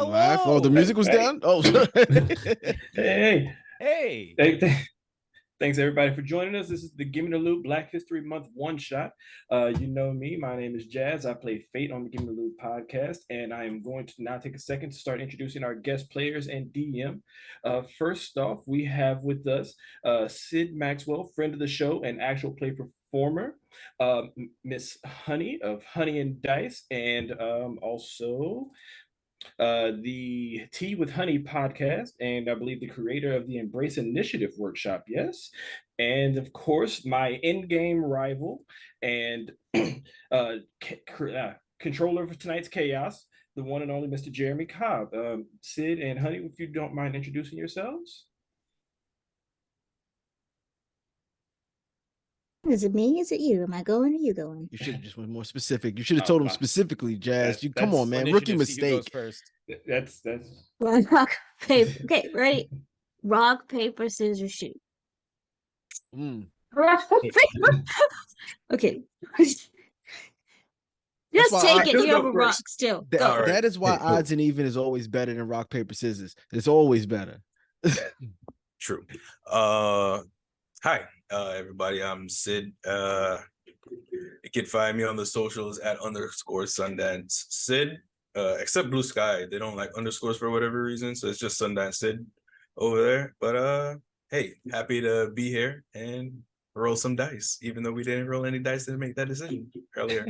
Live. Oh, the Hello. music was down. Oh, Hey, Hey. thanks everybody for joining us. This is the Gimme the Loot Black History Month one shot. You know me. My name is Jazz. I play Fate on the Gimme the Loot podcast, and I am going to now take a second to start introducing our guest players and DM. First off, we have with us Sid Maxwell, friend of the show and actual play performer. Miss Honey of Honey and Dice, and also the Tea with Honey podcast, and I believe the creator of the Embrace Initiative workshop, yes. And of course, my in-game rival and controller for tonight's chaos, the one and only Mr. Jeremy Cobb. Sid and Honey, if you don't mind introducing yourselves. Is it me? Is it you? Am I going or you going? you should have just went more specific. You should have told him specifically, Jazz. You come that's on, man. Rookie mistake. First. That's Rock, paper. Okay, ready? Rock, paper, scissors, shoot. Rock, paper. Okay. Just take it. You have a rock still. Go. That is why odds and even is always better than rock, paper, scissors. It's always better. True. Hi, everybody. I'm Sid. You can find me on the socials at _Sundance Sid. Except Blue Sky, they don't like underscores for whatever reason, so it's just Sundance Sid over there. But hey, happy to be here and roll some dice, even though we didn't roll any dice to make that decision earlier.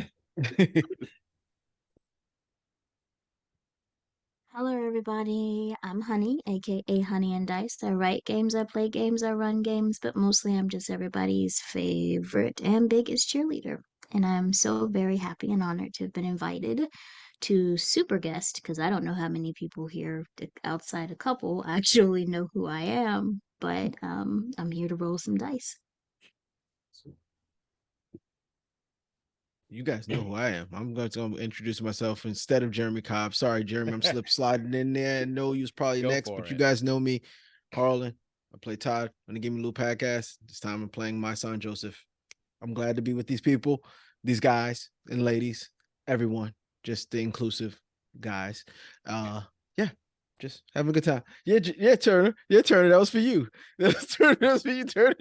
Hello, everybody. I'm Honey, aka Honey and Dice. I write games, I play games, I run games, but mostly I'm just everybody's favorite and biggest cheerleader. And I'm so very happy and honored to have been invited to super guest because I don't know how many people here outside a couple actually know who I am, but I'm here to roll some dice. You guys know who I am. I'm going to introduce myself instead of Jeremy Cobb. Sorry, Jeremy, I'm sliding in there. I know you was probably next, but you guys know me. Harlan, I play Todd on the Gimme the Loot podcast. This time I'm playing my son, Joseph. I'm glad to be with these people, these guys and ladies, everyone, just the inclusive guys. Yeah, just having a good time. Yeah, Turner. Yeah, Turner, that was for you. That was for you, Turner.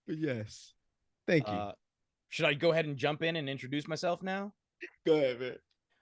But yes, thank you. Should I go ahead and jump in and introduce myself now? Go ahead, man.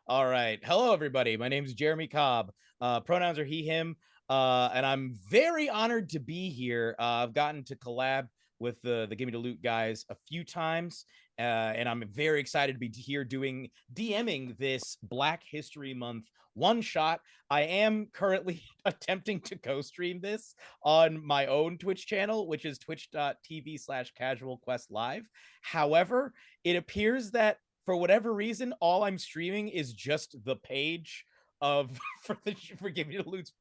All right. Hello, everybody. My name is Jeremy Cobb. Pronouns are he, him. And I'm very honored to be here. I've gotten to collab with the Gimme the Loot guys a few times. And I'm very excited to be here DMing this Black History Month one shot. I am currently attempting to co-stream this on my own Twitch channel, which is twitch.tv/casualquestlive. However, it appears that for whatever reason, all I'm streaming is just the page of for Gimme the Loot's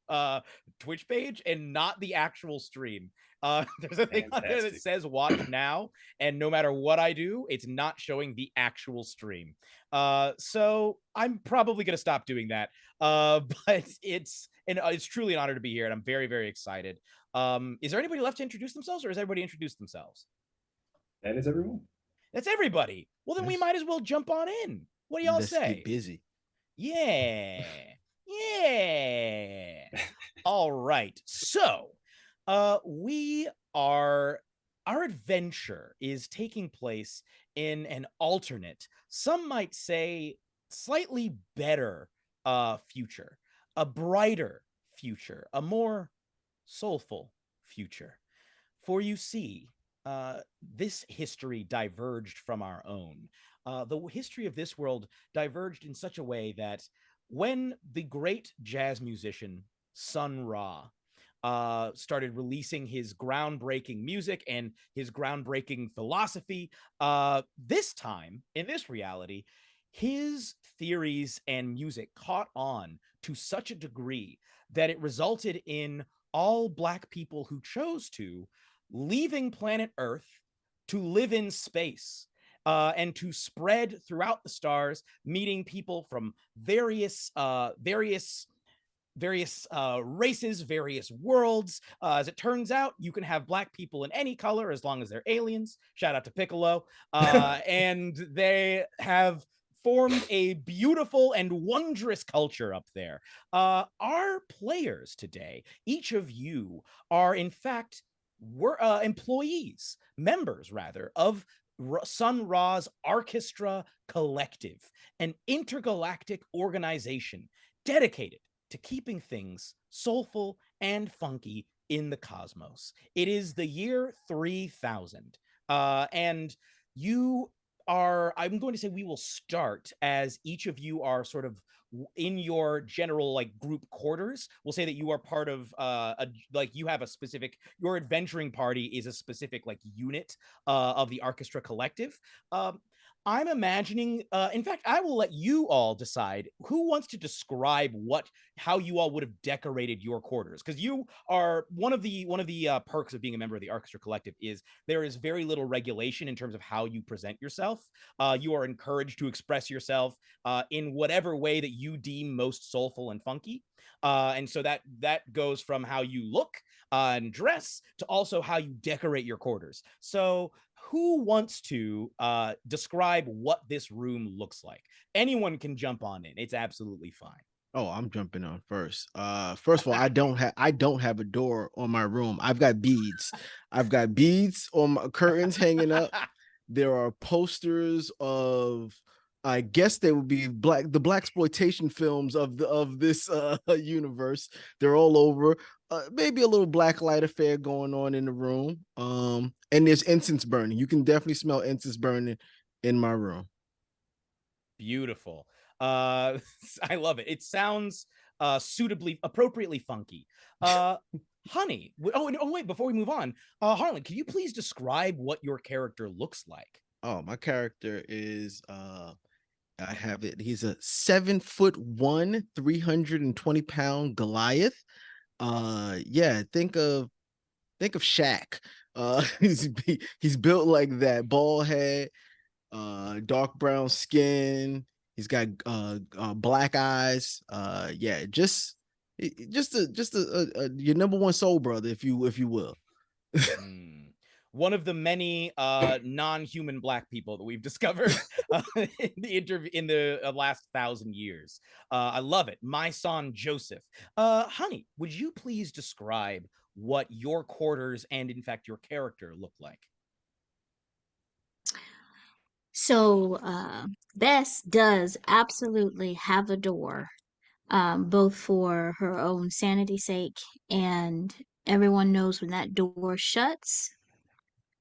Twitch page and not the actual stream. There's a thing on there that says watch now, and no matter what I do, it's not showing the actual stream. So I'm probably gonna stop doing that. But it's truly an honor to be here, and I'm very, very excited. Is there anybody left to introduce themselves, or has everybody introduced themselves? That is everyone. That's everybody. Well, then we might as well jump on in. What do y'all say? Get busy. Yeah. All right. So, our adventure is taking place in an alternate, some might say slightly better future, a brighter future, a more soulful future. For you see, this history diverged from our own. The history of this world diverged in such a way that when the great jazz musician Sun Ra started releasing his groundbreaking music and his groundbreaking philosophy, this time, in this reality, his theories and music caught on to such a degree that it resulted in all Black people who chose to leaving planet Earth to live in space. And to spread throughout the stars, meeting people from various races, various worlds. As it turns out, you can have Black people in any color as long as they're aliens. Shout out to Piccolo. And they have formed a beautiful and wondrous culture up there. Our players today, each of you are in fact employees, members rather, of Sun Ra's Orchestra Collective, an intergalactic organization dedicated to keeping things soulful and funky in the cosmos. It is the year 3000, and you are, I'm going to say we will start as each of you are sort of in your general like group quarters. We'll say that you are part of like you have a specific, your adventuring party is a specific like unit of the Orchestra Collective. I'm imagining, in fact, I will let you all decide who wants to describe how you all would have decorated your quarters, because you are one of the perks of being a member of the Orchestra Collective is there is very little regulation in terms of how you present yourself. You are encouraged to express yourself in whatever way that you deem most soulful and funky, and so that goes from how you look and dress to also how you decorate your quarters. So who wants to describe what this room looks like? Anyone can jump on in. It's absolutely fine. Oh, I'm jumping on first. First of all, I don't have a door on my room. I've got beads. I've got beads on my curtains hanging up. There are posters of, I guess they would be the blaxploitation films of this universe. They're all over. Maybe a little black light affair going on in the room. And there's incense burning. You can definitely smell incense burning in my room. Beautiful. I love it. It sounds appropriately funky. Honey, wait, before we move on, Harlan, can you please describe what your character looks like? Oh, my character is I have it. He's a 7'1", 320-pound Goliath. Yeah, think of Shaq. He's built like that, bald head, dark brown skin. He's got black eyes. Yeah, just your number one soul brother, if you will. One of the many non-human black people that we've discovered in the last 1,000 years. I love it. My son Joseph. Honey, would you please describe what your quarters and in fact your character look like? So Bess does absolutely have a door, both for her own sanity's sake, and everyone knows when that door shuts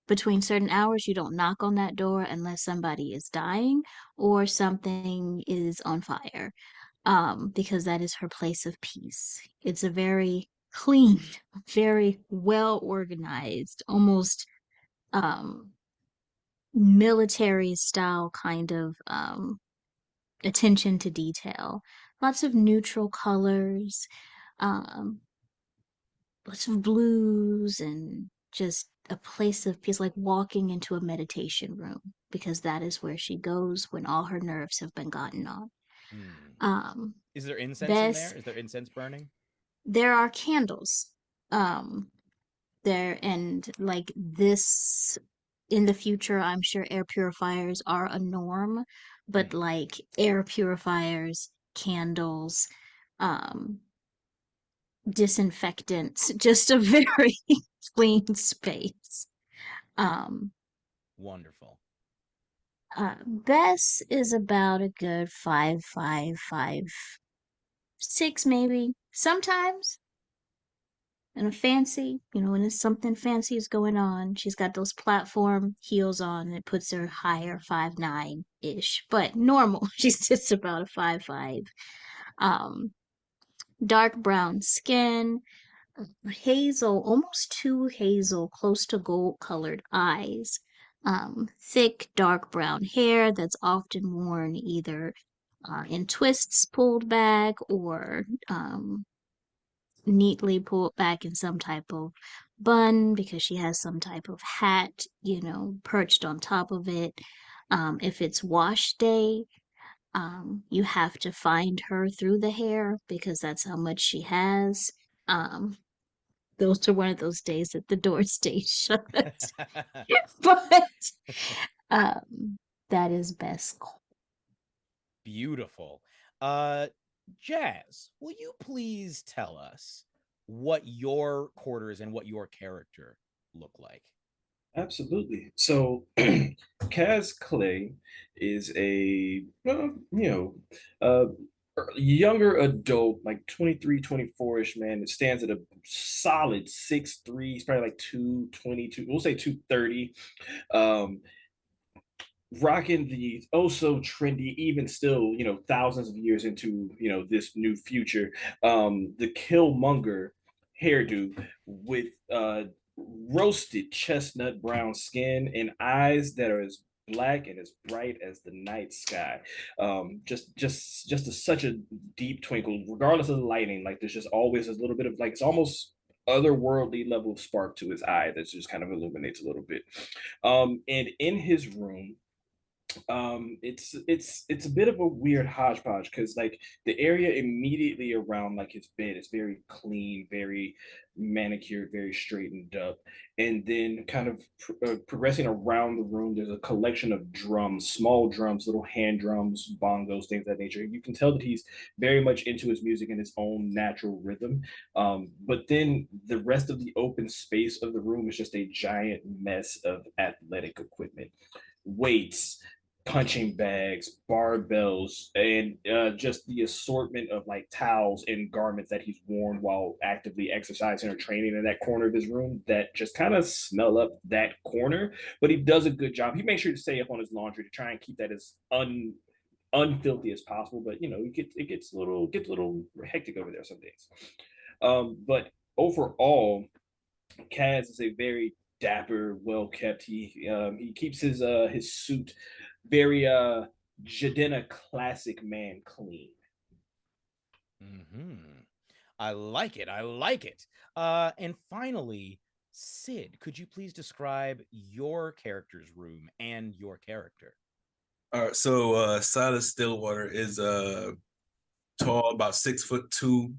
between certain hours, you don't knock on that door unless somebody is dying or something is on fire, because that is her place of peace. It's a very clean, very well organized, almost military style kind of attention to detail. Lots of neutral colors, um, lots of blues, and just a place of peace, like walking into a meditation room, because that is where she goes when all her nerves have been gotten on. Is there incense in Bess, there? Is there incense burning? there are candles. There, and like this in the future, I'm sure air purifiers are a norm, but like air purifiers, candles, disinfectants, just a very clean space. Wonderful. Bess is about a good 5'5", 5'6", maybe. Sometimes in a fancy, when it's something fancy is going on, she's got those platform heels on, and it puts her higher, 5'9" ish. But normal, she's just about a 5'5". Dark brown skin, hazel, almost too hazel, close to gold colored eyes. Thick dark brown hair that's often worn either in twists pulled back or neatly pulled back in some type of bun, because she has some type of hat, perched on top of it. If it's wash day, you have to find her through the hair because that's how much she has. Those are one of those days that the door stays shut. But that is Bess. Beautiful. Jazz, will you please tell us what your quarters and what your character look like? Absolutely. So, Kaz Clay is a, uh, younger adult, like 23, 24-ish man that stands at a solid 6'3". He's probably like 222, we'll say 230. Um, Rocking the oh so trendy, even still, thousands of years into, this new future, the Killmonger hairdo with roasted chestnut brown skin and eyes that are as black and as bright as the night sky. Such a deep twinkle, regardless of the lighting. Like there's just always a little bit of like it's almost otherworldly level of spark to his eye that just kind of illuminates a little bit. And in his room, it's a bit of a weird hodgepodge because like the area immediately around like his bed is very clean, very manicured, very straightened up. And then kind of progressing around the room, there's a collection of drums, small drums, little hand drums, bongos, things of that nature. You can tell that he's very much into his music in his own natural rhythm. But then the rest of the open space of the room is just a giant mess of athletic equipment, weights, punching bags, barbells, and just the assortment of like towels and garments that he's worn while actively exercising or training in that corner of his room that just kind of smell up that corner. But he does a good job. He makes sure to stay up on his laundry to try and keep that as unfilthy as possible. But it gets a little hectic over there some days. But overall, Kaz is a very dapper, well kept. He keeps his suit very Jadena classic man clean. I like it. I like it. And finally, Sid, could you please describe your character's room and your character? All right, so Silas Stillwater is tall, about 6'2",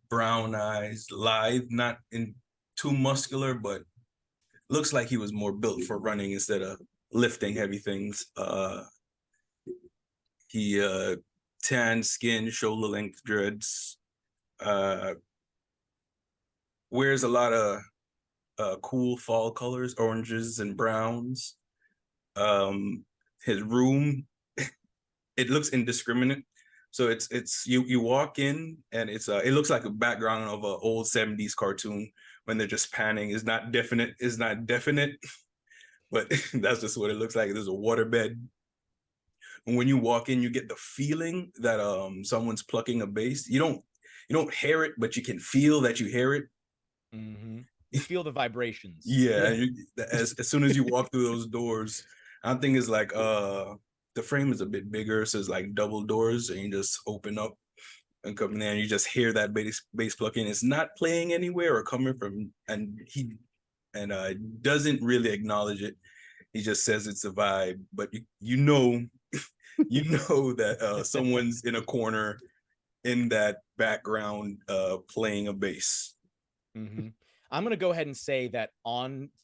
brown eyes, lithe, not in too muscular, but looks like he was more built for running instead of lifting heavy things. He tan skin, shoulder length dreads, wears a lot of cool fall colors, oranges and browns. His room, it looks indiscriminate. So it's you walk in and it looks like a background of an old 70s cartoon when they're just panning. It's not definite, but that's just what it looks like. There's a waterbed. And when you walk in, you get the feeling that someone's plucking a bass. You don't hear it, but you can feel that you hear it. You feel the vibrations. Yeah. As soon as you walk through those doors, I think it's like the frame is a bit bigger, so it's like double doors, and you just open up and come in there, and you just hear that bass plucking. It's not playing anywhere or coming from, and he doesn't really acknowledge it. He just says it's a vibe, but you know that someone's in a corner in that background playing a bass. I'm going to go ahead and say that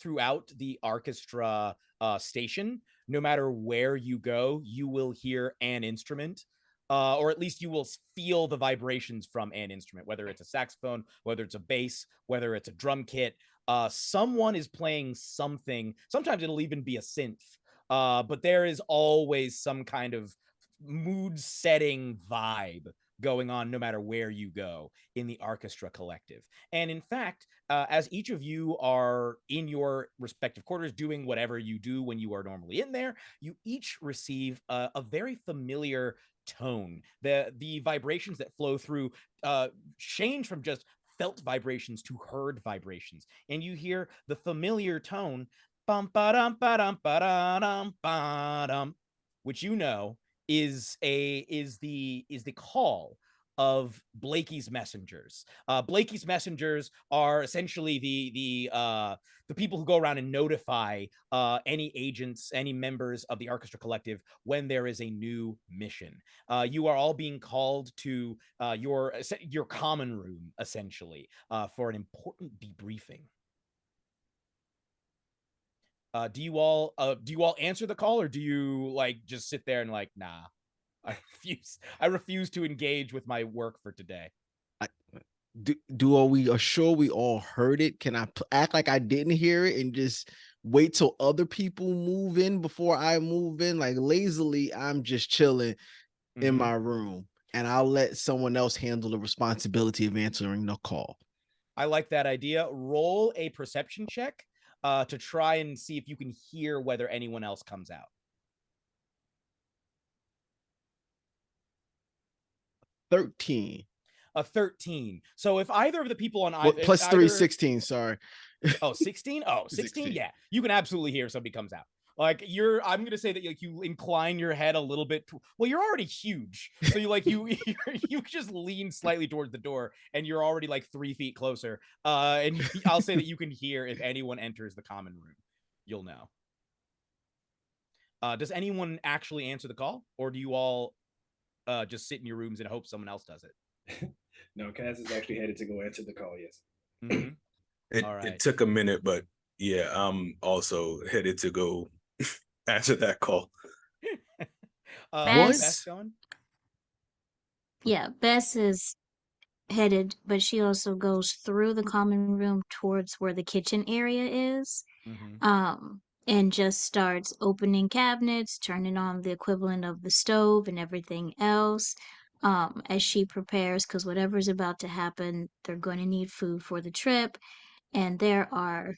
throughout the orchestra station, no matter where you go, you will hear an instrument, or at least you will feel the vibrations from an instrument, whether it's a saxophone, whether it's a bass, whether it's a drum kit. Someone is playing something. Sometimes it'll even be a synth, but there is always some kind of mood setting vibe going on no matter where you go in the orchestra collective. And in fact, as each of you are in your respective quarters doing whatever you do when you are normally in there, you each receive a very familiar tone. The vibrations that flow through change from just felt vibrations to heard vibrations, and you hear the familiar tone, bum ba-dum ba-dum ba-dum ba-dum, which is the call of Blakey's messengers. Blakey's messengers are essentially the people who go around and notify any agents, any members of the orchestra collective when there is a new mission. You are all being called to your common room, essentially, for an important debriefing. Do you all answer the call, or do you like just sit there and like, nah, I refuse to engage with my work for today? Are we sure we all heard it? Can I act like I didn't hear it and just wait till other people move in before I move in? Like lazily, I'm just chilling in my room, and I'll let someone else handle the responsibility of answering the call. I like that idea. Roll a perception check to try and see if you can hear whether anyone else comes out. 13. A 13. So if either of the people on plus 3, 16, sorry. Oh, 16? Oh, 16? Yeah. You can absolutely hear if somebody comes out. Like I'm gonna say that you incline your head a little bit. Well, you're already huge, so you just lean slightly towards the door, and you're already like 3 feet closer. And I'll say that you can hear if anyone enters the common room. You'll know. Does anyone actually answer the call, or do you all just sit in your rooms and hope someone else does it? No, Kaz is actually headed to go answer the call. Yes. Mm-hmm. It took a minute, but yeah, I'm also headed to go answer that call. Bess going? Yeah, Bess is headed, but she also goes through the common room towards where the kitchen area is. And just starts opening cabinets, turning on the equivalent of the stove and everything else, as she prepares, because whatever's about to happen, they're going to need food for the trip. And there are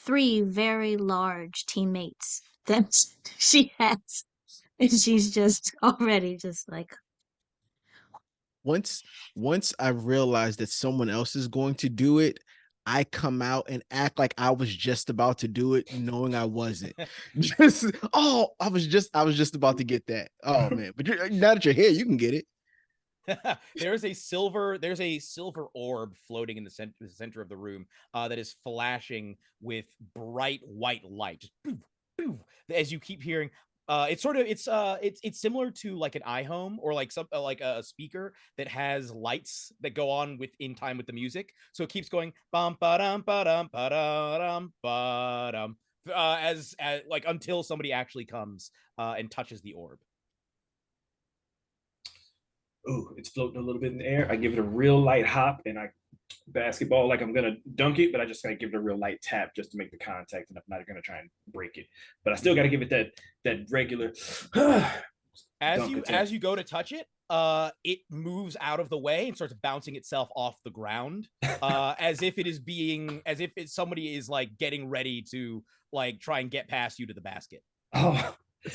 3 very large teammates that she has, and she's just already just like, once I realized that someone else is going to do it, I come out and act like I was just about to do it, knowing I wasn't. I was just about to get that. Oh man, but now that you're here, you can get it. There's a silver orb floating in the center of the room that is flashing with bright white light. Just boof, boof, as you keep hearing. It's similar to like an iHome or like like a speaker that has lights that go on in time with the music. So it keeps going bum ba-dum ba-dum ba-dum ba-dum as like until somebody actually comes and touches the orb. Ooh, it's floating a little bit in the air. I give it a real light hop, and I basketball like I'm gonna dunk it, but I just gotta give it a real light tap just to make the contact, and I'm not gonna try and break it. But I still gotta give it that regular. As you go to touch it, it moves out of the way and starts bouncing itself off the ground, as if somebody is like getting ready to like try and get past you to the basket. Oh,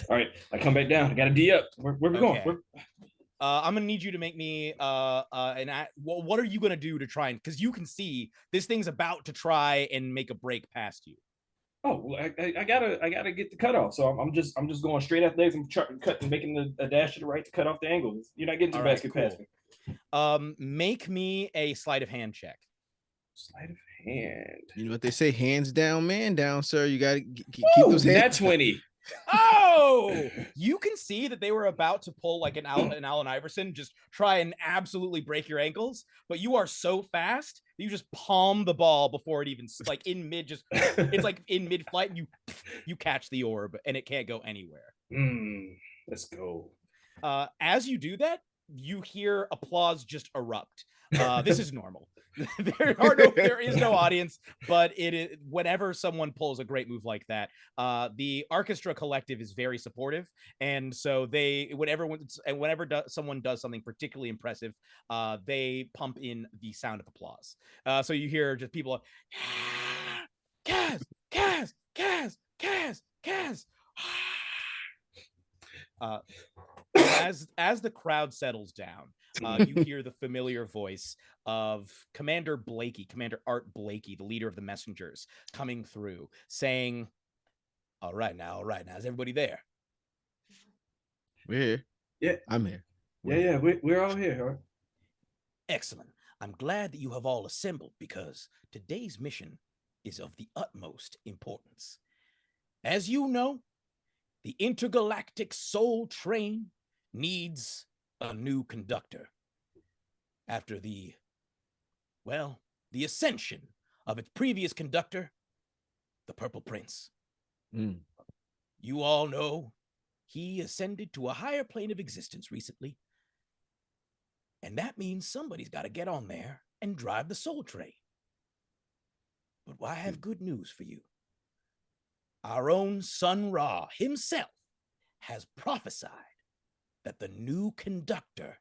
all right. I come back down. I got a D up. Where we going? I'm gonna need you to make me what are you gonna do to try and, because you can see this thing's about to try and make a break past you. Oh, well, I gotta get the cutoff. So I'm just going straight at legs and cutting, making a dash to the right to cut off the angle. You're not getting to the basket past me. Make me a sleight of hand check. Sleight of hand. You know what they say? Hands down, man down, sir. You gotta keep those hands. Nat 20. Oh, you can see that they were about to pull like an Allen Iverson, just try and absolutely break your ankles, but you are so fast that you just palm the ball before it even like in mid, it's like in mid flight, and you catch the orb and it can't go anywhere. Let's go. As you do that, you hear applause just erupt. This is normal. There is no audience, but it is whenever someone pulls a great move like that. The Orchestra Collective is very supportive, and so whenever someone does something particularly impressive, they pump in the sound of applause. So you hear just people like, Kaz, Kaz, Kaz, Kaz, Kaz. As the crowd settles down, you hear the familiar voice of Commander Art Blakey, the leader of the messengers, coming through, saying, all right now, is everybody there? We're here. Yeah, I'm here. We're all here. Right? Excellent. I'm glad that you have all assembled, because today's mission is of the utmost importance. As you know, the intergalactic soul train needs a new conductor. After the ascension of its previous conductor, the Purple Prince. Mm. You all know he ascended to a higher plane of existence recently. And that means somebody's got to get on there and drive the soul train. But I have good news for you. Our own Sun Ra himself has prophesied that the new conductor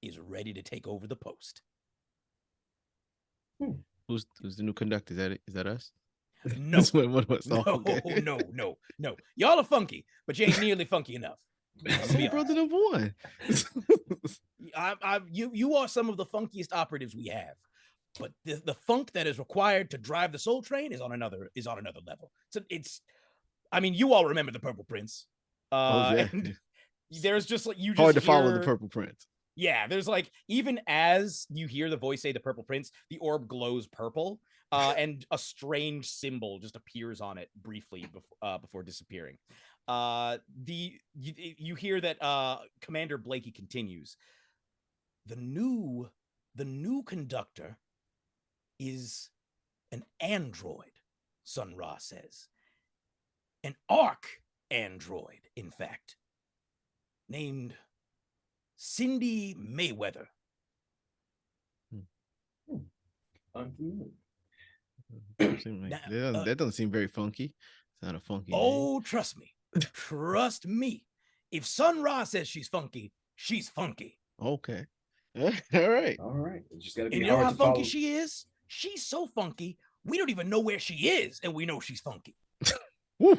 is ready to take over the post. Who's the new conductor? Is that us? No. Okay. No. Y'all are funky, but you ain't nearly funky enough. Soul Brother number one. You are some of the funkiest operatives we have, but the funk that is required to drive the soul train is on another level. So you all remember the Purple Prince. Yeah. And there's just like you just hard to follow the Purple Prince. Yeah, there's like, even as you hear the voice say the Purple Prince, the orb glows purple, and a strange symbol just appears on it briefly before disappearing. You hear that Commander Blakey continues. The new conductor is an android, Sun Ra says. An arch-android, in fact, named Cindy Mayweather. That doesn't seem very funky. It's not a funky name. Trust me. If Sun Ra says she's funky, she's funky. Okay. All right. It's just gotta be. And you know how funky she is? She's so funky, we don't even know where she is, and we know she's funky. Woo.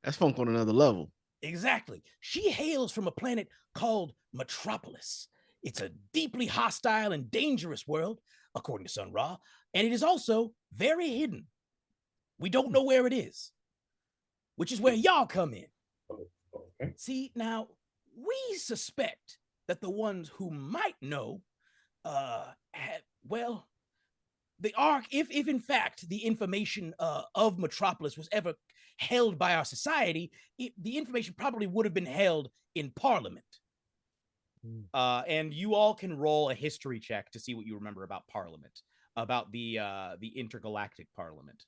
That's funk on another level. Exactly. She hails from a planet called Metropolis. It's a deeply hostile and dangerous world, according to Sun Ra, and it is also very hidden. We don't know where it is, which is where y'all come in. Okay. See, now, we suspect that the ones who might know, the Ark, if in fact the information of Metropolis was ever held by our society, the information probably would have been held in Parliament. And you all can roll a history check to see what you remember about Parliament, about the intergalactic Parliament.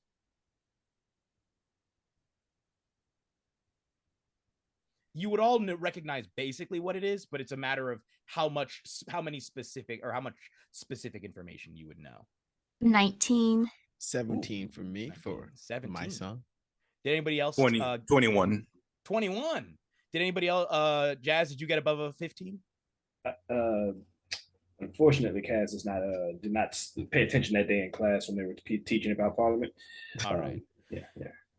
You would all recognize basically what it is, but it's a matter of how much specific information you would know. 19. 17 for me. 19, for 17. My son. Did anybody else? 21. 21. Did anybody else? Jazz, did you get above a 15? Unfortunately, Kaz did not pay attention that day in class when they were teaching about Parliament. All right. Yeah.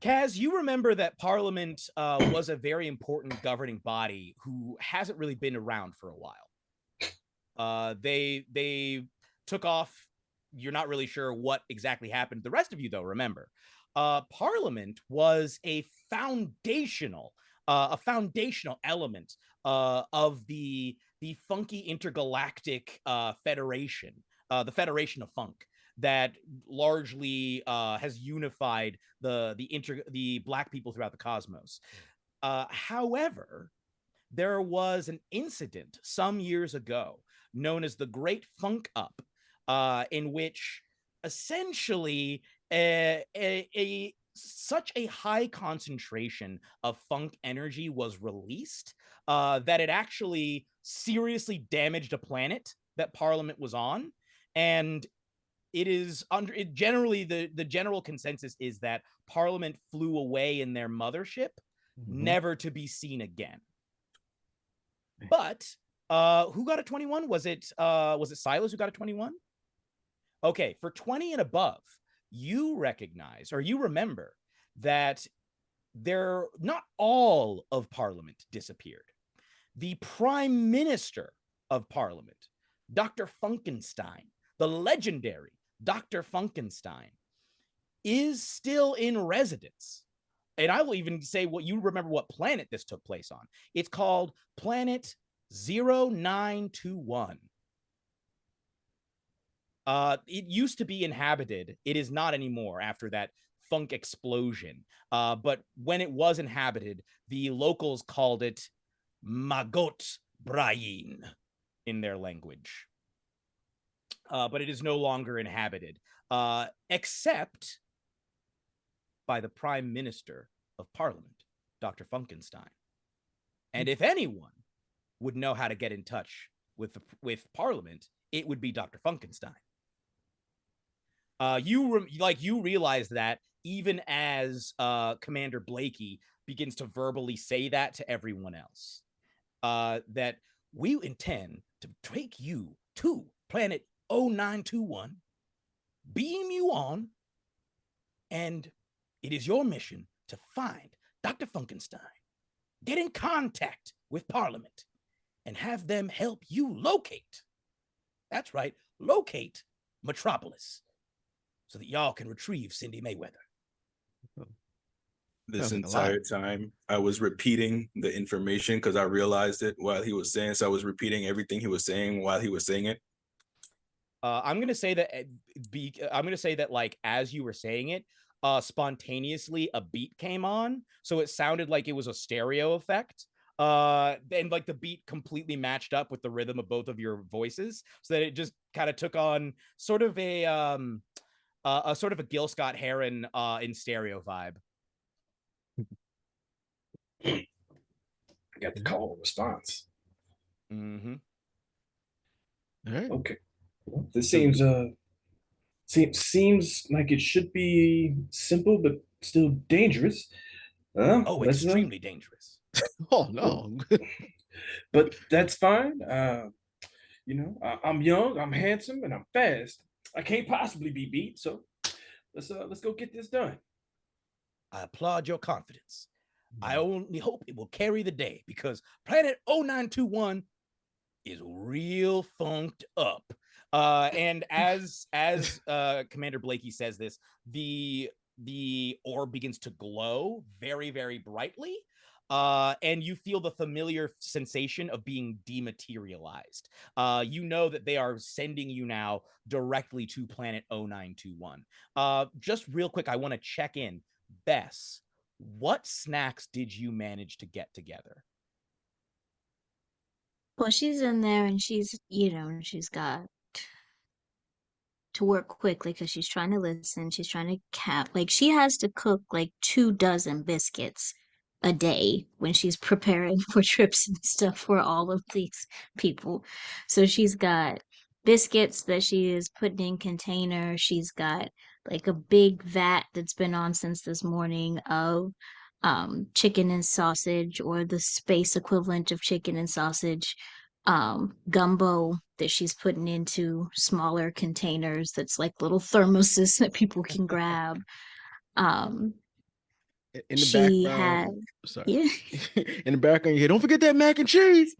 Kaz, you remember that Parliament was a very important governing body who hasn't really been around for a while. They took off. You're not really sure what exactly happened. The rest of you, though, remember, Parliament was a foundational element of the funky intergalactic federation, the Federation of Funk, that largely has unified the Black people throughout the cosmos. However, there was an incident some years ago known as the Great Funk Up, in which essentially such a high concentration of funk energy was released that it actually seriously damaged a planet that Parliament was on. And it is generally the general consensus is that Parliament flew away in their mothership, never to be seen again. But who got a 21? Was it Silas who got a 21? Okay, for 20 and above, you recognize or you remember that not all of Parliament disappeared. The Prime Minister of Parliament, Dr. Funkenstein, the legendary Dr. Funkenstein, is still in residence. And I will even say what you remember what planet this took place on. It's called Planet 0921. It used to be inhabited. It is not anymore after that funk explosion. But when it was inhabited, the locals called it Magot Brayin in their language. But it is no longer inhabited, except by the Prime Minister of Parliament, Dr. Funkenstein. And if anyone would know how to get in touch with Parliament, it would be Dr. Funkenstein. You realize that even as Commander Blakey begins to verbally say that to everyone else, that we intend to take you to planet 0921, beam you on, and it is your mission to find Dr. Funkenstein, get in contact with Parliament, and have them help you locate. That's right, locate Metropolis, so that y'all can retrieve Cindy Mayweather. This entire time, I was repeating the information because I realized it while he was saying. So I was repeating everything he was saying while he was saying it. I'm gonna say that like as you were saying it, spontaneously a beat came on, so it sounded like it was a stereo effect. And like the beat completely matched up with the rhythm of both of your voices, so that it just kind of took on sort of a Gil Scott Heron in stereo vibe. I got the call response. Mm-hmm. All right. Okay. Well, this seems like it should be simple but still dangerous. Extremely dangerous. Oh no. But that's fine. I'm young, I'm handsome, and I'm fast. I can't possibly be beat, so let's go get this done. I applaud your confidence. I only hope it will carry the day, because planet 0921 is real funked up. And as Commander Blakey says this, the orb begins to glow very, very brightly. And you feel the familiar sensation of being dematerialized. You know that they are sending you now directly to planet 0921. Just real quick, I want to check in. Bess, what snacks did you manage to get together? Well, she's in there and she's got to work quickly because she's trying to listen. She's trying to she has to cook like 24 biscuits a day when she's preparing for trips and stuff for all of these people. So she's got biscuits that she is putting in containers. She's got like a big vat that's been on since this morning of chicken and sausage, or the space equivalent of chicken and sausage, gumbo that she's putting into smaller containers that's like little thermoses that people can grab. In the She background, yeah. In the background, you hear, don't forget that mac and cheese.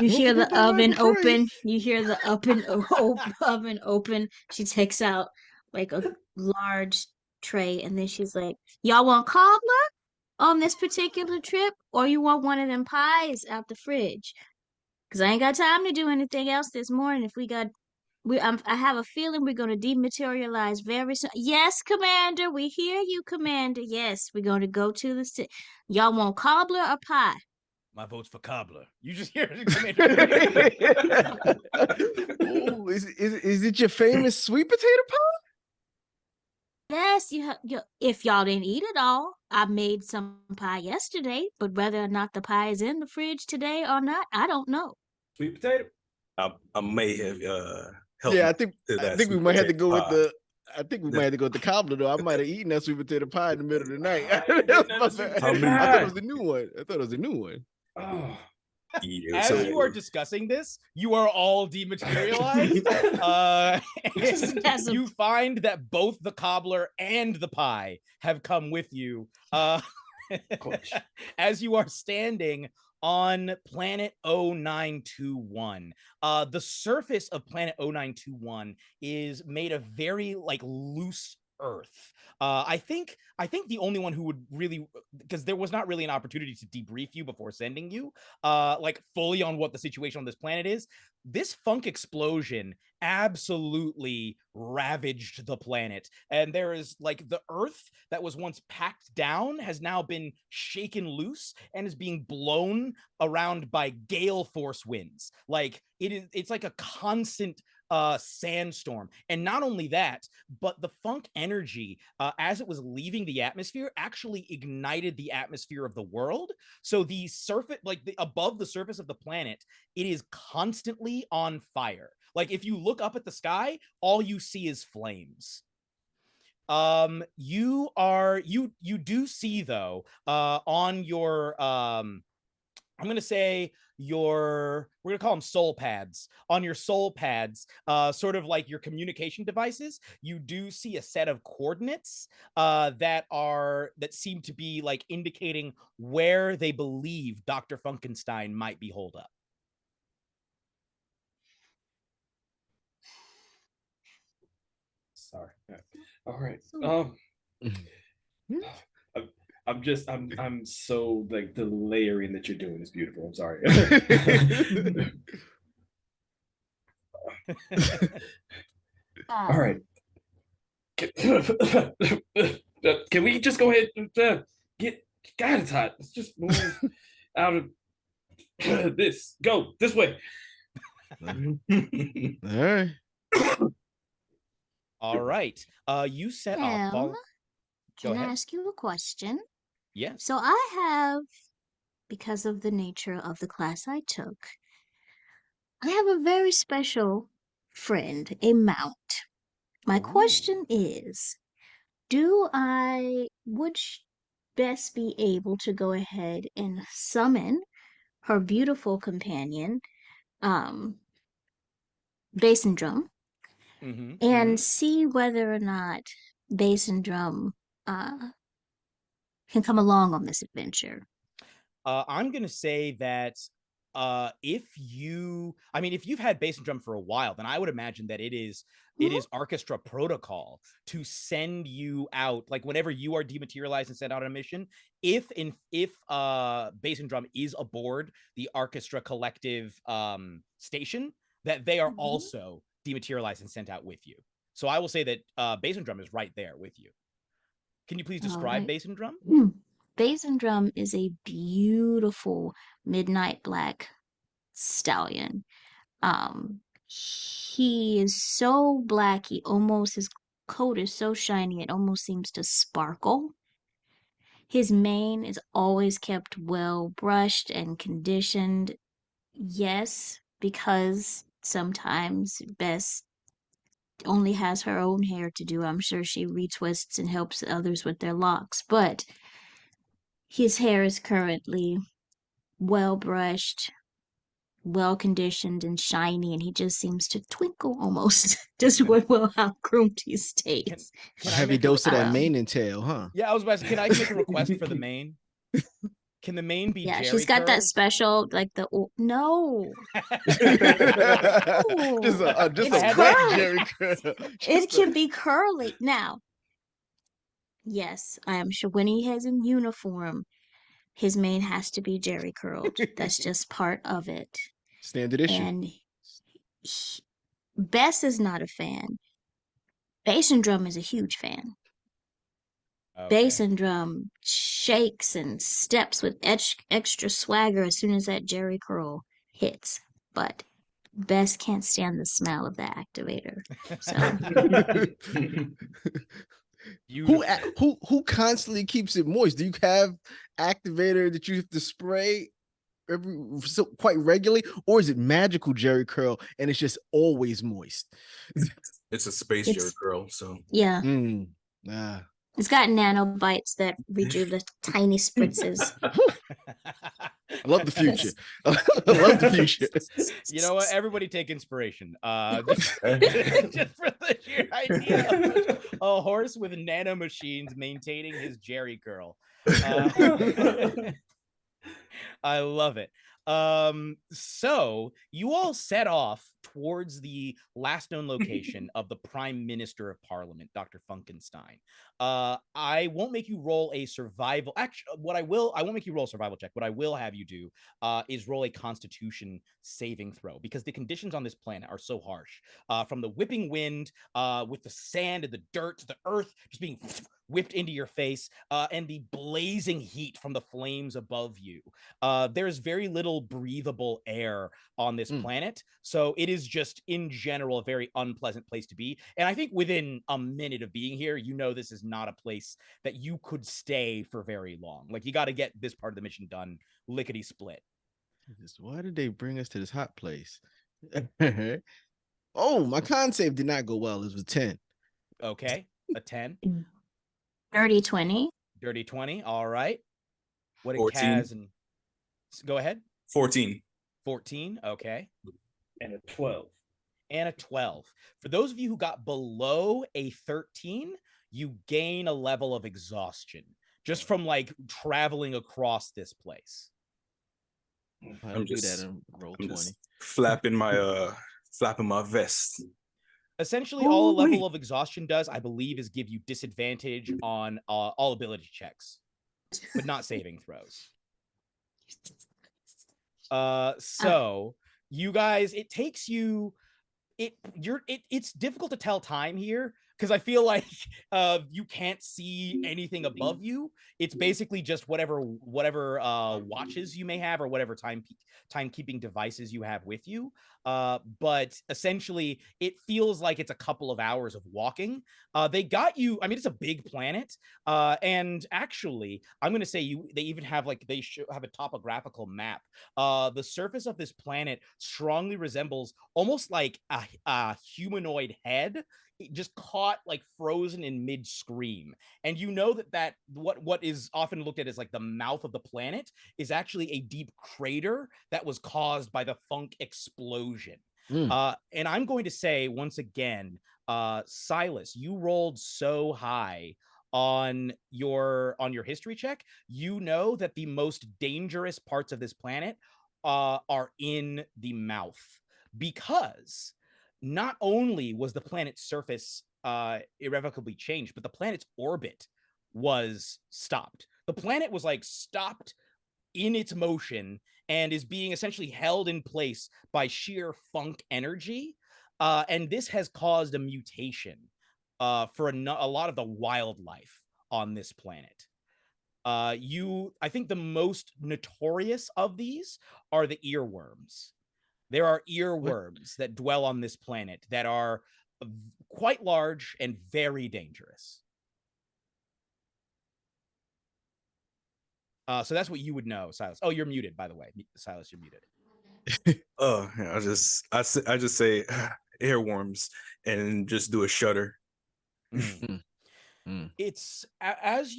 You hear the oven open. You hear the oven open. She takes out like a large tray, and then she's like, "Y'all want cobbler on this particular trip, or you want one of them pies out the fridge? Because I ain't got time to do anything else this morning. I have a feeling we're going to dematerialize very soon." "Yes, Commander. We hear you, Commander. Yes, we're going to go to the city. Y'all want cobbler or pie?" My vote's for cobbler. You just hear it. Oh, is it your famous sweet potato pie? Yes, if y'all didn't eat it all, I made some pie yesterday, but whether or not the pie is in the fridge today or not, I don't know. Sweet potato. I may have helped. Yeah, I think we might have to go with the. I think we might have to go with the cobbler though. I might have eaten that sweet potato pie in the middle of the night. I thought it was a new one. Oh. Yeah, as you are discussing this, you are all dematerialized. You find that both the cobbler and the pie have come with you. As you are standing on planet 0921. The surface of planet 0921 is made of very like loose earth. I think the only one who would really, because there was not really an opportunity to debrief you before sending you like fully on what the situation on this planet is. This funk explosion absolutely ravaged the planet, and there is like the earth that was once packed down has now been shaken loose and is being blown around by gale force winds. Like it's like a constant sandstorm. And not only that, but the funk energy, as it was leaving the atmosphere, actually ignited the atmosphere of the world. So the surface, like above the surface of the planet, it is constantly on fire. Like if you look up at the sky, all you see is flames. You do see though, on your I'm gonna say we're gonna call them soul pads. On your soul pads, sort of like your communication devices, you do see a set of coordinates that seem to be like indicating where they believe Dr. Funkenstein might be holed up. Sorry. All right. I'm so like the layering that you're doing is beautiful. I'm sorry. All right. Can we just go ahead and get God, it's hot. Let's just move out of this. Go this way. All right. All right. You set off. Can I ask you a question? Yes. So I have, because of the nature of the class I took, I have a very special friend, a mount. My question is, would best be able to go ahead and summon her beautiful companion, Bass and Drum, and see whether or not Bass and Drum can come along on this adventure? I'm gonna say that if you've had Bass and Drum for a while, then I would imagine that it is orchestra protocol to send you out, like whenever you are dematerialized and sent out on a mission, if Bass and Drum is aboard the orchestra collective station, that they are also dematerialized and sent out with you. So I will say that Bass and Drum is right there with you. Can you please describe Bass and Drum? Bass and Drum is a beautiful midnight black stallion. He is so black, his coat is so shiny, it almost seems to sparkle. His mane is always kept well brushed and conditioned. Yes, because sometimes Bess only has her own hair to do. I'm sure she retwists and helps others with their locks, but his hair is currently well brushed, well conditioned, and shiny, and he just seems to twinkle almost just with how groomed he stays. A heavy dose of that mane and tail, huh? Yeah, I was about to say, can I make a request for the mane? Can the mane be Jerry she's got curls? that special, like no. Just a wet Jerry curl. It can be curly. Now, yes, I am sure when he has in uniform, his mane has to be Jerry curled. That's just part of it. Standard issue. And Bess is not a fan. Bass and Drum is a huge fan. Okay. Bass and Drum shakes and steps with extra swagger as soon as that Jerry curl hits. But Bess can't stand the smell of the activator. So who constantly keeps it moist? Do you have activator that you have to spray quite regularly, or is it magical Jerry curl and it's just always moist? It's a space Jerry curl, so yeah. It's got nanobites that reach you the tiny spritzes. I love the future. I love the future. You know what? Everybody take inspiration. Just for the sheer idea of a horse with nano machines maintaining his Jerry curl. I love it. So you all set off towards the last known location of the Prime Minister of Parliament, Dr. Funkenstein. I won't make you roll a survival. Actually, I won't make you roll a survival check. What I will have you do is roll a Constitution saving throw, because the conditions on this planet are so harsh. From the whipping wind, with the sand and the dirt, the earth just being whipped into your face, and the blazing heat from the flames above you. There's very little breathable air on this planet, so it is just in general a very unpleasant place to be. And I think within a minute of being here, you know this is not a place that you could stay for very long. Like, you got to get this part of the mission done lickety split. Why did they bring us to this hot place? Oh, my con save did not go well. It was a 10. Okay, a 10. Dirty 20. Dirty 20. All right. What did 14. Kaz and go ahead? 14. 14. Okay. And a 12. And a 12. For those of you who got below a 13, you gain a level of exhaustion just from like traveling across this place. I'm do that and roll 20. Flapping my vest. Essentially, all a level of exhaustion does, I believe, is give you disadvantage on all ability checks, but not saving throws. So you guys, it takes you, it's difficult to tell time here because I feel like you can't see anything above you. It's basically just whatever watches you may have or whatever timekeeping devices you have with you. But essentially, it feels like it's a couple of hours of walking. They got you. I mean, it's a big planet, and actually, I'm going to say they even have they have a topographical map. The surface of this planet strongly resembles almost like a humanoid head, just caught like frozen in mid scream. And you know that what is often looked at as like the mouth of the planet is actually a deep crater that was caused by the Funk explosion. And I'm going to say once again, Silas, you rolled so high on your history check. You know that the most dangerous parts of this planet are in the mouth, because not only was the planet's surface irrevocably changed, but the planet's orbit was stopped. The planet was like stopped in its motion and is being essentially held in place by sheer Funk energy. And this has caused a mutation for a lot of the wildlife on this planet. I think the most notorious of these are the earworms. There are earworms that dwell on this planet that are quite large and very dangerous. So that's what you would know, Silas. Oh, you're muted, by the way. Silas, you're muted. Oh, I just say earworms and just do a shudder. It's as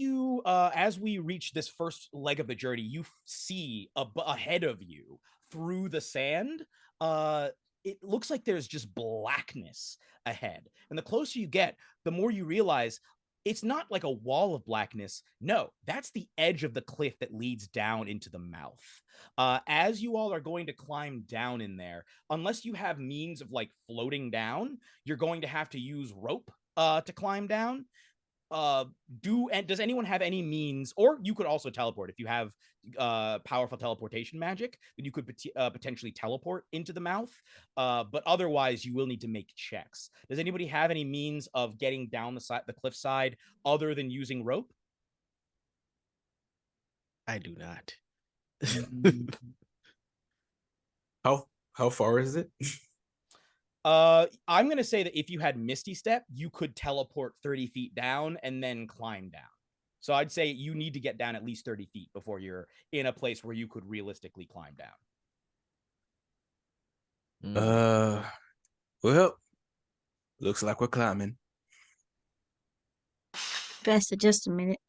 we reach this first leg of the journey, you see ahead of you through the sand. It looks like there's just blackness ahead, and the closer you get, the more you realize it's not like a wall of blackness. No, that's the edge of the cliff that leads down into the mouth. As you all are going to climb down in there, unless you have means of like floating down, you're going to have to use rope to climb down. Does anyone have any means, or you could also teleport if you have powerful teleportation magic, then you could potentially teleport into the mouth, but otherwise you will need to make checks. Does anybody have any means of getting down the cliffside other than using rope? I do not. How far is it? I'm going to say that if you had Misty Step, you could teleport 30 feet down and then climb down. So I'd say you need to get down at least 30 feet before you're in a place where you could realistically climb down. Well, looks like we're climbing. Professor, just a minute.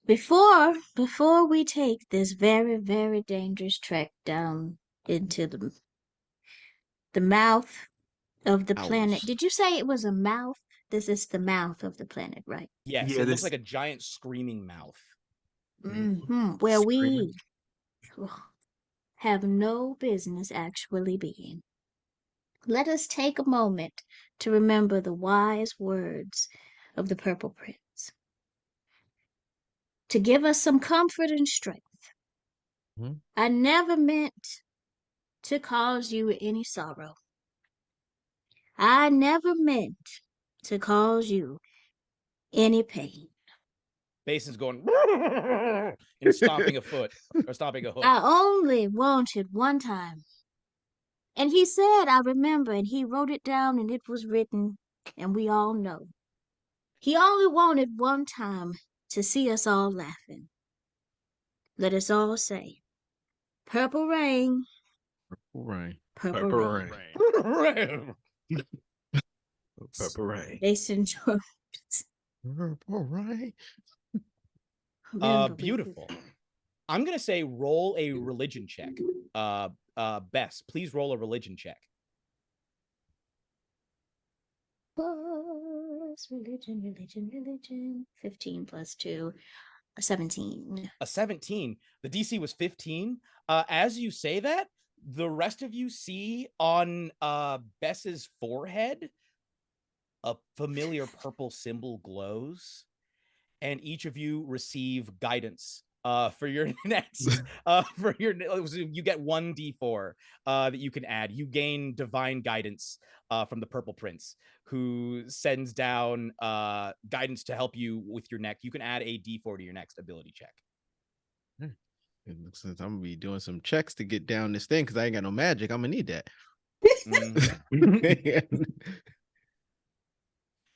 Before we take this very, very dangerous trek down into the mouth of the planet. Did you say it was a mouth? This is the mouth of the planet, right? Yes, it looks like a giant screaming mouth. Where we have no business actually being. Let us take a moment to remember the wise words of the Purple Prince, to give us some comfort and strength. I never meant to cause you any sorrow. I never meant to cause you any pain. Bason's going and stomping a foot or stomping a hoof. I only wanted one time. And he said, I remember, and he wrote it down, and it was written, and we all know. He only wanted one time to see us all laughing. Let us all say, Purple Rain. Right. Purple Purple Rain. Rain. Purple Rain. Jason Jones. Purple Rain. Beautiful. I'm gonna say roll a religion check. Bess, please roll a religion check. Religion. 15 plus 2. A 17. A 17. The DC was 15. As you say that, the rest of you see on Bess's forehead a familiar purple symbol glows, and each of you receive guidance for your next you get 1d4 that you can add. You gain divine guidance from the Purple Prince, who sends down guidance to help you with your neck. You can add a d4 to your next ability check. It looks like I'm gonna be doing some checks to get down this thing because I ain't got no magic. I'm gonna need that.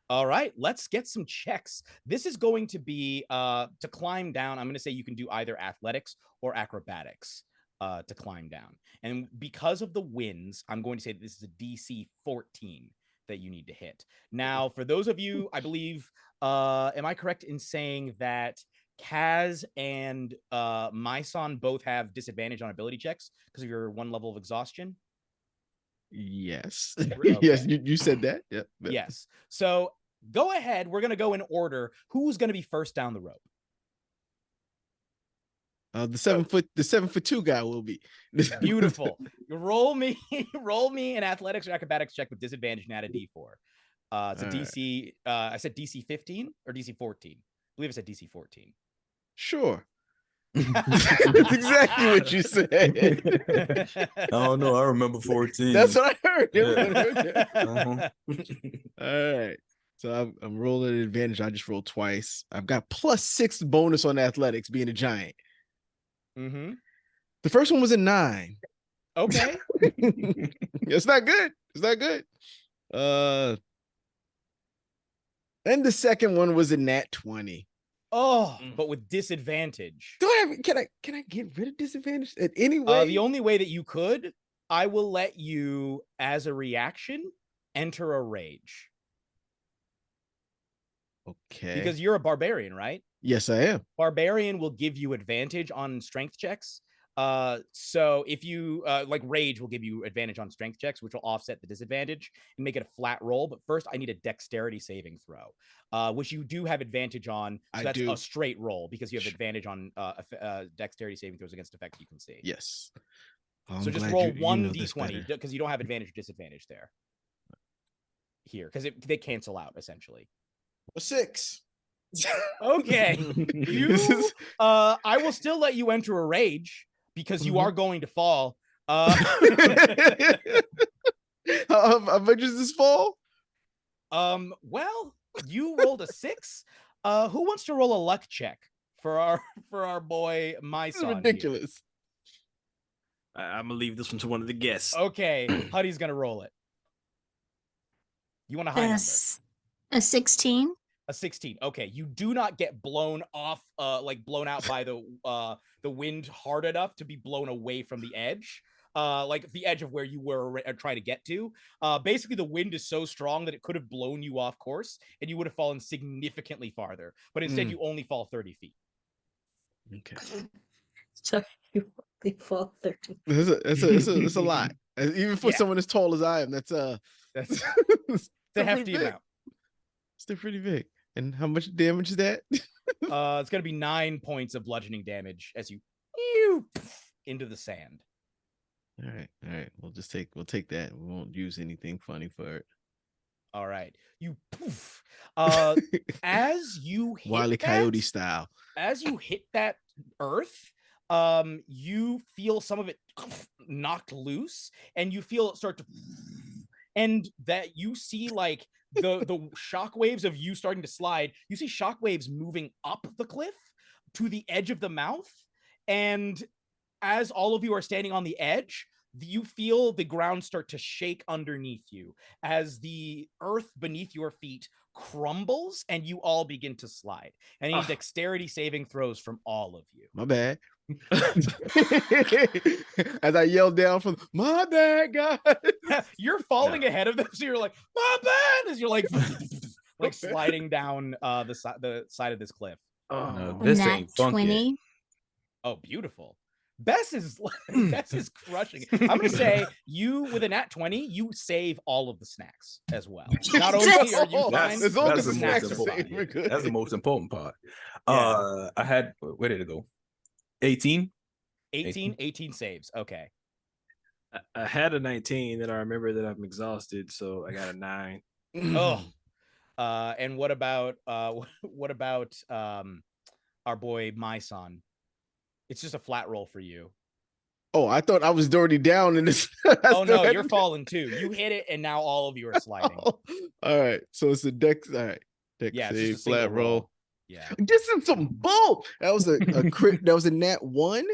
All right, let's get some checks. This is going to be to climb down. I'm going to say you can do either athletics or acrobatics to climb down. And because of the winds, I'm going to say this is a DC 14 that you need to hit. Now, for those of you, I believe, am I correct in saying that Kaz and Myson both have disadvantage on ability checks because of your 1 level of exhaustion? Yes. Okay. Yes, you said that. Yep. Yes. So go ahead. We're going to go in order. Who's going to be first down the rope? The 7'2" guy will be. Beautiful. Roll me an athletics or acrobatics check with disadvantage and add a d4. It's a DC. I said DC 15 or DC 14. I believe I said DC 14. Sure. That's exactly what you said. I don't know. I remember 14. That's what I heard. Yeah. All right. So I'm rolling an advantage. I just rolled twice. I've got +6 bonus on athletics being a giant. Mm-hmm. The first one was a 9. Okay. It's not good. It's not good. And the second one was a nat 20. Oh, but with disadvantage. Can I get rid of disadvantage at any way? The only way that you could, I will let you, as a reaction, enter a rage. Okay. Because you're a barbarian, right? Yes, I am. Barbarian will give you advantage on strength checks. So if you like rage will give you advantage on strength checks, which will offset the disadvantage and make it a flat roll. But first, I need a dexterity saving throw, which you do have advantage on. So that's a straight roll because you have advantage on dexterity saving throws against effects you can see. Yes. So just roll 1d20 because you don't have advantage or disadvantage there. Here, because they cancel out essentially. A 6. Okay. I will still let you enter a rage because you are going to fall. How much is this fall? Well, you rolled a 6. Who wants to roll a luck check for our boy Myson? Ridiculous. I'm gonna leave this one to one of the guests. Okay, Huddy's gonna roll it. You want a high number? A 16. A 16. Okay, you do not get blown off, blown out by the wind hard enough to be blown away from the edge, like the edge of where you were trying to get to. Basically, the wind is so strong that it could have blown you off course, and you would have fallen significantly farther. But instead, you only fall 30 feet. Okay. So you only fall 30. It's a lot. Even for someone as tall as I am, that's a hefty amount. Still pretty big. And how much damage is that? It's gonna be 9 points of bludgeoning damage as you into the sand. All right. We'll take that. We won't use anything funny for it. All right. You poof. As you hit Wile E. Coyote style. As you hit that earth, you feel some of it knocked loose, and you feel it start to, and that you see like the shockwaves of you starting to slide, you see shockwaves moving up the cliff to the edge of the mouth. And as all of you are standing on the edge, you feel the ground start to shake underneath you as the earth beneath your feet crumbles and you all begin to slide. And I need dexterity saving throws from all of you. My bad. As I yelled down from my bad, guys. You're falling ahead of them, so you're like, my bad, as you're like sliding down the side of this cliff. Oh no, this ain't funky. 20. Oh, beautiful. Bess is crushing it. I'm gonna say you with a nat 20, you save all of the snacks as well. Not only are you fine, as long as the snacks snacks are are fine. good. That's the most important part. Yeah. I had, where did it go? 18 saves. Okay. I had a 19, and I remember that I'm exhausted, so I got a 9. Oh. And what about our boy Myson? It's just a flat roll for you. Oh, I thought I was already down in this. Oh no, you're falling too. You hit it, and now all of you are sliding. Oh, all right, so it's a dex. All right, dex save, flat roll. Yeah, just some bull. That was a crit. That was a nat 1.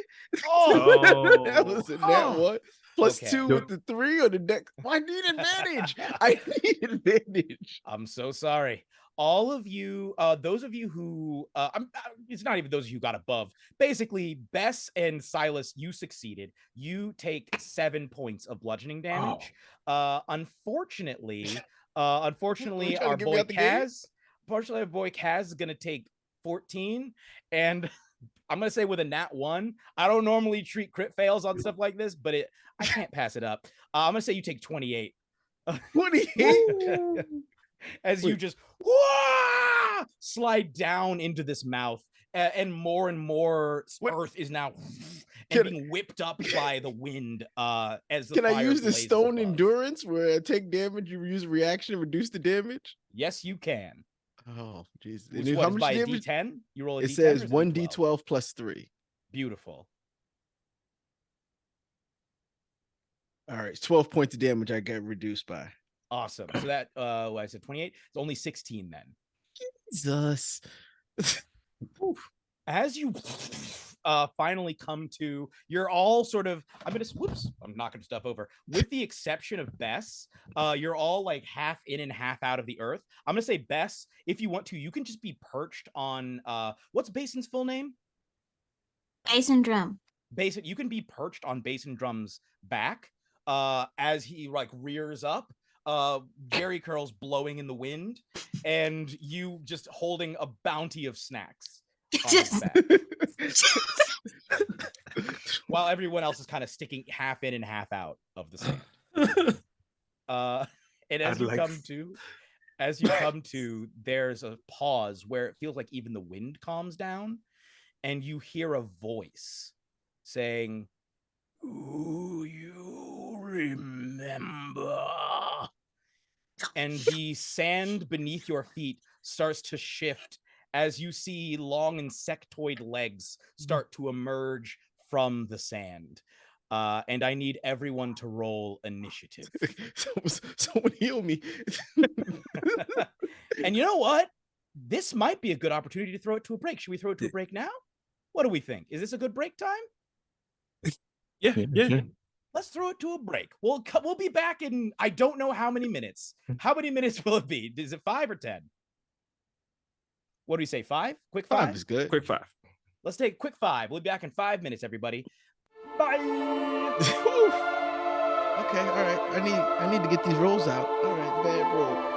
Oh, that was a nat 1 plus Okay. 2 with the 3 on the deck. I need advantage. I need advantage. I'm so sorry. All of you, those of you who, it's not even those of you who got above. Basically, Bess and Silas, you succeeded. You take 7 points of bludgeoning damage. Unfortunately, our boy Kaz, is gonna take 14, and I'm gonna say with a nat 1. I don't normally treat crit fails on stuff like this, but I can't pass it up. I'm gonna say you take 28. 28. As you just slide down into this mouth, and more earth is now being whipped up by the wind. As the can I fire use the blazes stone above. endurance where I take damage? You use a reaction to reduce the damage. Yes, you can. Oh, jeez. Which what, by a D10? You roll a it D10. says or is 1d12 plus 3. Beautiful. All right, 12 points of damage I get reduced by. Awesome. So that I said 28. It's only 16 then. Jesus. As you finally come to, you're all sort of, I'm knocking stuff over. With the exception of Bess, you're all like half in and half out of the earth. I'm gonna say, Bess, if you want to, you can just be perched on what's Basin's full name? Basin Drum. Basin, you can be perched on Basin Drum's back as he like rears up. Jerry curls blowing in the wind, and you just holding a bounty of snacks on his back. While everyone else is kind of sticking half in and half out of the sand. And as you come to, there's a pause where it feels like even the wind calms down, and you hear a voice saying, "Do you remember?" And the sand beneath your feet starts to shift as you see long insectoid legs start to emerge from the sand. And I need everyone to roll initiative. Someone heal me. And you know what? This might be a good opportunity to throw it to a break. Should we throw it to a break now? What do we think? Is this a good break time? Yeah. Let's throw it to a break. We'll be back in, I don't know how many minutes. How many minutes will it be? Is it 5 or 10? What do we say? 5? Quick 5? 5 is good. Quick 5. Let's take quick 5. We'll be back in 5 minutes, everybody. Bye. Okay, all right. I need to get these rolls out. All right, bad roll.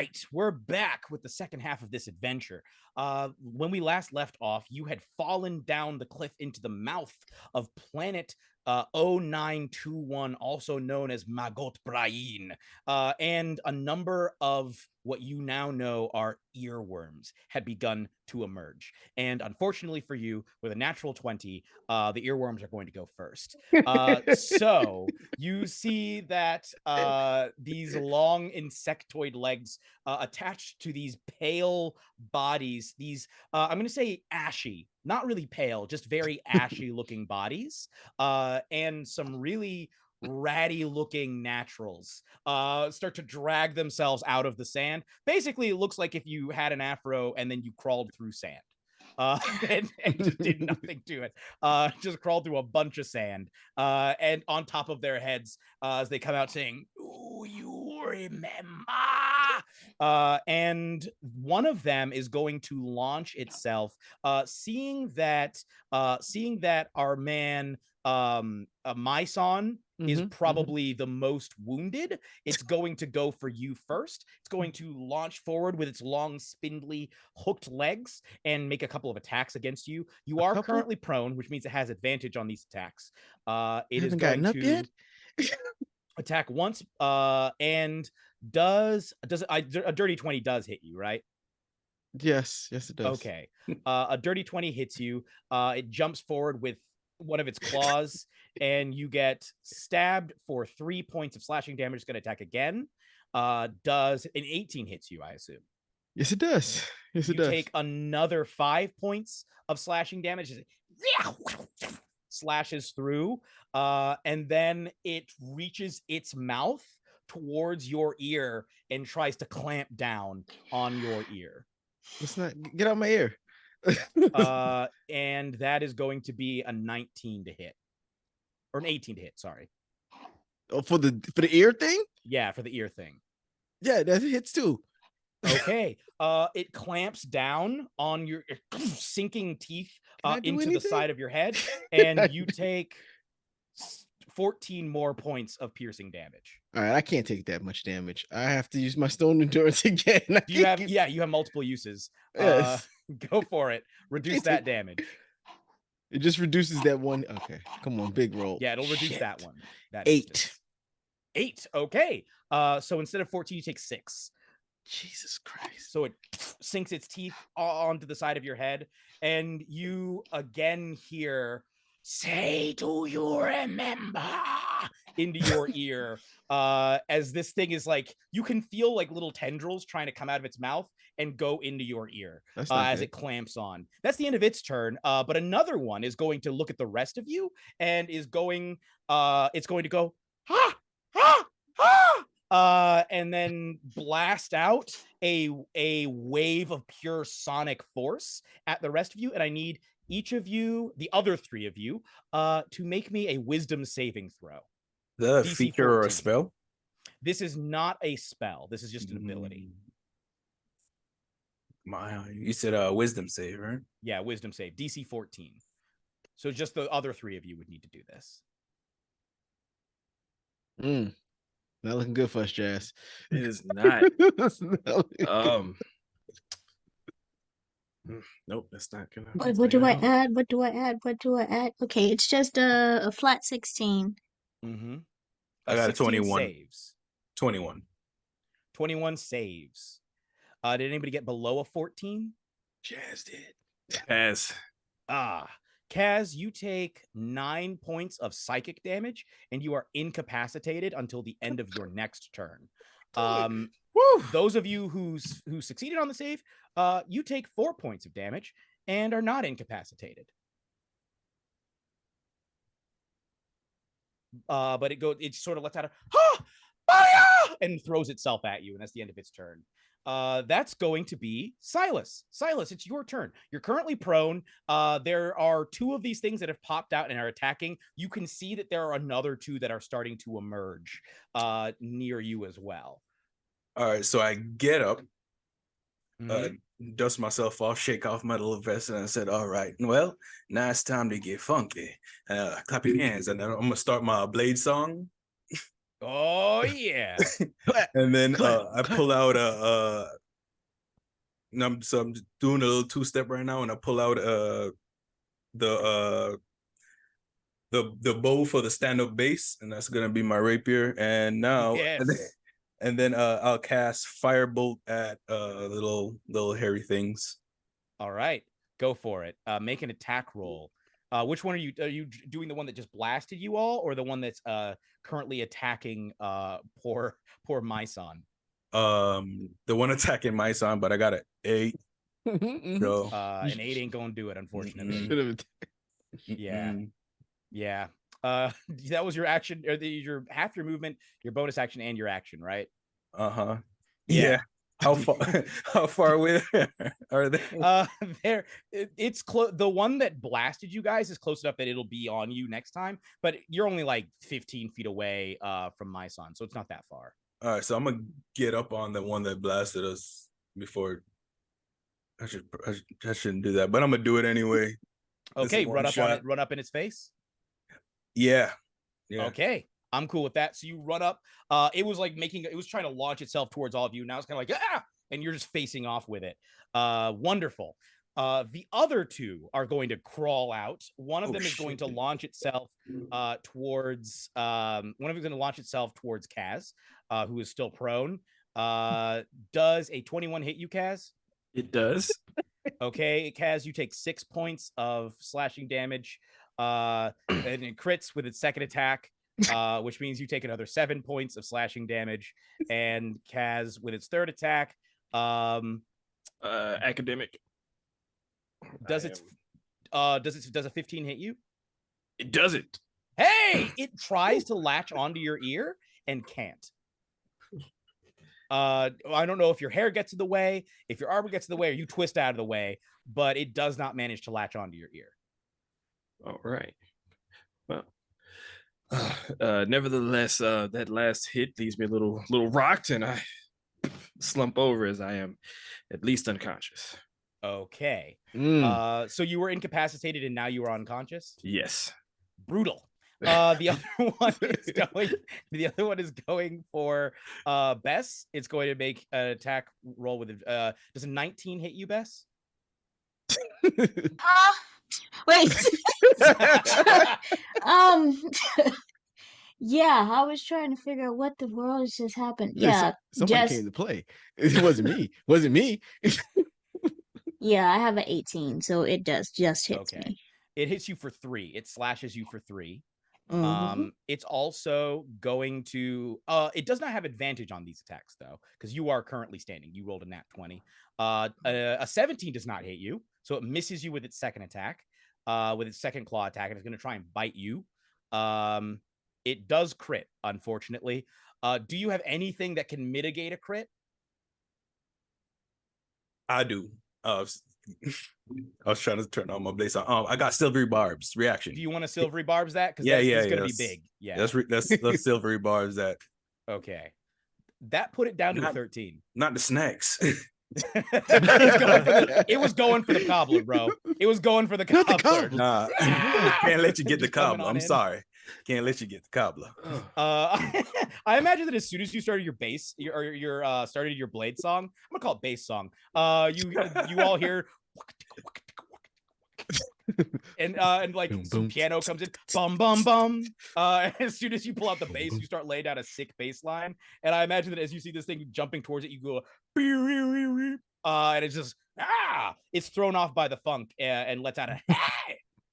right, we're back with the second half of this adventure. When we last left off, you had fallen down the cliff into the mouth of planet 0921, also known as Magot Brain, and a number of what you now know are earworms had begun to emerge. And unfortunately for you, with a natural 20, the earworms are going to go first. So you see that these long insectoid legs attached to these pale bodies, these, I'm going to say ashy, not really pale, just very ashy looking bodies, and some really ratty looking naturals start to drag themselves out of the sand. Basically, it looks like if you had an afro and then you crawled through sand. And just did nothing to it. Just crawled through a bunch of sand. And on top of their heads, as they come out saying, "Do you remember?" And one of them is going to launch itself, seeing that our man Myson is probably the most wounded. It's going to go for you first. It's going to launch forward with its long, spindly, hooked legs and make a couple of attacks against you. You are currently prone, which means it has advantage on these attacks. It is going to attack once, and does a dirty 20 does hit you, right? Yes, it does. Okay. A dirty 20 hits you. It jumps forward with one of its claws, and you get stabbed for 3 points of slashing damage. It's going to attack again. Does an 18 hits you, I assume? Yes, it does. Yes, it does. You take another 5 points of slashing damage. Slashes through, and then it reaches its mouth towards your ear and tries to clamp down on your ear. Let's not get out my ear. And that is going to be a 19 to hit, or an 18 to hit. Sorry. Oh, for the ear thing? Yeah, for the ear thing. Yeah, that hits too. Okay. It clamps down on your sinking teeth into the side of your head, and you take 14 more points of piercing damage. All right, I can't take that much damage. I have to use my stone endurance again. You have multiple uses. Yes. Go for it. Reduce that damage. It just reduces that one. Okay, come on, big roll. Yeah, it'll reduce that one. That 8. Instance. 8. Okay. So instead of 14, you take 6. Jesus Christ. So it sinks its teeth onto the side of your head, and you again hear, "Say, do you remember?" into your ear, as this thing is like, you can feel like little tendrils trying to come out of its mouth and go into your ear as it clamps on. That's the end of its turn. But another one is going to look at the rest of you and is going, it's going to go, "Ha! Ha! Ha!" And then blast out a wave of pure sonic force at the rest of you. And I need each of you, the other 3 of you, to make me a wisdom saving throw. The DC feature 14. or a spell? This is not a spell. This is just an ability. You said wisdom save, right? Yeah, wisdom save. DC 14. So just the other 3 of you would need to do this. Not looking good for us, Jazz. It is not. Nope, that's not gonna. What do I add? What do I add? Okay, it's just a flat 16. I got a 21. Saves. 21. 21 saves. Did anybody get below a 14? Jazz did. Pass. Kaz, you take 9 points of psychic damage, and you are incapacitated until the end of your next turn. Those of you who succeeded on the save, you take 4 points of damage and are not incapacitated. But it sort of lets out a and throws itself at you, and that's the end of its turn. That's going to be Silas. Silas, it's your turn. You're currently prone. There are 2 of these things that have popped out and are attacking. You can see that there are another 2 that are starting to emerge near you as well. All right, so I get up, dust myself off, shake off my little vest, and I said, "All right, well, now it's time to get funky. Clap your hands, and then I'm gonna start my blade song." Oh yeah. And then I pull out I'm just doing a little 2-step right now, and I pull out the bow for the stand-up base, and that's gonna be my rapier. And now Yes. and then I'll cast firebolt at little hairy things. All right, go for it. Make an attack roll. Which one are you? Are you doing the one that just blasted you all, or the one that's currently attacking poor Myson? The one attacking my son, but I got an 8. So An 8 ain't gonna do it, unfortunately. Yeah. Yeah. That was your action, or your half your movement, your bonus action, and your action, right? Yeah. How far away are they? It's close. The one that blasted you guys is close enough that it'll be on you next time, but you're only like 15 feet away from my son, so it's not that far. All right, so I'm gonna get up on the one that blasted us before. I shouldn't do that, but I'm gonna do it anyway. Okay, run up on it, run up in its face. Yeah. Okay, I'm cool with that. So you run up. It was like it was trying to launch itself towards all of you. Now it's kind of like and you're just facing off with it. Wonderful. The other two are going to crawl out. One of them is going to launch itself towards one of them is going to launch itself towards Kaz, who is still prone. Does a 21 hit you, Kaz? It does. Okay, Kaz, you take 6 points of slashing damage. And it crits with its second attack, which means you take another 7 points of slashing damage. And Kaz, with its third attack, academic. Does a 15 hit you? It doesn't. Hey, it tries to latch onto your ear and can't. I don't know if your hair gets in the way, if your armor gets in the way, or you twist out of the way, but it does not manage to latch onto your ear. All right. Well, nevertheless, that last hit leaves me a little rocked, and I slump over as I am at least unconscious. Okay. So you were incapacitated and now you are unconscious? Yes. Brutal. The other one is going for Bess. It's going to make an attack roll with does a 19 hit you, Bess? Wait. Yeah, I was trying to figure out what the world has just happened. Yeah, somebody came to play. It wasn't me. Wasn't me. Yeah, I have an 18, so it just hits me. It hits you for 3. It slashes you for 3. Mm-hmm. It's also going to it does not have advantage on these attacks though, because you are currently standing. You rolled a nat 20. A 17 does not hit you, so it misses you with its second attack, with its second claw attack, and it's going to try and bite you. It does crit, unfortunately. Do you have anything that can mitigate a crit? I do. I was trying to turn on my blaze on. I got silvery barbs reaction. Do you want to silvery barbs that? Because that's going to be big. Yeah, that's silvery barbs that. Okay, that put it down to a 13. Not the snacks. It was going for the cobbler, bro. It was going for the cobbler. Nah, can't let you get the cobbler. I'm sorry. Can't let you get the cobbler. I imagine that as soon as you started your bass, started your blade song, I'm gonna call it bass song. You all hear, and like boom, some boom. Piano comes in, bum bum bum. As soon as you pull out the bass, you start laying down a sick bass line. And I imagine that as you see this thing jumping towards it, you go, and it's just it's thrown off by the funk and lets out a.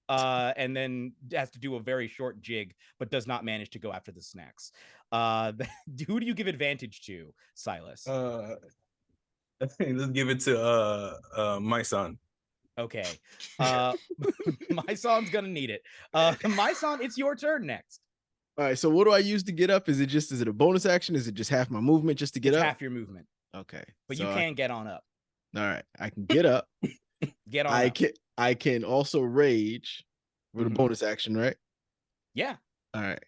And then has to do a very short jig, but does not manage to go after the snacks. Who do you give advantage to, Silas? Let's give it to my son. Okay. My son's gonna need it. My son, it's your turn next. All right. So what do I use to get up? Is it a bonus action? Is it just half my movement just to get up? Half your movement. Okay. But so you can get on up. All right. I can get up. Get on up. I can also rage with a bonus action, right? Yeah. All right.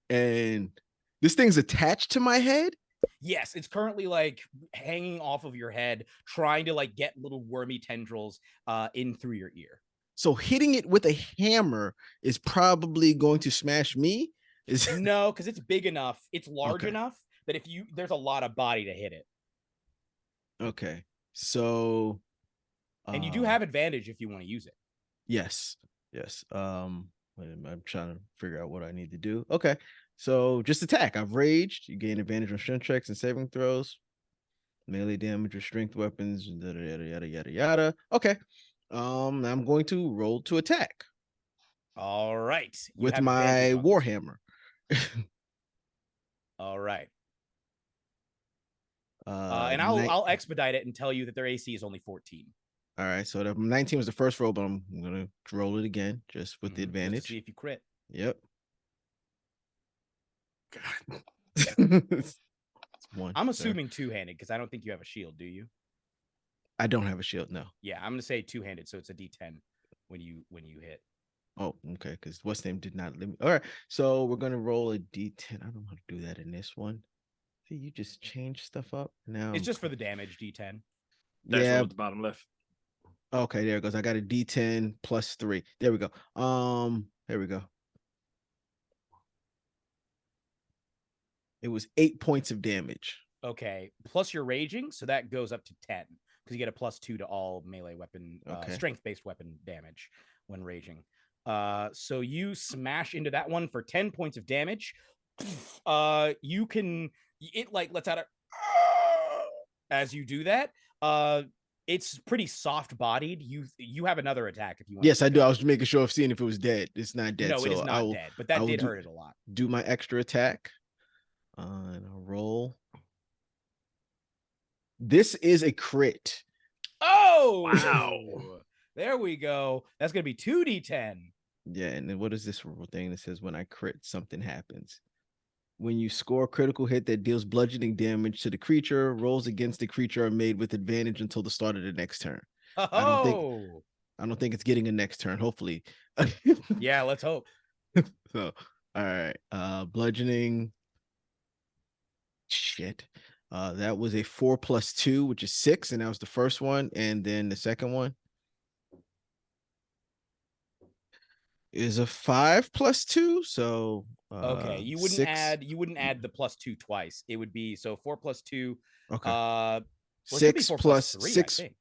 And this thing's attached to my head? Yes, it's currently like hanging off of your head, trying to like get little wormy tendrils in through your ear. So hitting it with a hammer is probably going to smash me. No, because it's big enough. It's large enough that there's a lot of body to hit it. Okay. So and you do have advantage if you want to use it. Yes. I'm trying to figure out what I need to do. Okay. So just attack. I've raged. You gain advantage on strength checks and saving throws. Melee damage or strength weapons. Yada yada yada yada yada. Okay. I'm going to roll to attack. All right. With my warhammer. All right. And I'll expedite it and tell you that their AC is only 14. All right, so the 19 was the first roll, but I'm gonna roll it again just with the advantage. Just to see if you crit. Yep. God. I'm assuming two-handed because I don't think you have a shield, do you? I don't have a shield, no. Yeah, I'm gonna say two-handed, so it's a D10 when you hit. Oh, okay, because what's name did not let me. All right, so we're gonna roll a D10. I don't know how to do that in this one. See, you just change stuff up now. It's just for the damage, D10. That's at the bottom left. Okay, there it goes. I got a D10 plus 3. There we go. There we go. It was 8 points of damage. Okay, plus you're raging, so that goes up to 10 because you get a +2 to all melee weapon, strength-based weapon damage when raging. So you smash into that one for 10 points of damage. It like lets out a as you do that. It's pretty soft-bodied. You have another attack if you want. Yes, I do. I was making sure of seeing if it was dead. It's not dead. No, it is not dead, but that did hurt it a lot. Do my extra attack. And I'll roll. This is a crit. Oh, wow. There we go. That's going to be 2d10. Yeah, and then what is this thing that says when I crit, something happens? When you score a critical hit that deals bludgeoning damage to the creature, rolls against the creature are made with advantage until the start of the next turn. Oh. I don't think it's getting a next turn, hopefully. Yeah, let's hope. So, all right. Bludgeoning. Shit. That was a 4 + 2, which is 6, and that was the first one. And then the second one is a 5 + 2. So okay, you wouldn't 6. add the +2 twice. It would be so 4 + 2. Okay. 6 plus 3, 6. I think.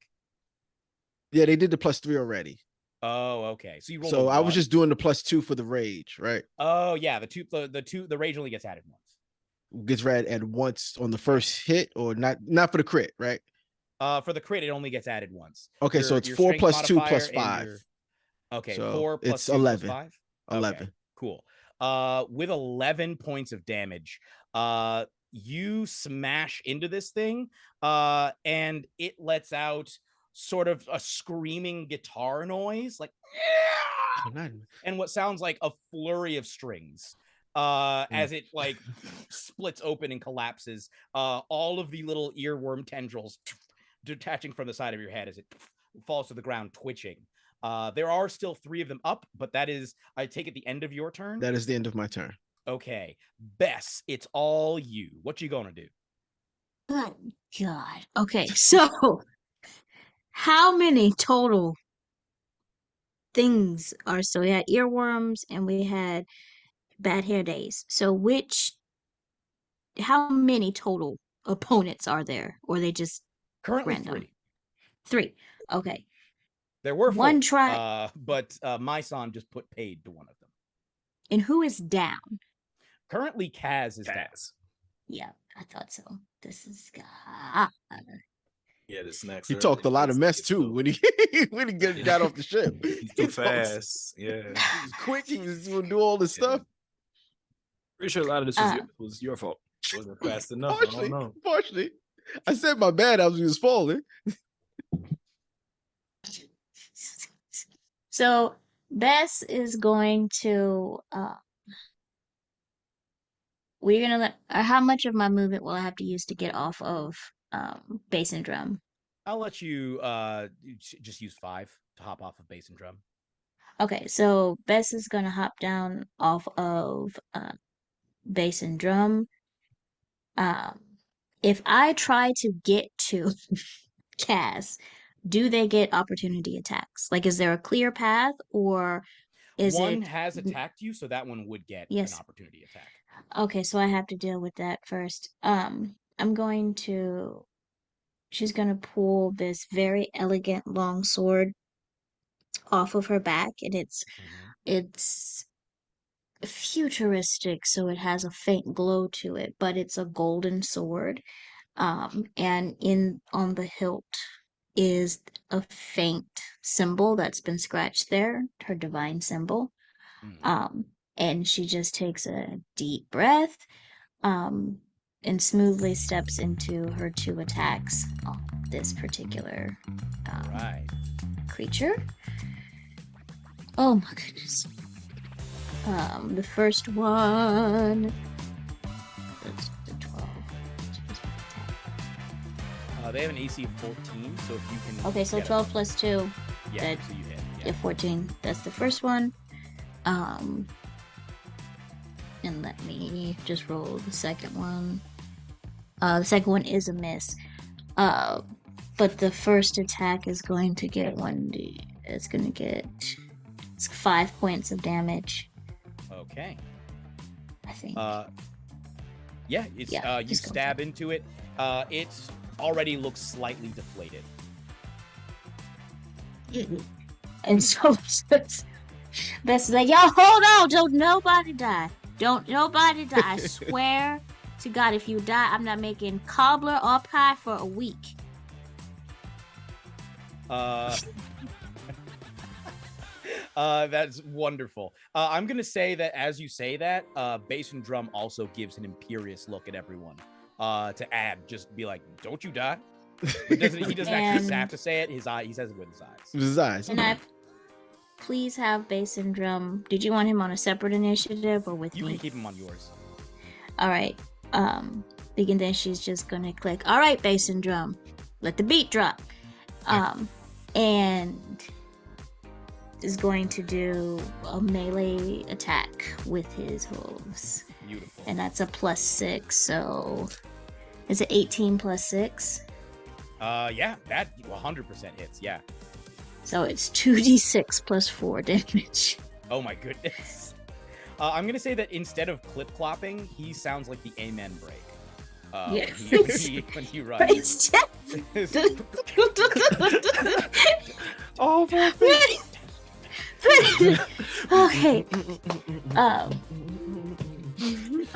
Yeah, they did the +3 already. Oh, okay. So you rolled. So I was just doing the +2 for the rage, right? Oh yeah, the rage only gets added once. Gets added once on the first hit, or not for the crit, right? For the crit, it only gets added once. Okay, so it's 4 + 2 + 5. Okay, so 4 plus it's 2 11. plus 5? 11. Okay, cool. With 11 points of damage, you smash into this thing, and it lets out sort of a screaming guitar noise, like, and what sounds like a flurry of strings. As it like splits open and collapses, all of the little earworm tendrils detaching from the side of your head as it falls to the ground, twitching. There are still 3 of them up, but that is, I take it, the end of your turn. That is the end of my turn. Okay, Bess, it's all you. What you gonna do? Good God. Okay, so how many total things are so we had earworms and we had bad hair days. So how many total opponents are there? Or are they just currently random? 3. Okay. There were 4. One try. But my son just put paid to one of them. And who is down? Currently, Kaz is down. Yeah, I thought so. This is God. Yeah, the snacks. He talked a lot of mess too when he got off the ship. He's too fast. Yeah, he was quick. He was going to do all this stuff. Pretty sure a lot of this was your fault. It wasn't fast enough. Partially. I said my bad. I was falling. So Bess is going to. We're gonna let. How much of my movement will I have to use to get off of bass and drum? I'll let you just use 5 to hop off of bass and drum. Okay, so Bess is gonna hop down off of bass and drum. If I try to get to Cass, do they get opportunity attacks? Like, is there a clear path, or One has attacked you, so that one would get an opportunity attack. Okay, so I have to deal with that first. She's gonna pull this very elegant long sword off of her back, and it's futuristic, so it has a faint glow to it, but it's a golden sword. And on the hilt is a faint symbol that's been scratched there, her divine symbol. And she just takes a deep breath, and smoothly steps into her 2 attacks on this particular creature. Oh my goodness. The first one. That's the 12. They have an AC of 14, so if you can. Okay, so 12 plus 2. Yeah, so you hit. Yeah, 14. That's the first one. And let me just roll the second one. The second one is a miss. But the first attack is going to get 1d. It's going to get 5 points of damage. Okay. I think. Yeah, it's you stab into it. It already looks slightly deflated. And so Bess is like, y'all hold on, don't nobody die. Don't nobody die. I swear to God, if you die, I'm not making cobbler or pie for a week. That's wonderful. I'm gonna say that as you say that, Bass and Drum also gives an imperious look at everyone. To add, just be like, "Don't you die." He doesn't actually have to say it. He says it with his eyes. With his eyes. And I please have Bass and Drum. Did you want him on a separate initiative or with me? You can keep him on yours. All right. And then she's just gonna click. All right, Bass and Drum, let the beat drop. And is going to do a melee attack with his hooves. Beautiful. And that's a +6, so is it 18 + 6? Yeah, that 100% hits, yeah. So it's 2d6 + 4 damage. Oh my goodness. I'm gonna say that instead of clip-clopping, he sounds like the Amen break. When he runs. Oh, okay.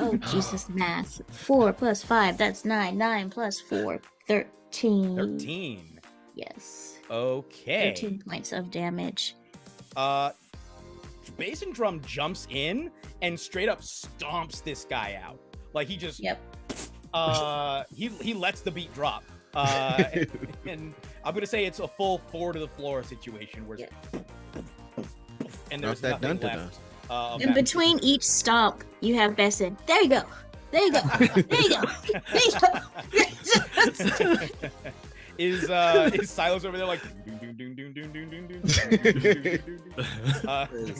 Oh, Jesus, math. 4 + 5, that's 9. 9 + 4, 13. 13. Yes. Okay. 13 points of damage. Bass and Drum jumps in and straight up stomps this guy out. Like he just he lets the beat drop. And I'm gonna say it's a full 4 to the floor situation where and there's nothing left. In between each stomp, you have Bess in. There you go. There you go. There you go. There you go. Is Silas over there like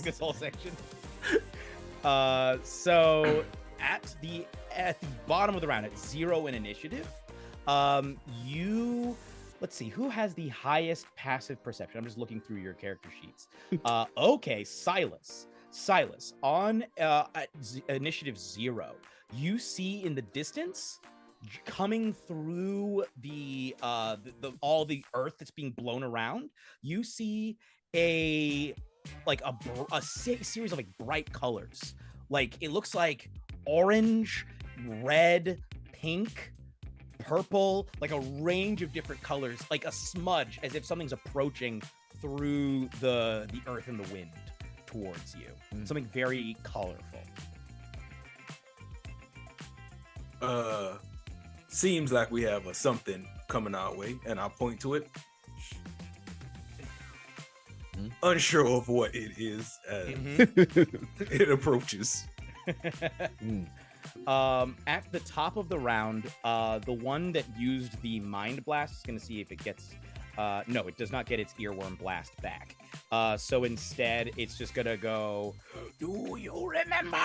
this whole section? So at the bottom of the round, at 0 in initiative, let's see, who has the highest passive perception? I'm just looking through your character sheets. Okay, Silas on at initiative 0, you see in the distance, coming through the all the earth that's being blown around, you see a series of like bright colors. Like it looks like orange, red, pink, purple, like a range of different colors, like a smudge, as if something's approaching through the earth and the wind towards you. Something very colorful. Seems like we have something coming our way, and I'll point to it. Unsure of what it is as it approaches. At the top of the round, the one that used the mind blast is going to see if it gets no, it does not get its earworm blast back. So instead it's just gonna go, do you remember,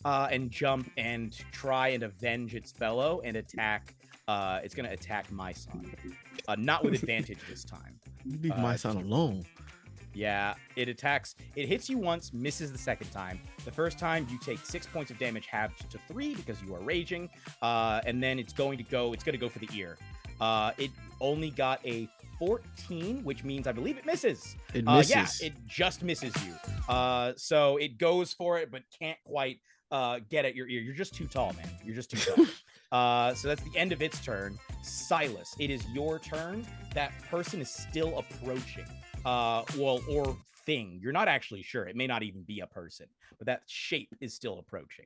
and jump and try and avenge its fellow and attack. It's gonna attack my son, not with advantage this time. You leave my son alone. Yeah, it attacks. It hits you once, misses the second time. The first time you take 6 points of damage, halved to 3 because you are raging. And then it's going to go for the ear. It only got a 14, which means I believe it misses. It misses. Yeah, it just misses you. So it goes for it, but can't quite get at your ear. You're just too tall, man. You're just too tall. So that's the end of its turn. Silas, it is your turn. That person is still approaching. Or thing. You're not actually sure. It may not even be a person, but that shape is still approaching.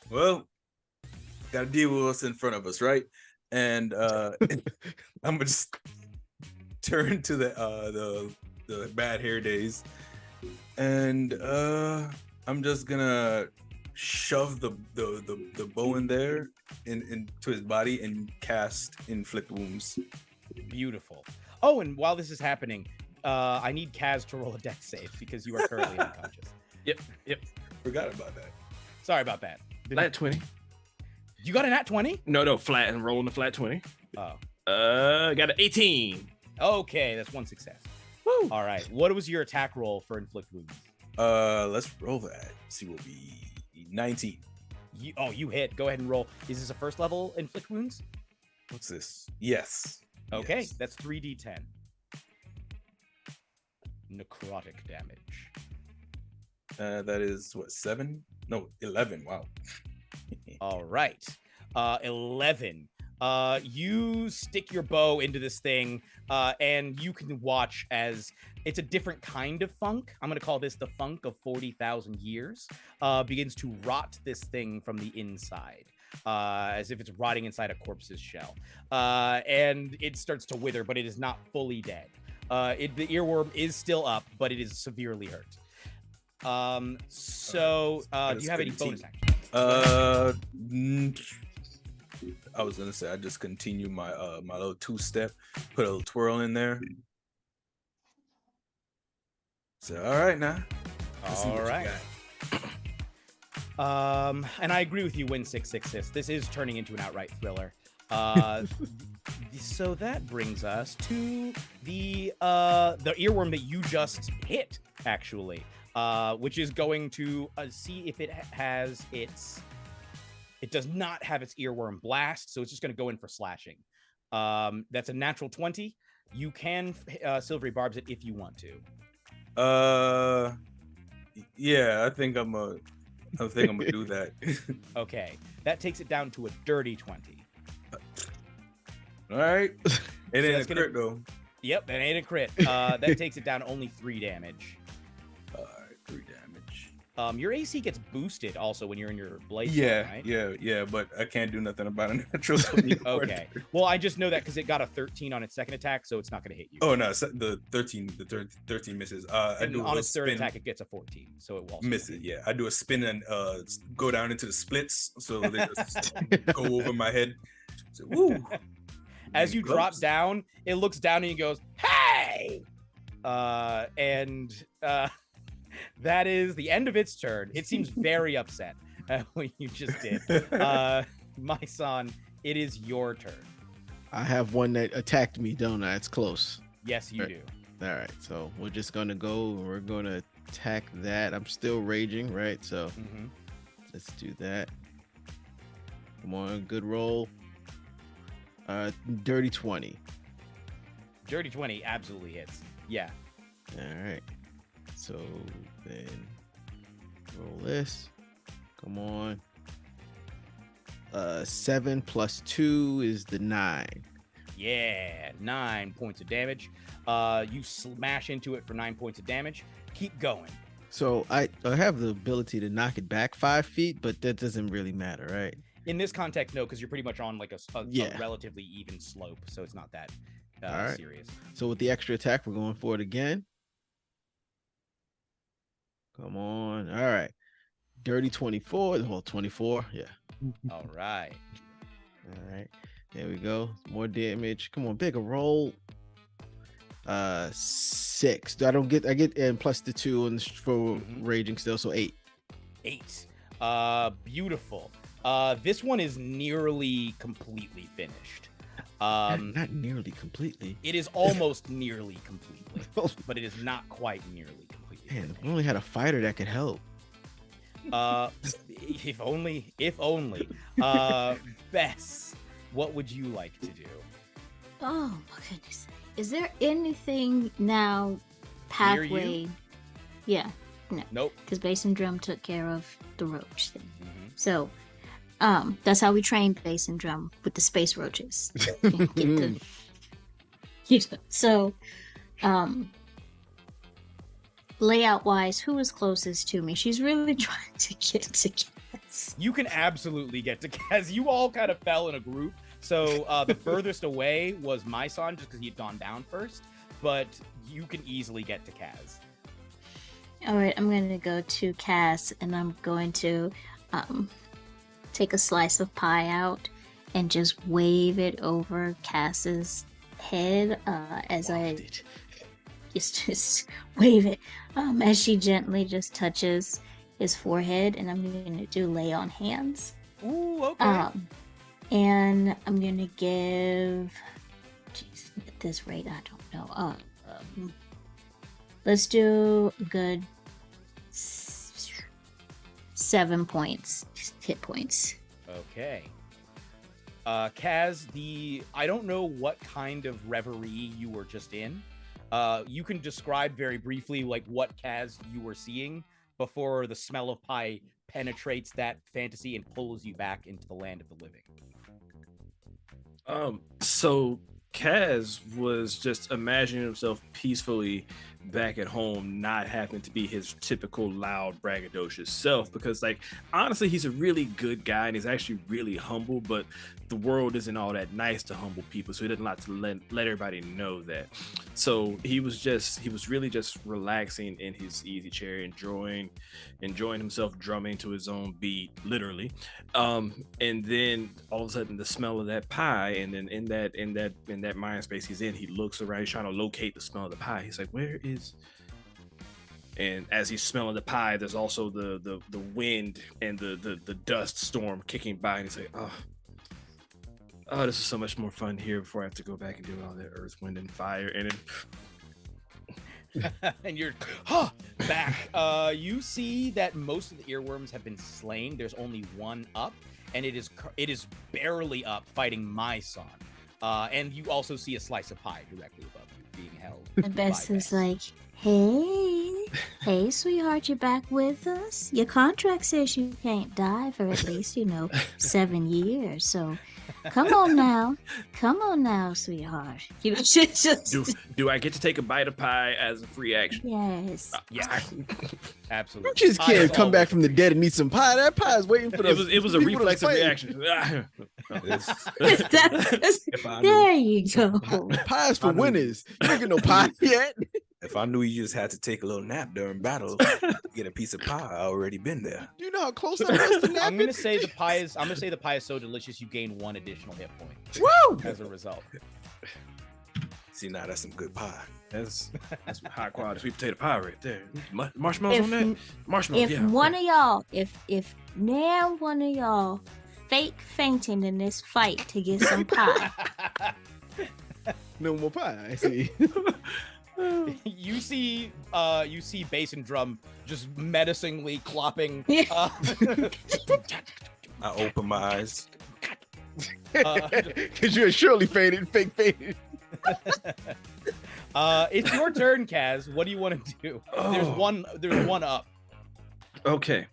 Well, gotta deal with what's in front of us, right? And I'm gonna just turn to the bad hair days, and I'm just gonna shove the bow in there into his body and cast inflict wounds. Beautiful. Oh, and while this is happening, I need Kaz to roll a dex save because you are currently unconscious. Yep. Forgot about that. Sorry about that. Flat 20. You got a nat 20? No, flat and rolling the flat 20. Oh. Got an 18. Okay, that's one success. Woo. All right. What was your attack roll for inflict wounds? Let's roll that. See what will be 19. You hit. Go ahead and roll. Is this a first level inflict wounds? What's this? Yes. Okay, Yes. that's 3d10. Necrotic damage. That is what, 7? No, 11. Wow. All right. 11. You stick your bow into this thing, and you can watch as it's a different kind of funk. I'm going to call this the funk of 40,000 years. Begins to rot this thing from the inside. As if it's rotting inside a corpse's shell. And it starts to wither, but it is not fully dead. The earworm is still up, but it is severely hurt. Do you have any bonus action? I was gonna say I just continue my my little 2-step, put a little twirl in there. So all right now. All right. And I agree with you, Win 666. This is turning into an outright thriller. So that brings us to the earworm that you just hit, actually, which is going to see if it has its. It does not have its earworm blast, so it's just going to go in for slashing. That's a natural 20. You can silvery barbs it if you want to. Yeah, I think I'm gonna do that. Okay, that takes it down to a dirty 20. All right, it ain't that's a crit though. Yep, that ain't a crit. That takes it down only 3 damage. All right, 3 damage. Your AC gets boosted also when you're in your blade. Yeah, right? yeah, but I can't do nothing about a natural 20. Okay. Well, I just know that because it got a 13 on its second attack, so it's not going to hit you. Oh no, the 13 misses. I do on a its third spin. attack, it gets a 14, so it will Miss it. Yeah, I do a spin and go down into the splits, so they just go over my head. So, woo. As you drop down, it looks down and he goes, "Hey!" That is the end of its turn. It seems very upset at what you just did. My son, it is your turn. I have one that attacked me, don't I? It's close. Yes, you do. All right, so we're just gonna go and we're gonna attack that. I'm still raging, right? So let's do that. Come on, good roll. Dirty 20. Dirty 20 absolutely hits. Yeah. All right. So then roll this. Come on. 7 plus 2 is the 9. Yeah, 9 points of damage. You smash into it for 9 points of damage. Keep going. So I have the ability to knock it back 5 feet, but that doesn't really matter, right? In this context, no, because you're pretty much on like a relatively even slope, so it's not that serious. So with the extra attack, we're going for it again. Come on. All right. Dirty 24. Well, 24. Yeah. All right. All right. There we go. More damage. Come on, bigger roll. 6. I get and plus the 2 and for raging still, so 8. 8. Beautiful. This one is nearly completely finished. Not nearly completely. It is almost nearly completely, but it is not quite nearly completely. Man, if we only had a fighter that could help. If only. Bess, what would you like to do? Oh my goodness. Is there anything now pathway? Yeah. No. Nope. Because Basin Drum took care of the roach thing. So, that's how we train Basin Drum with the space roaches. So, layout wise, who is closest to me? She's really trying to get to Cass. You can absolutely get to Kaz. You all kind of fell in a group. So the furthest away was my son, just because he had gone down first. But you can easily get to Kaz. All right, I'm going to go to Cass, and I'm going to take a slice of pie out and just wave it over Cass's head as I just wave it as she gently just touches his forehead, and I'm going to do lay on hands. Ooh, okay. And I'm going to give... Jeez, at this rate, I don't know. Let's do a good 7 points, hit points. Okay. Kaz, I don't know what kind of reverie you were just in. You can describe very briefly like what Kaz you were seeing before the smell of pie penetrates that fantasy and pulls you back into the land of the living. So Kaz was just imagining himself peacefully back at home, not having to be his typical loud braggadocious self, because like honestly he's a really good guy and he's actually really humble, but the world isn't all that nice to humble people, so he doesn't like to let everybody know that. So he was really just relaxing in his easy chair, enjoying himself drumming to his own beat, literally. And then all of a sudden the smell of that pie, and then in that mind space he's in, he looks around, he's trying to locate the smell of the pie. He's like, where is... And as he's smelling the pie, there's also the wind and the dust storm kicking by, and he's like, oh, this is so much more fun here before I have to go back and do all that earth, wind, and fire. And and you're back. You see that most of the earworms have been slain. There's only one up, and it is barely up, fighting my son. And you also see a slice of pie directly above you being held. And Bess is like, hey, sweetheart, you're back with us? Your contract says you can't die for at least, 7 years. So come on now, sweetheart. You just... Do I get to take a bite of pie as a free action? Yes. Yeah, absolutely. You just can't come back from the dead and eat some pie. That pie is waiting for us. It was a reflexive reaction. There you go. Pie's for winners. You don't get no pie yet. If I knew you just had to take a little nap during battle, get a piece of pie, I already been there. Do you know how close that was to napping? I'm gonna say the pie is so delicious you gain 1 additional hit point. Woo! As a result. See, now that's some good pie. That's high quality sweet potato pie right there. Marshmallows on that? Marshmallows. If one of y'all, if now one of y'all fake fainting in this fight to get some pie. No more pie, I see. You see Basin Drum just menacingly clopping. I open my eyes. Because you're surely fake fainted. It's your turn, Kaz. What do you want to do? There's one up. Okay.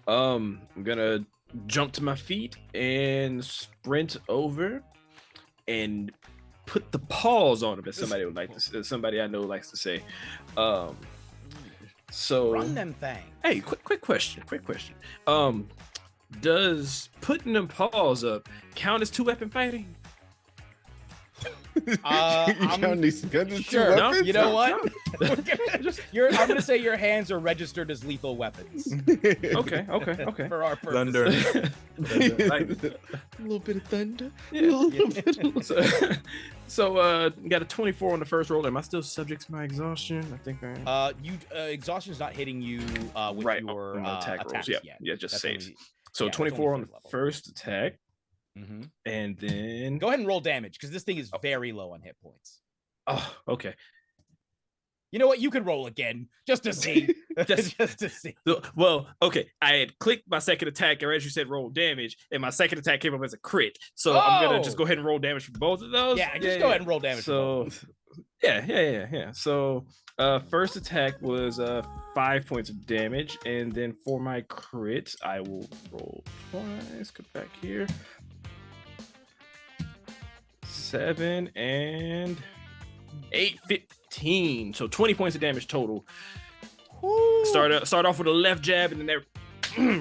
I'm gonna jump to my feet and sprint over and put the paws on him, as somebody I know likes to say. So run them thing. Hey, quick question. Does putting them paws up count as 2-weapon fighting? I'm sure. No, you know what? I'm gonna say your hands are registered as lethal weapons. Okay. For our purpose. Thunder. A little bit of thunder. Yeah. So got a 24 on the first roll. Am I still subject to my exhaustion? I think I am. Exhaustion's not hitting you with your attack rolls. yet. Yeah, just That's saves. only, So 24 on the first attack. And then go ahead and roll damage because this thing is very low on hit points. Oh, okay. You know what? You can roll again just to see. just to see. Well, okay. I had clicked my second attack, or as you said, roll damage, and my second attack came up as a crit. So I'm gonna just go ahead and roll damage for both of those. Yeah, just go ahead and roll damage. So, yeah. So, first attack was 5 points of damage, and then for my crit, I will roll twice. Go back here. 7 and 8, 15. So 20 points of damage total. Woo. Start off with a left jab and then that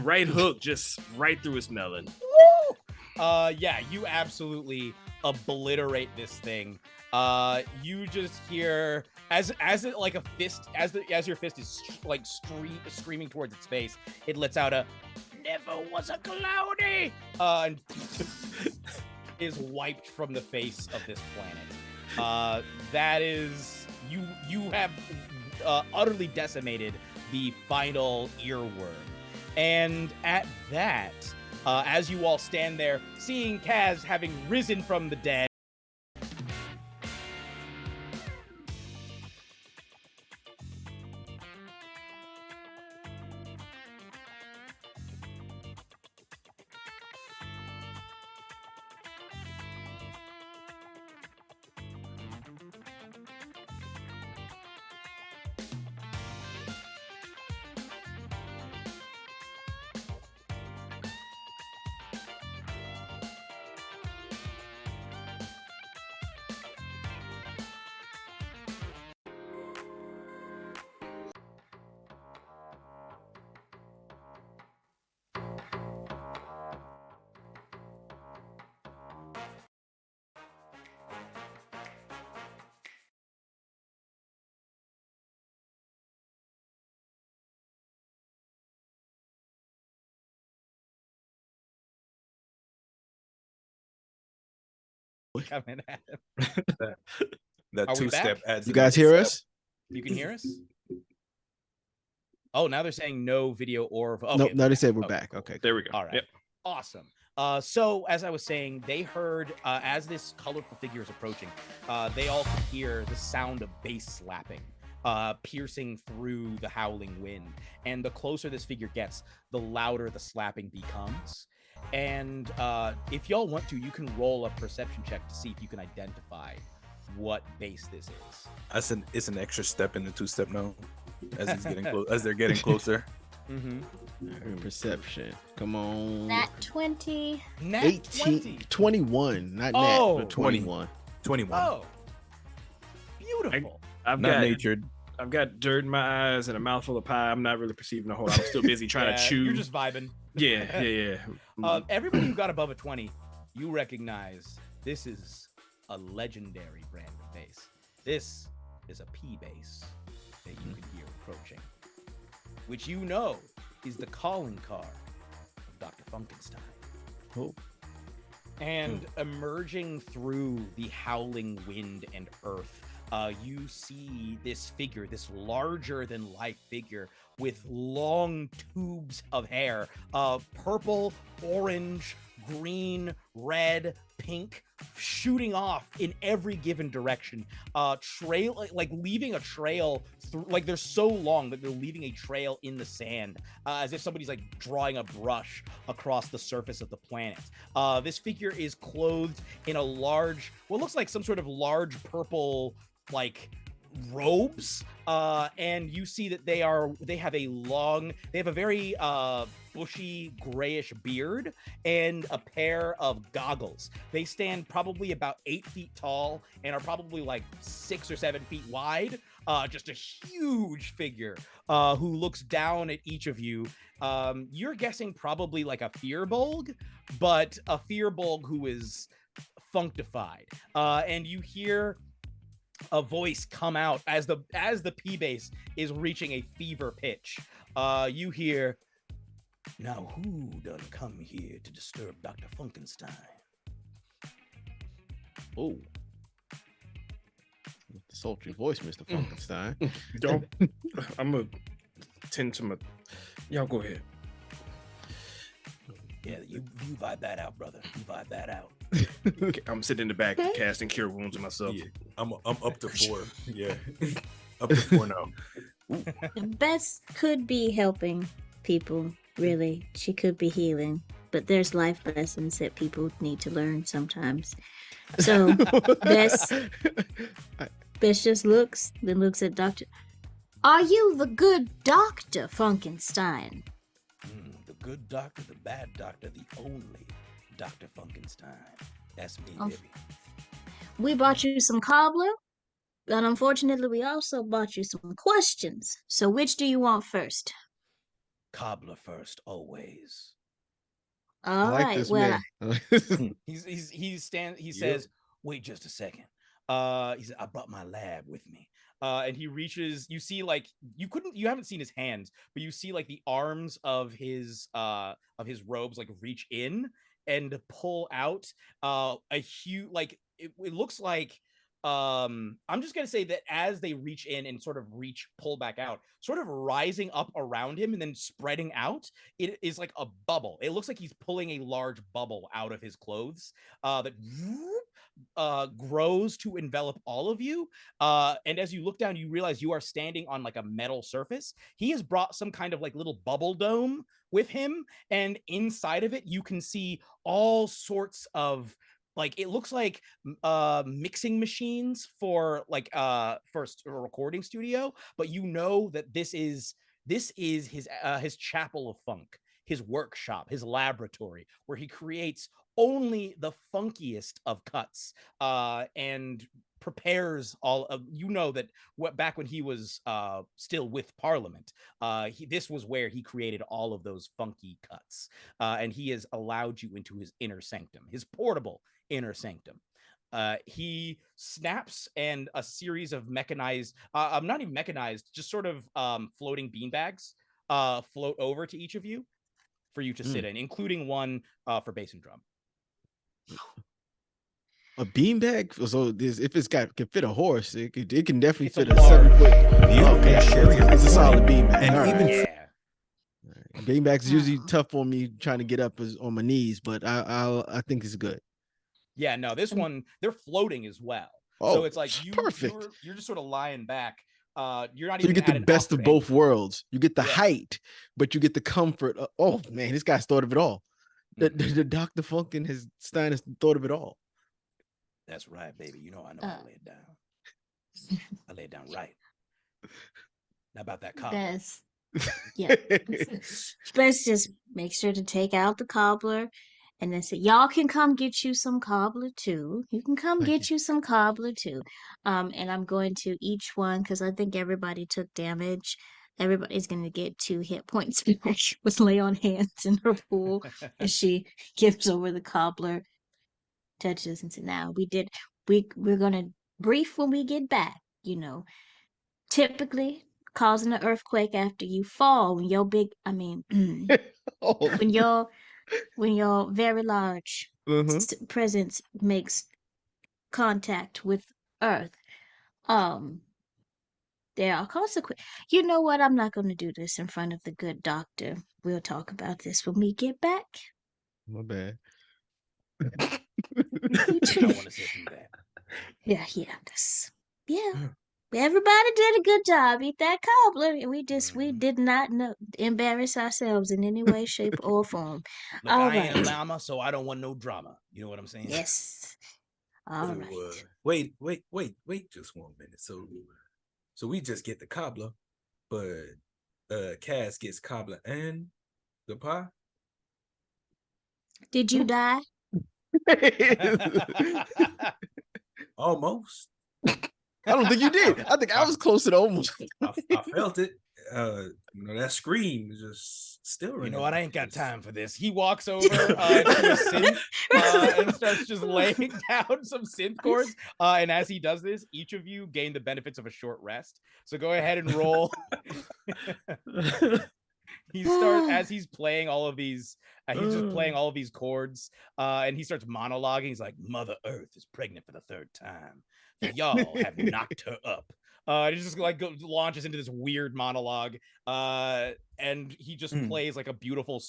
right hook just right through his melon. Woo! Yeah, you absolutely obliterate this thing. You just hear as it like a fist as your fist is like screaming towards its face, it lets out a "never was a cloudy" and is wiped from the face of this planet. That is you have utterly decimated the final earworm, and at that, as you all stand there, seeing Kaz having risen from the dead. Coming at him. that two-step adds. You guys hear us? You can hear us? Oh, now they're saying no video or okay. Nope, no, they said we're back. Okay, there we go. All right. Yep. Awesome. So as I was saying, they heard as this colorful figure is approaching, they all could hear the sound of bass slapping piercing through the howling wind. And the closer this figure gets, the louder the slapping becomes. And if y'all want to, you can roll a perception check to see if you can identify what bass this is. It's an extra step in the two-step now, as it's getting as they're getting closer. Perception. Come on. Nat 20. Nat 18, 20. 21. Not Oh. nat, but 21. 21. Oh, beautiful. I've got dirt in my eyes and a mouthful of pie. I'm not really perceiving a whole lot. I'm still busy trying to chew. You're just vibing. Yeah. Everybody who got above a 20, you recognize this is a legendary brand of bass. This is a P bass that you can hear approaching, which you know is the calling card of Dr. Funkenstein. Oh. And emerging through the howling wind and earth, you see this figure, this larger than life figure with long tubes of hair, purple, orange, green, red, pink, shooting off in every given direction, like leaving a trail through, like they're so long that they're leaving a trail in the sand, as if somebody's like drawing a brush across the surface of the planet. This figure is clothed in a large, what looks like some sort of large purple like robes, and you see that they have a very bushy grayish beard and a pair of goggles. They stand probably about 8 feet tall and are probably like 6 or 7 feet wide. Just a huge figure who looks down at each of you. You're guessing probably like a Fearbolg, but a Fearbolg who is functified. And you hear a voice come out as the P bass is reaching a fever pitch. You hear, "Now who done come here to disturb Dr. Funkenstein?" Oh, sultry voice, Mr. Funkenstein. I'm gonna tend to my. Y'all go ahead. Yeah, you vibe that out, brother. You vibe that out. I'm sitting in the back casting cure wounds on myself. Yeah, I'm up to 4. Yeah, up to 4 now. Bess could be helping people, really. She could be healing, but there's life lessons that people need to learn sometimes. So Bess just looks at Dr. Are you the good Dr. Funkenstein? The good doctor, the bad doctor, the only Dr. Funkenstein. That's me, baby. We bought you some cobbler, but unfortunately we also bought you some questions. So which do you want first? Cobbler first, always. All like right. this Well, man. He says, wait just a second. He said, I brought my lab with me. And he reaches, you see, like, you haven't seen his hands, but you see like the arms of his robes like reach in and pull out a huge, like it looks like I'm just gonna say that as they reach in and sort of pull back out, sort of rising up around him and then spreading out, it is like a bubble. It looks like he's pulling a large bubble out of his clothes that grows to envelop all of you. And as you look down, you realize you are standing on like a metal surface. He has brought some kind of like little bubble dome with him, and inside of it you can see all sorts of, like, it looks like mixing machines for like first a recording studio, but you know that this is his chapel of funk, his workshop, his laboratory, where he creates only the funkiest of cuts and prepares all of, you know, that back when he was still with Parliament, this was where he created all of those funky cuts, and he has allowed you into his inner sanctum, his portable inner sanctum. He snaps, and a series of mechanized, not even mechanized, just sort of floating beanbags float over to each of you for you to sit in, including one for bass and drum. A beanbag? So if it's can fit a horse, it can definitely fit a large 7 foot. Okay, it's a solid beanbag. And even Yeah. Beanbags usually tough for me trying to get up on my knees, but I think it's good. Yeah, no, this one, they're floating as well. Oh, so it's like perfect. You're just sort of lying back. You're not So even you get the best of both worlds. You get the height, but you get the comfort. Oh man, this guy's thought of it all. The Dr. Funkin has thought of it all. That's right, baby. You know I know how to lay it down. I lay it down right. Now about that cobbler. Bess. Yeah. Bess just make sure to take out the cobbler and then say, y'all can come get you some cobbler too. You can come get you some cobbler too. And I'm going to each one, because I think everybody took damage. Everybody's going to get 2 hit points back with lay on hands in her pool as she gives over the cobbler, touches and says, now we're going to brief when we get back, you know. Typically causing an earthquake after you fall when your when your very large presence makes contact with earth, there are consequences. You know what? I'm not going to do this in front of the good doctor. We'll talk about this when we get back. My bad. I don't want to sit through that. Yeah. Everybody did a good job. Eat that cobbler. We did not embarrass ourselves in any way, shape, or form. Look, I ain't a llama, so I don't want no drama. You know what I'm saying? Yes. All right. Wait, just 1 minute. So we just get the cobbler, but Cass gets cobbler and the pie. Did you die? Almost. I don't think you did. I think I was closer to almost. I felt it. That scream is just still. You know what? I ain't got time for this. He walks over to a synth and starts just laying down some synth chords. And as he does this, each of you gain the benefits of a short rest. So go ahead and roll. He starts, as he's playing all of these, he's just playing all of these chords, and he starts monologuing. He's like, Mother Earth is pregnant for the 3rd time. Y'all have knocked her up. It just like launches into this weird monologue. And he just plays like a beautiful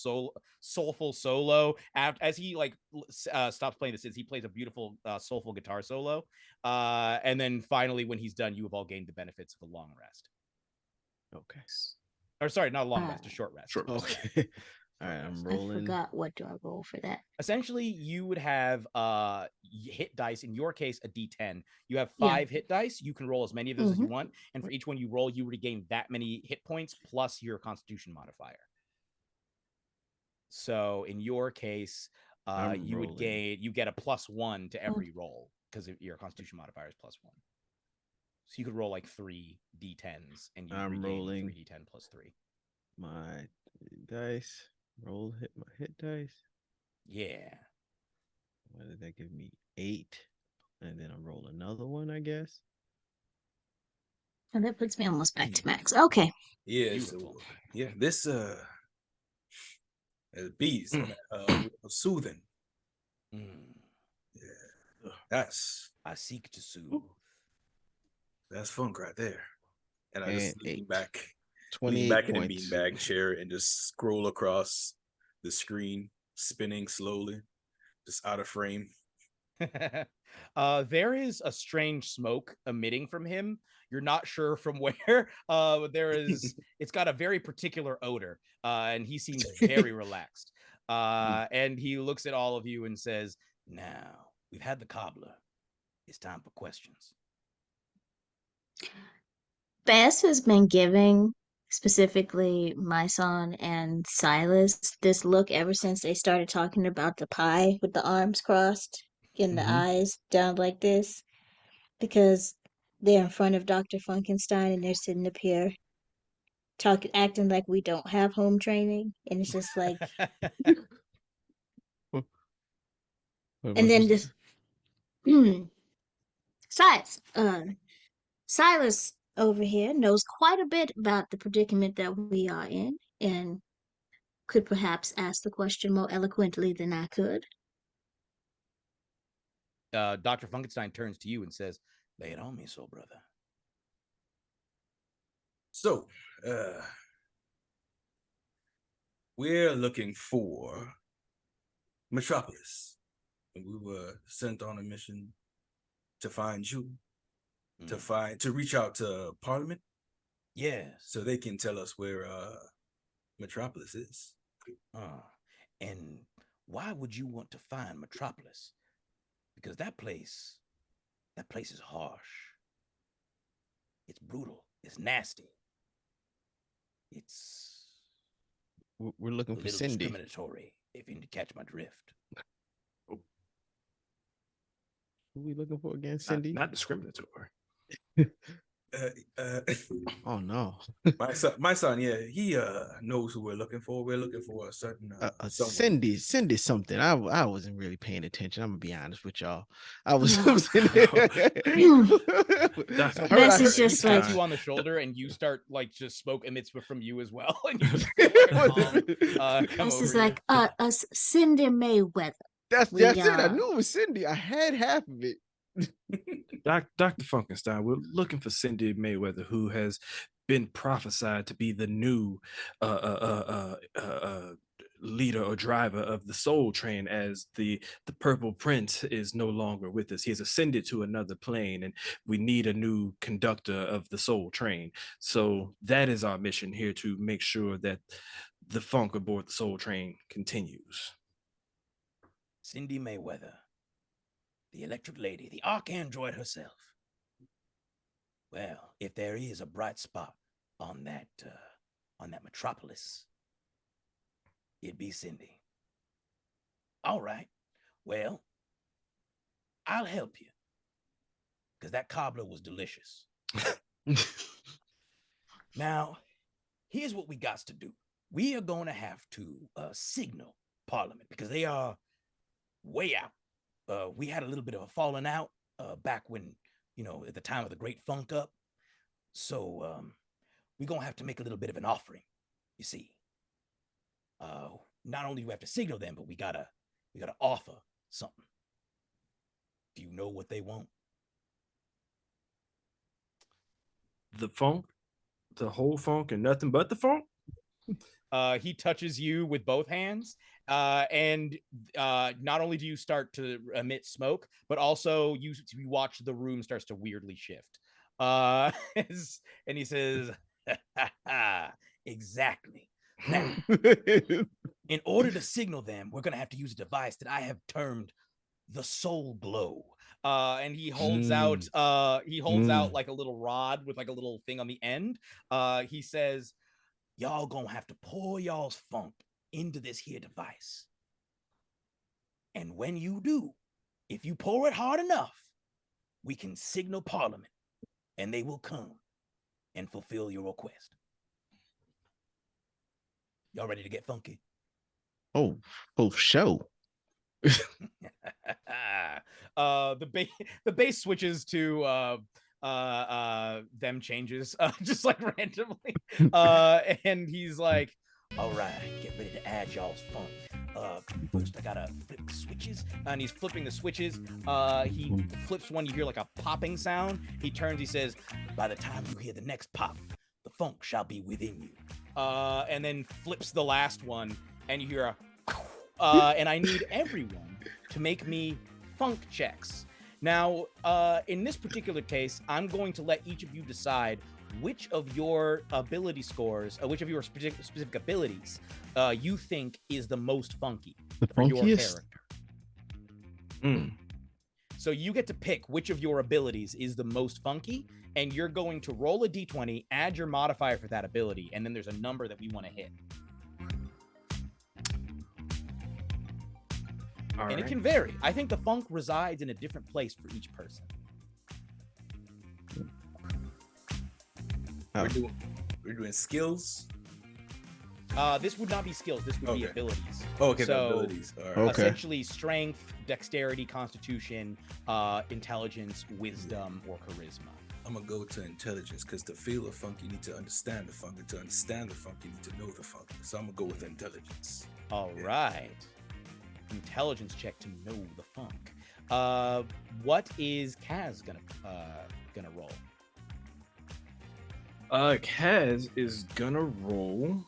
soulful solo. As he like stops playing the Sids, he plays a beautiful soulful guitar solo. And then finally, when he's done, you have all gained the benefits of a long rest. Okay. Or sorry, not a long rest, a short rest. Short rest. Okay. All right, I'm rolling. I forgot what do I roll for that. Essentially, you would have hit dice. In your case, a D10. You have 5 hit dice. You can roll as many of those as you want, and for each one you roll, you regain that many hit points plus your Constitution modifier. So in your case, you get a +1 to every roll because your Constitution modifier is +1. So you could roll like 3 D10s, and you regain rolling 3D10 plus 3. My dice. Hit my hit dice. Yeah. What did that give me? 8. And then I roll another one, I guess. And that puts me almost back to max. Okay. Yeah. So, yeah. This bees soothing. Yeah. That's I seek to soothe. That's funk right there. And I just lean back 28 in a points. beanbag chair and just scroll across the screen, spinning slowly, just out of frame. There is a strange smoke emitting from him. You're not sure from where. It's got a very particular odor, and he seems very relaxed. And he looks at all of you and says, "Now, we've had the cobbler. It's time for questions." Bass has been giving specifically my son and Silas this look ever since they started talking about the pie with the arms crossed and the eyes down like this, because they're in front of Dr. Funkenstein and they're sitting up here acting like we don't have home training, and it's just like and then just Silas over here knows quite a bit about the predicament that we are in and could perhaps ask the question more eloquently than I could. Dr. Funkenstein turns to you and says, "Lay it on me, soul brother." So, we're looking for Metropolis. And we were sent on a mission to find you, to reach out to Parliament. Yes. So they can tell us where Metropolis is. And why would you want to find Metropolis? Because that place is harsh. It's brutal. It's nasty. We're looking for Cindy. Discriminatory, if you catch my drift. Who are we looking for again, Cindy? Not discriminatory. Oh no. my son, yeah, he knows who we're looking for. We're looking for a certain Cindy something. I wasn't really paying attention. I'm gonna be honest with y'all. I was Bess is just he like pats you on the shoulder, and you start like just smoke emits from you as well. And you just Bess is like Cindy Mayweather. That's it. I knew it was Cindy. I had half of it. Dr. Funkenstein, we're looking for Cindy Mayweather, who has been prophesied to be the new leader or driver of the Soul Train, as the Purple Prince is no longer with us. He has ascended to another plane, and we need a new conductor of the Soul Train. So that is our mission here, to make sure that the funk aboard the Soul Train continues. Cindy Mayweather, the electric lady, the archandroid herself. Well, if there is a bright spot on that Metropolis, it'd be Cindy. All right. Well, I'll help you, because that cobbler was delicious. Now, here's what we got to do. We are going to have to signal Parliament, because they are way out. We had a little bit of a falling out back when, at the time of the Great Funk Up. So we're going to have to make a little bit of an offering, you see. Not only do we have to signal them, but we gotta offer something. Do you know what they want? The funk, the whole funk, and nothing but the funk. He touches you with both hands, and not only do you start to emit smoke, but also you watch the room starts to weirdly shift. And he says, exactly. Now, in order to signal them, we're going to have to use a device that I have termed the soul glow. And he holds out like a little rod with like a little thing on the end. He says, y'all gonna have to pour y'all's funk into this here device. And when you do, if you pour it hard enough, we can signal Parliament and they will come and fulfill your request. Y'all ready to get funky? Oh, show. The bass switches to them changes just like randomly. And he's like, all right, get ready to add y'all's funk. First I gotta flip the switches. And he's flipping the switches. He flips one, you hear like a popping sound. He turns, he says, by the time you hear the next pop, the funk shall be within you. And then flips the last one, and you hear a and I need everyone to make me funk checks. Now, in this particular case, I'm going to let each of you decide which of your ability scores, which of your specific abilities you think is the most funky for your character. So you get to pick which of your abilities is the most funky, and you're going to roll a d20, add your modifier for that ability, and then there's a number that we want to hit. It can vary. I think the funk resides in a different place for each person. We're doing skills. This would not be skills. This would be abilities. Okay, so, abilities. All right. Okay. Essentially, strength, dexterity, constitution, intelligence, wisdom, or charisma. I'm gonna go to intelligence because to feel the funk, you need to understand the funk, and to understand the funk, you need to know the funk. So I'm gonna go with intelligence. All right. Intelligence check to know the funk. What is Kaz gonna roll? Kaz is gonna roll.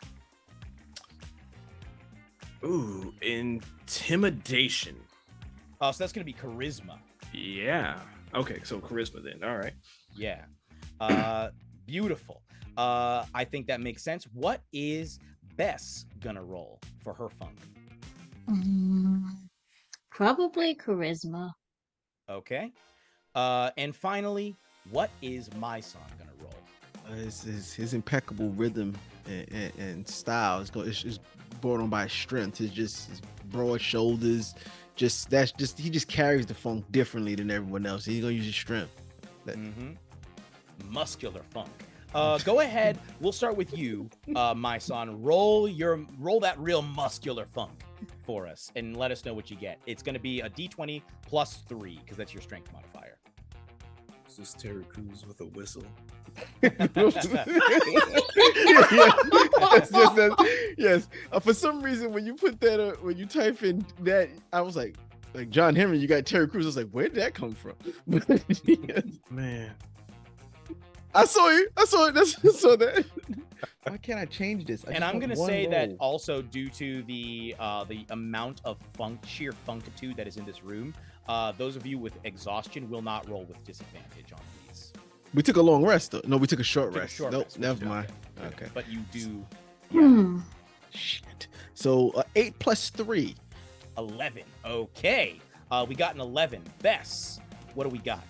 Ooh, intimidation. Oh, so that's gonna be charisma. Yeah. Okay, so charisma then. All right. Yeah. Beautiful. I think that makes sense. What is Bess gonna roll for her funk? Probably charisma. Okay. And finally, what is my son gonna roll? His impeccable rhythm and style is brought on by strength. His broad shoulders. He just carries the funk differently than everyone else. He's gonna use his strength. Muscular funk. Go ahead. We'll start with you, my son. Roll that real muscular funk for us and let us know what you get. It's going to be a d20 plus 3 because that's your strength modifier. Is this Terry Crews with a whistle? Yes. For some reason, when you put that, when you type in that, I was like John Henry, you got Terry Crews. I was like, where did that come from? Man. I saw it. I saw that. Why can't I change this? And I'm gonna say that also due to the amount of sheer funkitude that is in this room, those of you with exhaustion will not roll with disadvantage on these. We took a long rest though. No, we took a short rest. Nope, never mind. Okay. But you do. Yeah. Shit. So 8 plus 3. 11. Okay. We got an 11. Bess, what do we got?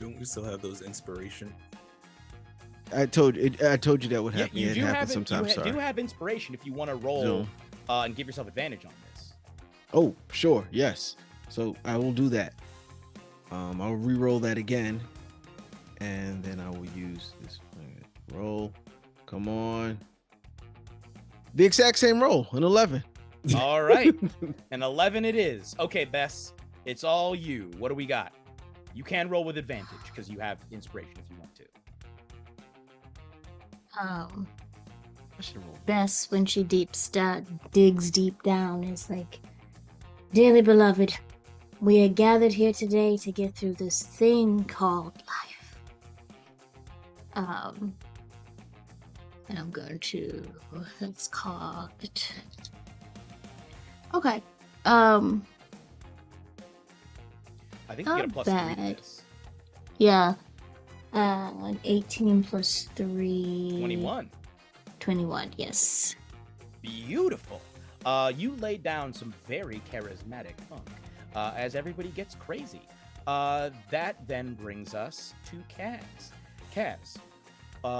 Don't we still have those inspiration? I told you that would happen. You it do happens sometimes. You do have inspiration if you want to roll and give yourself advantage on this. Oh, sure. Yes. So I will do that. I'll re-roll that again. And then I will use this roll. Come on. The exact same roll, an 11. All right. An 11 it is. Okay, Bess, it's all you. What do we got? You can roll with advantage because you have inspiration if you want to. Bess, when she digs deep down, is like, dearly beloved, we are gathered here today to get through this thing called life. And I'm going to, let's call it. Okay. I think you get a Not plus bad. 3 to this. Yeah. 18 plus 3. 21. 21, yes. Beautiful. You laid down some very charismatic funk as everybody gets crazy. That then brings us to Kaz. Kaz,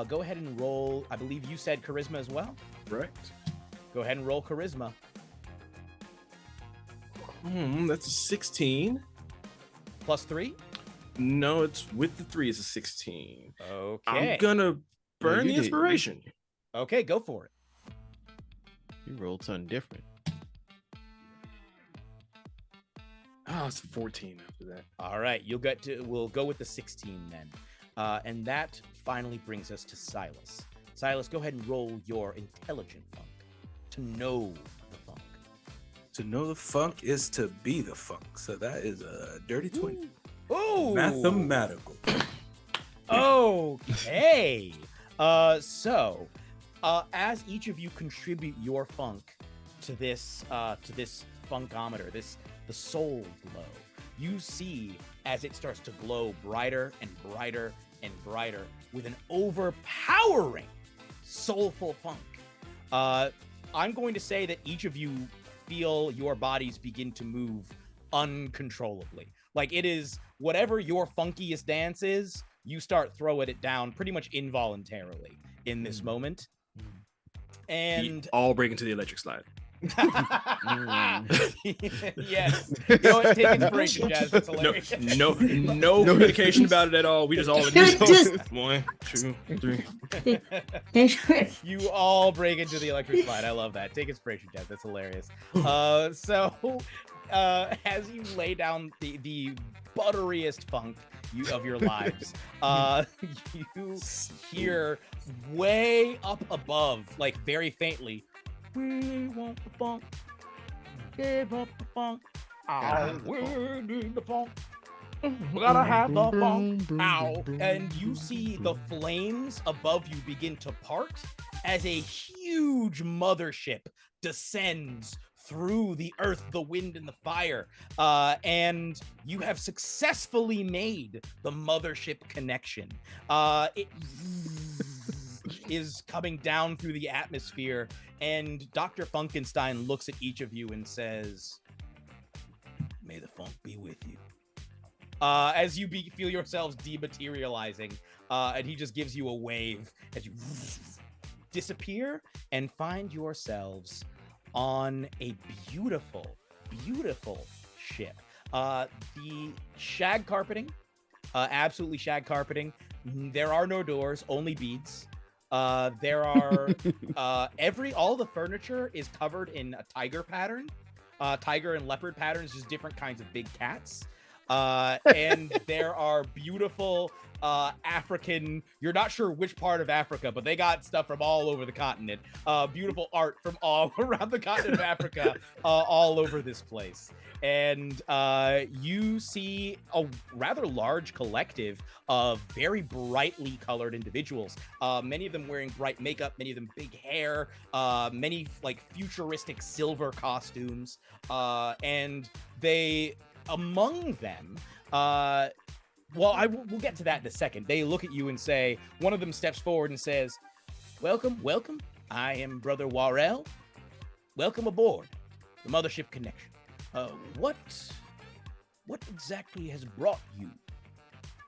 go ahead and roll. I believe you said charisma as well? Right. Go ahead and roll charisma. That's a 16. Plus 3? No, it's with the 3 is a 16. Okay. I'm gonna burn you the did. inspiration. Okay, go for it. You rolled something different. Oh, it's 14 after that. All right, we'll go with the 16 then. And that finally brings us to Silas. Silas, go ahead and roll your intelligent funk to know the funk. To know the funk is to be the funk. So that is a dirty 20. Oh, Mathematical. Okay. So as each of you contribute your funk to this funkometer, the soul glow, you see as it starts to glow brighter and brighter and brighter with an overpowering soulful funk. I'm going to say that each of you feel your bodies begin to move uncontrollably. Like it is whatever your funkiest dance is, you start throwing it down pretty much involuntarily in this moment. And We all break into the electric slide. yes. You know what? Take inspiration, Jazz. That's hilarious. No communication about it at all. We just all just 1, 2, 3. You all break into the electric slide. I love that. Take inspiration, Jazz. That's hilarious. So as you lay down the butteriest funk of your lives, you hear way up above, like very faintly, "We want the funk, give up the funk, we need the funk, we gotta have the funk, ow." And you see the flames above you begin to part as a huge mothership descends through the earth, the wind, and the fire. And you have successfully made the mothership connection. It is coming down through the atmosphere, and Dr. Funkenstein looks at each of you and says, "May the funk be with you." As you feel yourselves dematerializing, and he just gives you a wave as you disappear and find yourselves on a beautiful, beautiful ship. The shag carpeting, absolutely shag carpeting. There are no doors, only beads. There are all the furniture is covered in a tiger pattern, tiger and leopard patterns, just different kinds of big cats. And there are beautiful African, you're not sure which part of Africa, but they got stuff from all over the continent. Beautiful art from all around the continent of Africa, all over this place. And you see a rather large collective of very brightly colored individuals, many of them wearing bright makeup, many of them big hair, many like futuristic silver costumes, and they, among them, we'll get to that in a second. They look at you and say, one of them steps forward and says, welcome. I am Brother Warrell. Welcome aboard the Mothership Connection. What exactly has brought you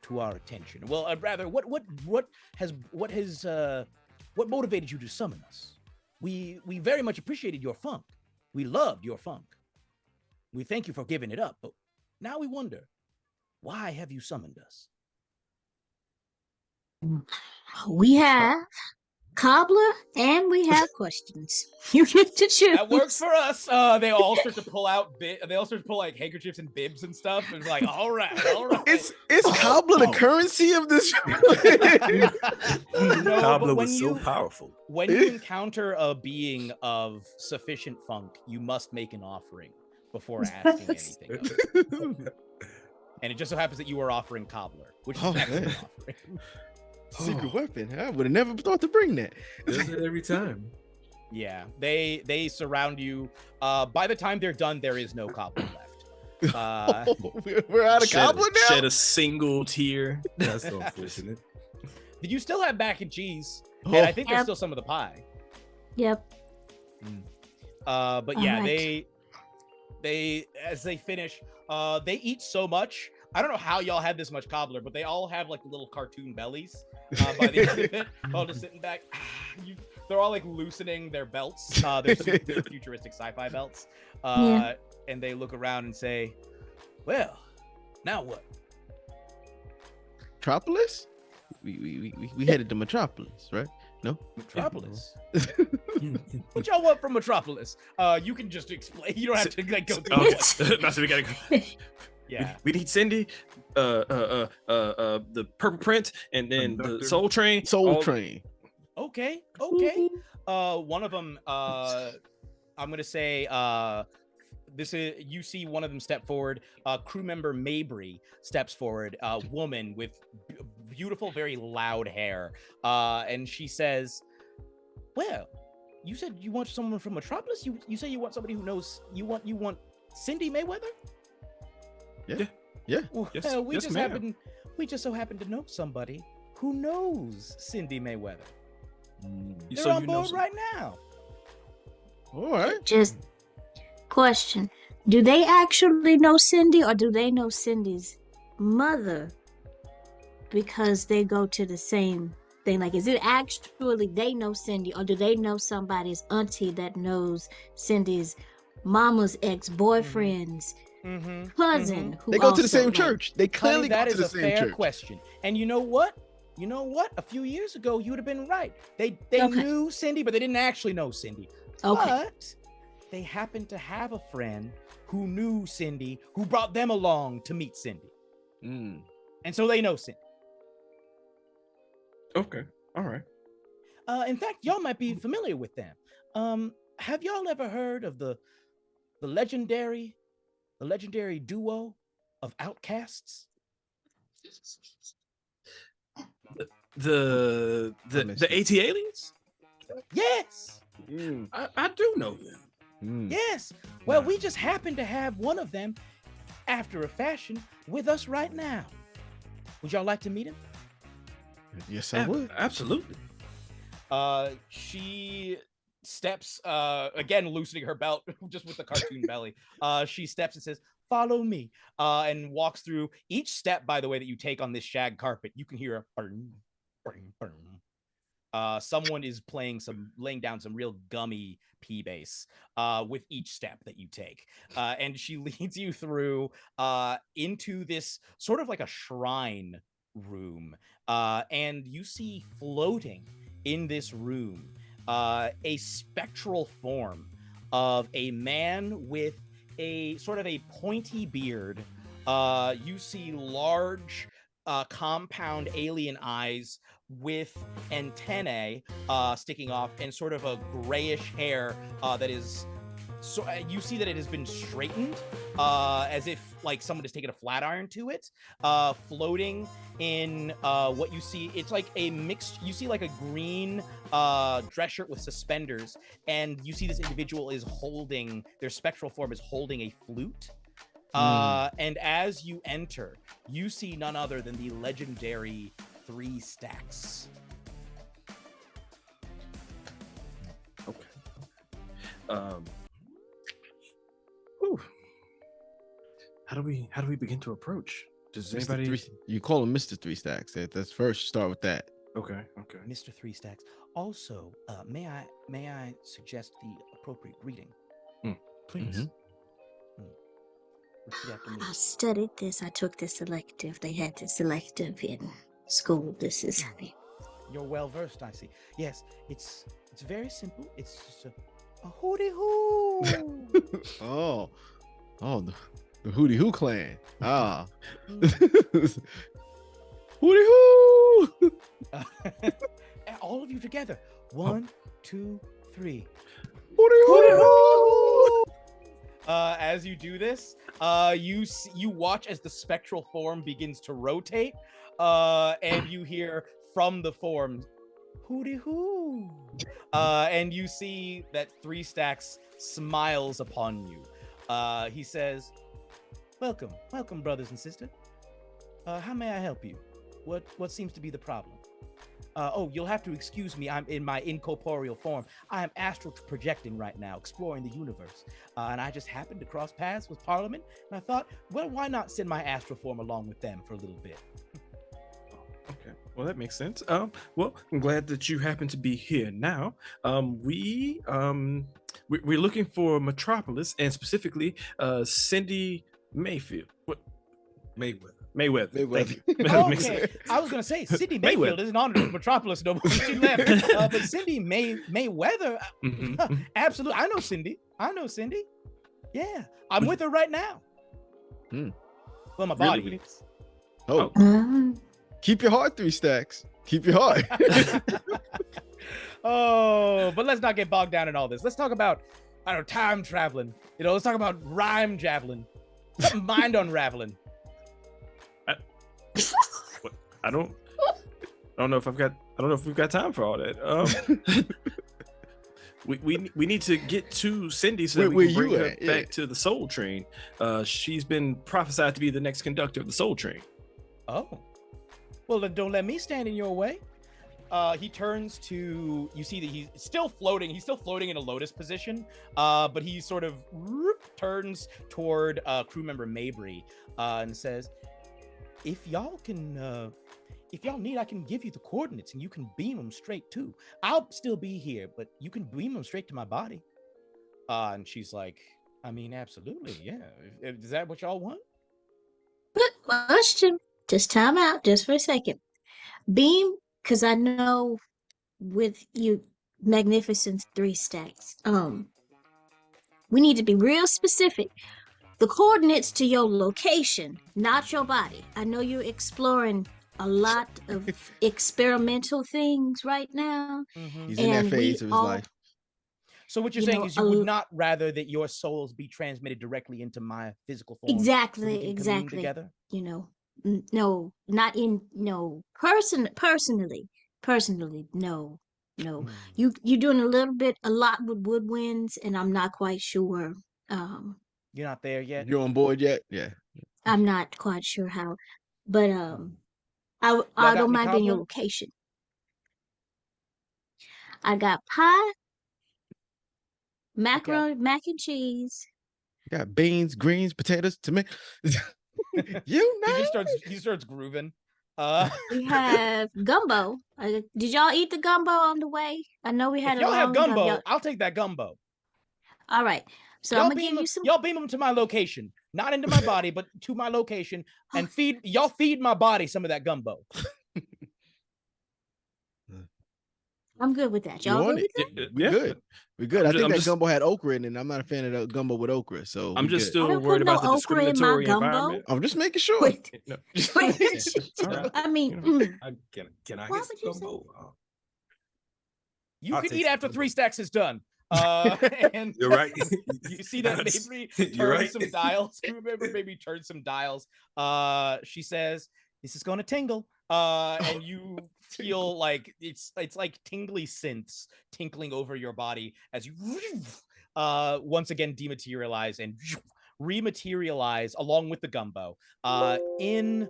to our attention? Well, rather, what motivated you to summon us? We very much appreciated your funk. We loved your funk. We thank you for giving it up, but now we wonder, why have you summoned us? We have cobbler and we have questions. You get to choose. That works for us. They all start to pull out like handkerchiefs and bibs and stuff. And it's like, all right. It's cobbler the currency of this. No, Cobbler was so powerful. When you encounter a being of sufficient funk, you must make an offering before asking anything of it. And it just so happens that you are offering cobbler, which is an excellent offering. Secret weapon. I would have never thought to bring that. Does it every time. Yeah, they surround you. By the time they're done, there is no goblin left. We're out of goblin now. Shed a single tear. That's so unfortunate. You still have mac and cheese, Oh. and I think there's Yep. still some of the pie. Yep. But yeah, Alright. they as they finish, they eat so much. I don't know how y'all had this much cobbler, but they all have like little cartoon bellies by the end of it. All just sitting back. They're all like loosening their belts. They're super futuristic sci-fi belts. Yeah. And they look around and say, "Well, now what?" Metropolis? We headed to Metropolis, right? No? Metropolis. What y'all want from Metropolis? You can just explain. You don't have to like go through Oh, it. not so we gotta go. Yeah. We need Cindy, the purple print, and then the Conductor. Soul Train. Soul Train. Okay. One of them, I'm gonna say, this is, you see one of them step forward. Crew member Mabry steps forward. A woman with beautiful, very loud hair, and she says, "Well, you said you want someone from Metropolis. You say you want somebody who knows. You want Cindy Mayweather." Yeah. Well, Yes, we yes, just ma'am. we just so happen to know somebody who knows Cindy Mayweather. They're So on you know board some- right now. All right. Just question. Do they actually know Cindy or do they know Cindy's mother? Because they go to the same thing. Like, is it actually they know Cindy or do they know somebody's auntie that knows Cindy's mama's ex-boyfriend's cousin? Who They go to also, the same like- church. They clearly Honey, that go to is the a same fair church. question. And you know what? A few years ago, you would have been right. They Okay. knew Cindy, but they didn't actually know Cindy. Okay. But they happened to have a friend who knew Cindy, who brought them along to meet Cindy. Mm. And so they know Cindy. Okay. All right. In fact, y'all might be familiar with them. Have y'all ever heard of the legendary duo of outcasts? The missed it. AT aliens? Yes. Mm. I do know them. Mm. Yes. Well, we just happen to have one of them, after a fashion, with us right now. Would y'all like to meet him? Yes, I would. Absolutely. She steps, again loosening her belt just with the cartoon belly. She steps and says, "Follow me," and walks through. Each step, by the way, that you take on this shag carpet, you can hear a burn, burn, burn. Someone is laying down some real gummy P bass with each step that you take. And she leads you through into this sort of like a shrine room. And you see floating in this room a spectral form of a man with a sort of a pointy beard. You see large compound alien eyes with antennae sticking off and sort of a grayish hair that is so you see that it has been straightened as if like someone has taken a flat iron to it, floating in what you see. It's like a mixed, you see like a green dress shirt with suspenders, and you see this individual is holding, their spectral form is holding a flute. And as you enter, you see none other than the legendary Three Stacks. Okay. Whew. How do we begin to approach? Does Mr. anybody? You call him Mr. Three Stacks. That's first. Start with that. Okay. Mr. Three Stacks. Also, may I suggest the appropriate greeting? Please. Mhm. Repeat after me. I studied this. I took this elective. They had this elective in school. This is You're well versed, I see. Yes, it's very simple. It's just a hooty hoo. The Hootie Hoo clan. Ah. Hootie Hoo. All of you together. 1, 2, 3. Hootie Hoo. As you do this, you watch as the spectral form begins to rotate, and you hear from the form, hooty hoo. And you see that Three Stacks smiles upon you. He says, welcome, brothers and sisters. How may I help you? What seems to be the problem? You'll have to excuse me. I'm in my incorporeal form. I am astral projecting right now, exploring the universe. And I just happened to cross paths with Parliament. And I thought, well, why not send my astral form along with them for a little bit? Okay, well that makes sense. Well, I'm glad that you happen to be here now. We're looking for Metropolis, and specifically Cindy Mayfield. What? Mayweather. Thank you. Okay, I was gonna say Cindy Mayfield isn't on Metropolis no more. She left, but Cindy Mayweather, absolutely. I know Cindy. Yeah, I'm with her right now. Well, my body. Really? Oh. Keep your heart, Three Stacks. Keep your heart. Oh, but let's not get bogged down in all this. Let's talk about, I don't know, time traveling. Let's talk about rhyme javelin, mind unraveling. I don't know if we've got time for all that. We need to get to Cindy so that we can bring her back to the Soul Train. She's been prophesied to be the next conductor of the Soul Train. Oh. Well, then don't let me stand in your way. He turns to, you see that he's still floating. He's still floating in a lotus position, but he sort of turns toward crew member Mabry and says, if y'all need, I can give you the coordinates and you can beam them straight too. I'll still be here, but you can beam them straight to my body. And she's like, I mean, absolutely, yeah. Is that what y'all want? Good question. Just time out just for a second. Beam, because I know with you magnificent Three Stacks, we need to be real specific. The coordinates to your location, not your body. I know you're exploring a lot of experimental things right now. He's in that phase of his life. So what you're saying is you would not rather that your souls be transmitted directly into my physical form? Exactly. Together? No, not in, no, personally, no. You're doing a lot with woodwinds, and I'm not quite sure. You're not there yet? You're on board yet? Yeah. I'm not quite sure how, but I don't mind being your location. I got pie, macaroni, mac and cheese. Got beans, greens, potatoes, tomatoes. He starts grooving. We have gumbo. Did y'all eat the gumbo on the way? I know we had if y'all have gumbo, I'll take that gumbo. All right. So I'm gonna give you some. Y'all beam them to my location, not into my body, but to my location, and feed my body some of that gumbo. I'm good with that. Y'all good with that? We're good. I think that gumbo had okra in it, and I'm not a fan of the gumbo with okra. So I'm just still worried about the discriminatory environment. I'm just making sure. Wait. I mean, can I get some gumbo? You can eat after Three Stacks is done. And you're right. You see that maybe turn some dials. Remember, maybe turn some dials. She says, "This is going to tingle," and you feel like it's like tingly synths tinkling over your body as you once again dematerialize and rematerialize along with the gumbo in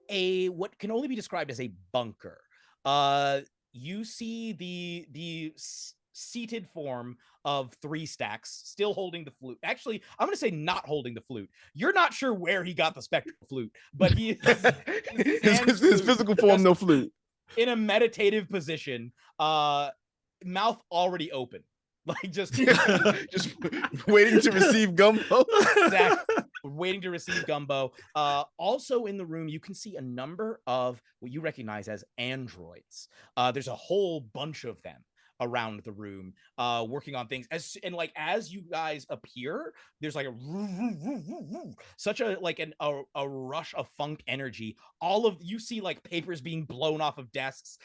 a what can only be described as a bunker. You see the seated form of Three Stacks still holding the flute. Actually, I'm going to say not holding the flute. You're not sure where he got the spectral flute, but he his physical form, no flute. In a meditative position, mouth already open. Like just waiting to receive gumbo. Exactly. Waiting to receive gumbo. Also in the room, you can see a number of what you recognize as androids. There's a whole bunch of them around the room, working on things. As you guys appear, there's like such a rush of funk energy. All of you see like papers being blown off of desks,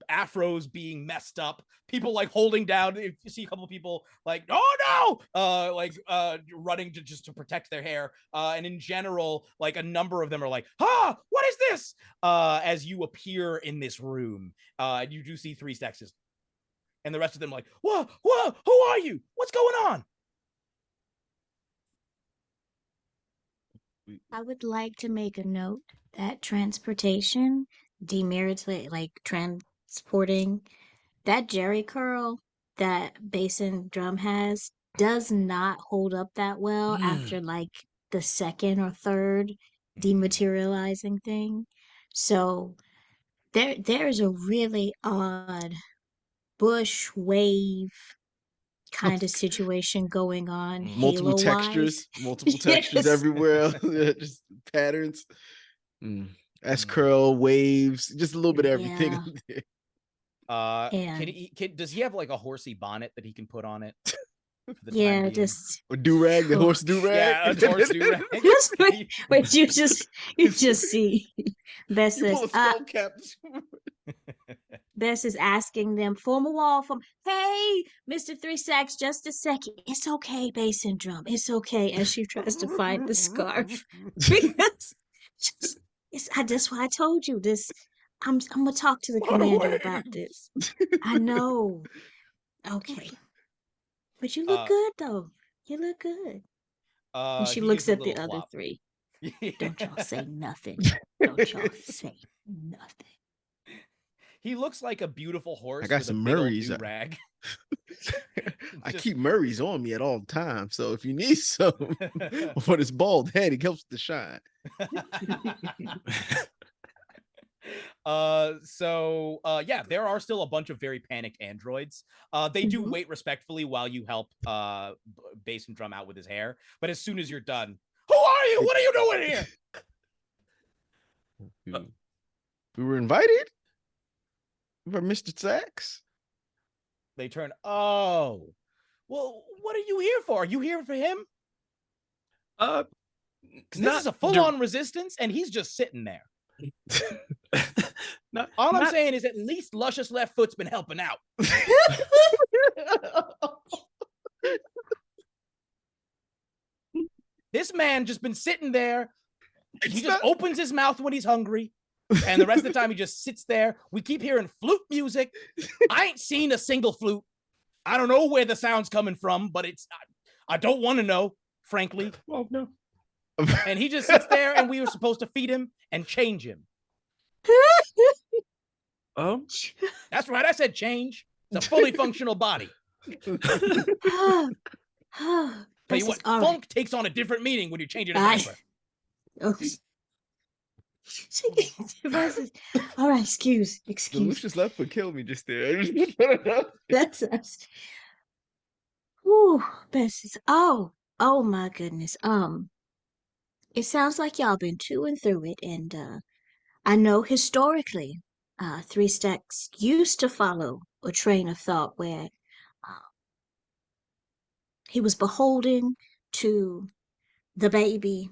afros being messed up, people like holding down. If you see a couple of people like, oh no, running to protect their hair, and in general, like a number of them are like, what is this? As you appear in this room, you do see Three Stacks, and the rest of them like, whoa, who are you? What's going on? I would like to make a note that transportation, like transporting that jerry curl that bass and drum has does not hold up that well after like the second or third dematerializing thing. So there's a really odd bush wave kind of situation going on multiple Halo textures, wise. multiple textures Yes. everywhere, just patterns. S curl waves, just a little bit of everything. And Does he have like a horsey bonnet that he can put on it? For the time yeah, being? just A do-rag, the horse do-rag. Yeah, a horse do-rag. wait, you just see Bess You pull says, a skull cap. Bess is asking them, form a wall from, hey, Mr. Three Stacks, just a second. It's okay, bass and drum. It's okay, as she tries to find the scarf. Because that's why I told you this. I'm gonna talk to the commander about this. I know. Okay. But you look good though. You look good. And she looks at the other three. Don't y'all say nothing. Don't y'all say nothing. He looks like a beautiful horse. I got with some a big Murray's. old do-rag. I keep Murray's on me at all times. So if you need some for this bald head, it helps to shine. Yeah, there are still a bunch of very panicked androids. They do wait respectfully while you help bass and drum out with his hair. But as soon as you're done, who are you? What are you doing here? We were invited by Mr. Sachs. They turn, oh, well, what are you here for? Are you here for him? This is a full-on resistance, and he's just sitting there. All I'm saying is at least Luscious Left Foot's been helping out. This man just been sitting there. He just opens his mouth when he's hungry. And the rest of the time he just sits there. We keep hearing flute music. I ain't seen a single flute. I don't know where the sound's coming from, but I don't want to know, frankly. Oh, no. And he just sits there, and we were supposed to feed him and change him. That's right. I said change. It's a fully functional body. Tell you what, funk takes on a different meaning when you're changing a diaper. All right, excuse. Lucius Left Foot killed me just there. That's us. Whew, Bessie. Oh my goodness. It sounds like y'all been to and through it, and I know historically, Three Stacks used to follow a train of thought where he was beholden to the baby,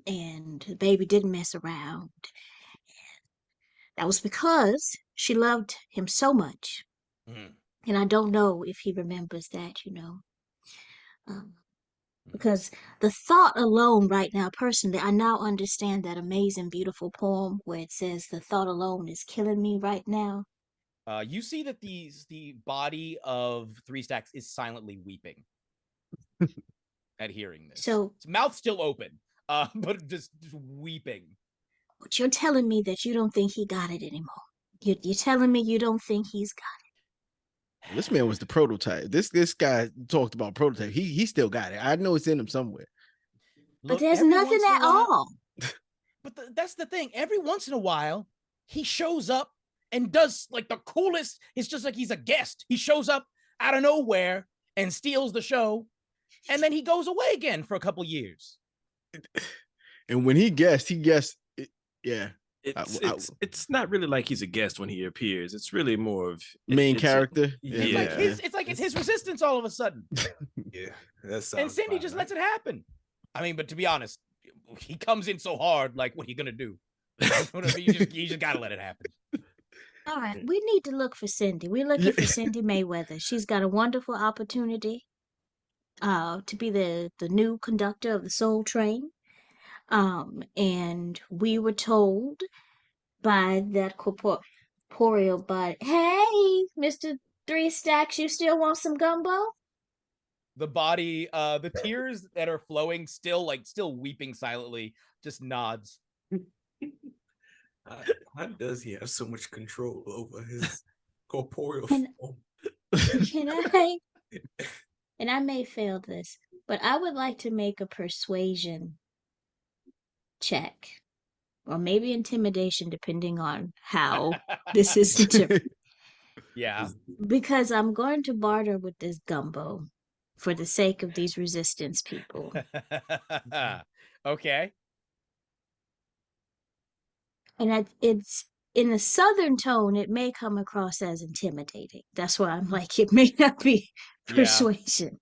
and the baby didn't mess around. That was because she loved him so much. And I don't know if he remembers that, because the thought alone right now, personally, I now understand that amazing, beautiful poem where it says the thought alone is killing me right now. You see that the body of Three Stacks is silently weeping at hearing this. So his mouth's still open, but just weeping. But you're telling me that you don't think he got it anymore. You're telling me you don't think he's got it. This man was the prototype. This guy talked about prototype. He still got it. I know it's in him somewhere. But there's nothing at all. But that's the thing. Every once in a while, he shows up and does like the coolest. It's just like he's a guest. He shows up out of nowhere and steals the show, and then he goes away again for a couple years. And when he guessed, yeah. It's not really like he's a guest when he appears. It's really more of main character. It's like his resistance all of a sudden. Yeah, that and Cindy just lets it happen. I mean, but to be honest, he comes in so hard. Like, what are you gonna do? You just gotta let it happen. All right, we need to look for Cindy. We're looking for Cindy Mayweather. She's got a wonderful opportunity to be the new conductor of the Soul Train. And we were told by that corporeal body, hey, Mr. Three Stacks, you still want some gumbo? The body, the tears that are flowing, still weeping silently, just nods. How does he have so much control over his corporeal And- form? Can I? And I may fail this, but I would like to make a persuasion check, or maybe intimidation, depending on how this is interpreted. Yeah. Because I'm going to barter with this gumbo for the sake of these resistance people. Okay. And it's in a southern tone, it may come across as intimidating. That's why I'm like, it may not be persuasion.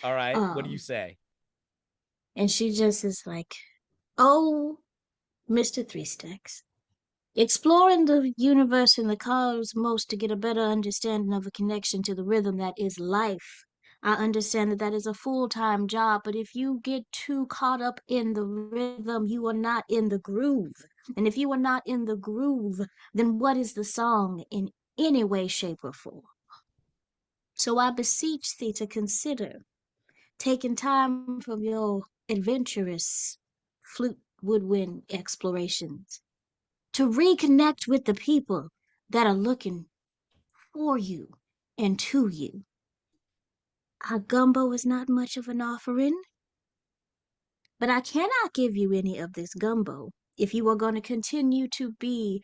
All right. What do you say? And she just is like, oh, Mr. Three Stacks, exploring the universe and the cosmos to get a better understanding of a connection to the rhythm that is life. I understand that is a full-time job, but if you get too caught up in the rhythm, you are not in the groove. And if you are not in the groove, then what is the song in any way, shape, or form? So I beseech thee to consider taking time from your adventurous flute woodwind explorations to reconnect with the people that are looking for you and to you. Our gumbo is not much of an offering, but I cannot give you any of this gumbo if you are going to continue to be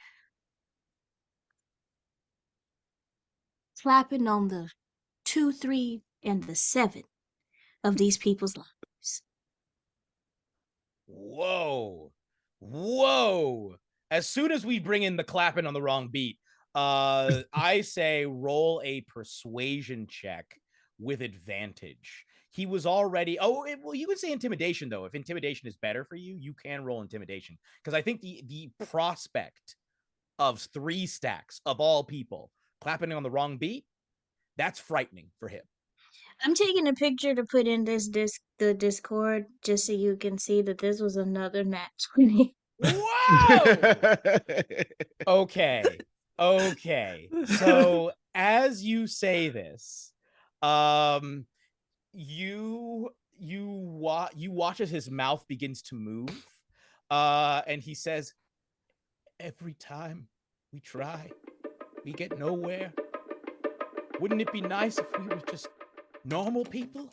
clapping on the 2, 3, and the 7 of these people's lives. Whoa. Whoa. As soon as we bring in the clapping on the wrong beat, I say roll a persuasion check with advantage. He was already, well, you could say intimidation, though. If intimidation is better for you, you can roll intimidation. Because I think the prospect of Three Stacks, of all people, clapping on the wrong beat, that's frightening for him. I'm taking a picture to put in the Discord, just so you can see that this was another nat 20. Whoa! Okay. So as you say this, you watch as his mouth begins to move, and he says, "Every time we try, we get nowhere. Wouldn't it be nice if we were just normal people?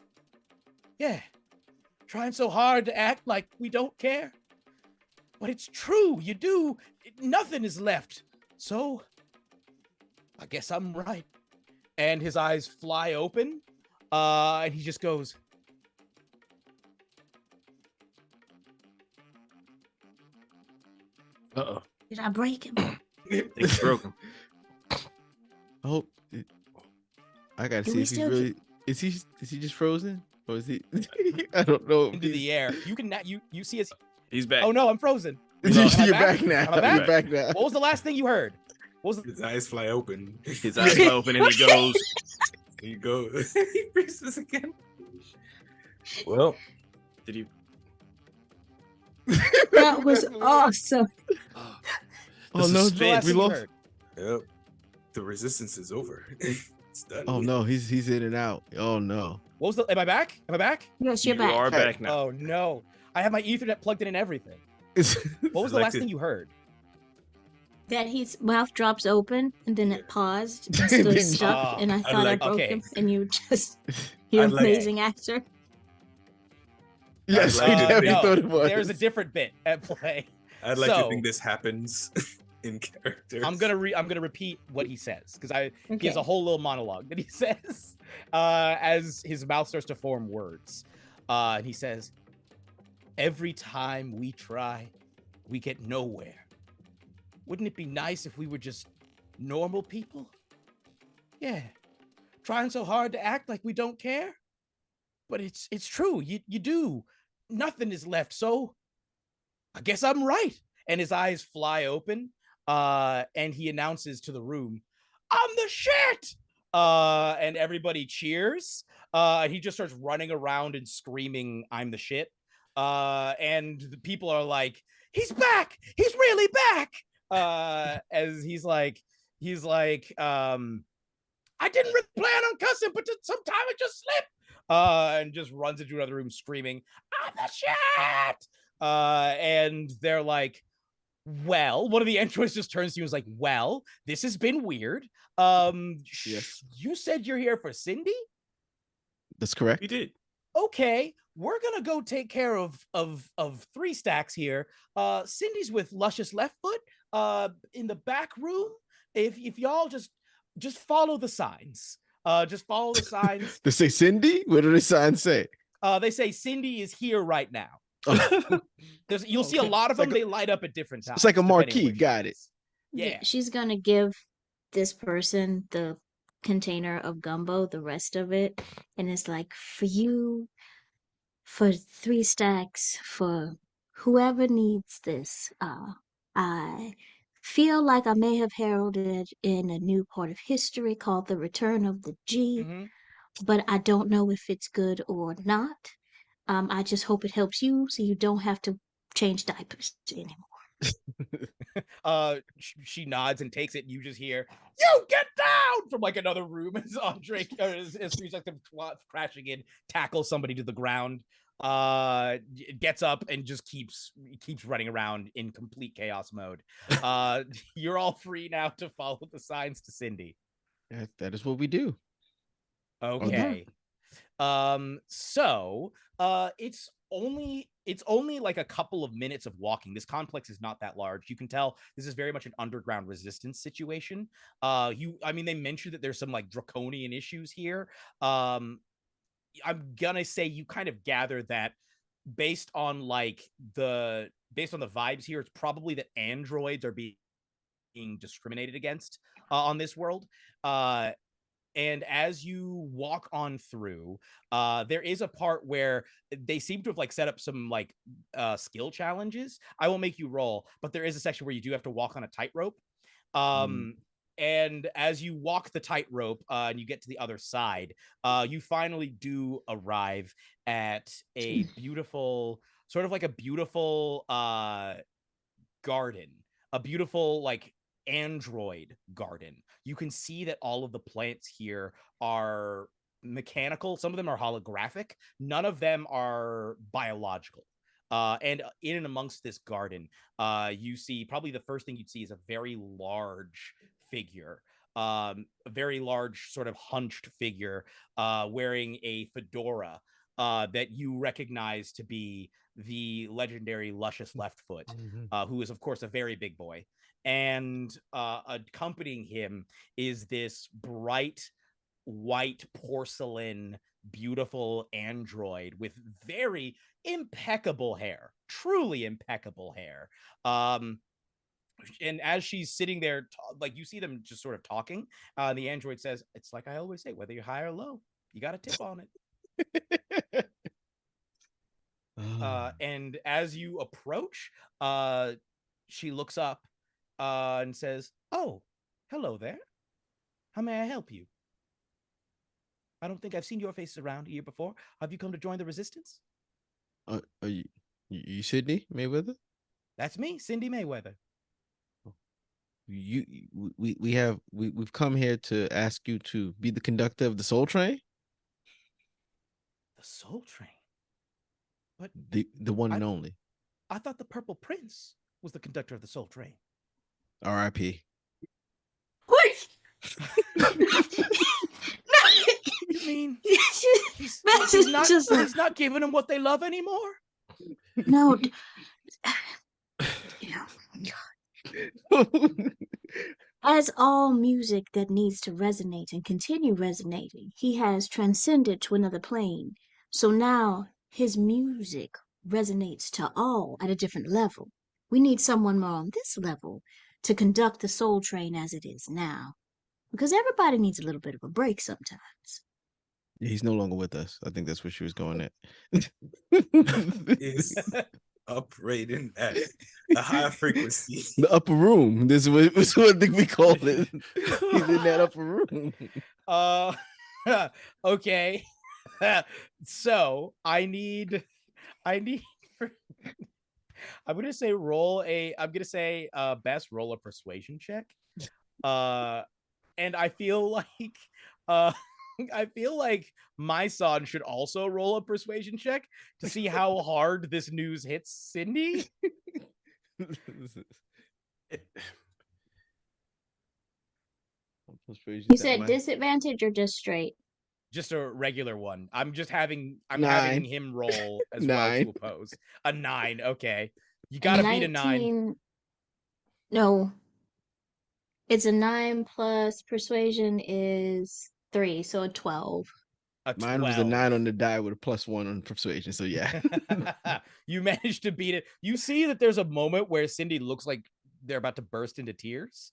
Yeah, trying so hard to act like we don't care. But it's true, you do. Nothing is left. So, I guess I'm right." And his eyes fly open, and he just goes, Uh-oh. Did I break him? It's broken. Oh, I gotta Do see we if he's still really. Is he just frozen, or is he? I don't know. into the air. You can you see his. He's back. Oh no, I'm frozen. You're back? back now. Am I back? You're back now. What was the last thing you heard? What was His eyes fly open. His eyes fly open and he goes. He goes. He freezes again. Well, Did you? That was awesome. Oh The no, the last we thing you lost. heard? yep. The resistance is over. It's done. Oh no, he's in and out. Oh no. What was the? Am I back? Am I back? Yes, you're You back. are back now. Oh no, I have my Ethernet plugged in and everything. What was the Like last it- thing you heard? That his mouth drops open and then it paused and Then- stood stuck, and I thought like- I broke okay. him, and you just, you're I'd an like- amazing actor. Yes, I'd I like to definitely think- thought it was. There's a different bit at play. I'd like to So- think this happens in character. I'm gonna repeat what he says, because he has a Okay. whole little monologue that he says as his mouth starts to form words. And he says, "Every time we try, we get nowhere. Wouldn't it be nice if we were just normal people? Yeah, trying so hard to act like we don't care. But it's true. You do. Nothing is left. So I guess I'm right." And his eyes fly open. and he announces to the room, "I'm the shit!" And everybody cheers. And he just starts running around and screaming, "I'm the shit!" And the people are like, "He's back! He's really back!" As he's like, "I didn't really plan on cussing, but sometime it just slipped." And just runs into another room screaming, "I'm the shit!" And they're like, "Well," one of the androids just turns to you and is like, "Well, this has been weird. Yes. You said you're here for Cindy?" That's correct. We did. Okay, we're gonna go take care of Three Stacks here. Cindy's with Luscious Left Foot in the back room. If y'all just follow the signs. Just follow the signs. They say Cindy? What do the signs say? They say Cindy is here right now. Oh. You'll see a lot of them. They light up at different times. It's like a marquee. Got it. Yeah. She's gonna give this person the container of gumbo, the rest of it, and it's like, for you, for Three Stacks, for whoever needs this. I feel like I may have heralded in a new part of history called the Return of the G, but I don't know if it's good or not. I just hope it helps you so you don't have to change diapers anymore. She nods and takes it. And you just hear, "You get down!" from like another room as Andre as Three Stacks crashing in, tackles somebody to the ground. Gets up and just keeps running around in complete chaos mode. You're all free now to follow the signs to Cindy. That is what we do. Okay. So it's only like a couple of minutes of walking. This complex is not that large. You can tell this is very much an underground resistance situation. They mentioned that there's some like draconian issues here. I'm gonna say you kind of gather that based on the vibes here, it's probably that androids are being discriminated against on this world. And as you walk on through, there is a part where they seem to have set up some skill challenges. I will make you roll, but there is a section where you do have to walk on a tightrope. And as you walk the tightrope and you get to the other side, you finally do arrive at a beautiful, sort of like a beautiful garden, a beautiful android garden. You can see that all of the plants here are mechanical. Some of them are holographic. None of them are biological. And in and amongst this garden, you see probably the first thing you'd see is a very large figure, a very large sort of hunched figure, wearing a fedora that you recognize to be the legendary Luscious Left Foot, who is of course a very big boy. And accompanying him is this bright white porcelain, beautiful android with very impeccable hair, truly impeccable hair. And as she's sitting there, you see them just sort of talking. The android says, "It's like I always say, whether you're high or low, you got a tip on it." And as you approach, she looks up and says, "Oh, hello there. How may I help you? I don't think I've seen your face around here before. Have you come to join the resistance?" Are you Sydney Mayweather? That's me, Cindy Mayweather. We've come here to ask you to be the conductor of the Soul Train. The Soul Train? But the one and only. I thought the Purple Prince was the conductor of the Soul Train. R.I.P. What? You mean he's not giving them what they love anymore? No. As all music that needs to resonate and continue resonating, he has transcended to another plane. So now his music resonates to all at a different level. We need someone more on this level to conduct the Soul Train as it is now. Because everybody needs a little bit of a break sometimes. He's no longer with us. I think that's where she was going at. operating at a high frequency. The upper room. This is what we call it. He's in that upper room. Okay. So I need I'm gonna say best roll a persuasion check. And I feel like my son should also roll a persuasion check to see how hard this news hits Cindy. You said disadvantage or just straight? Just a regular one. I'm having him roll as well to oppose. A 9. Okay. You gotta beat a 9. No. It's a 9 plus persuasion is 3, so a 12. Mine was a 9 on the die with a +1 on persuasion. So yeah. You managed to beat it. You see that there's a moment where Cindy looks like they're about to burst into tears.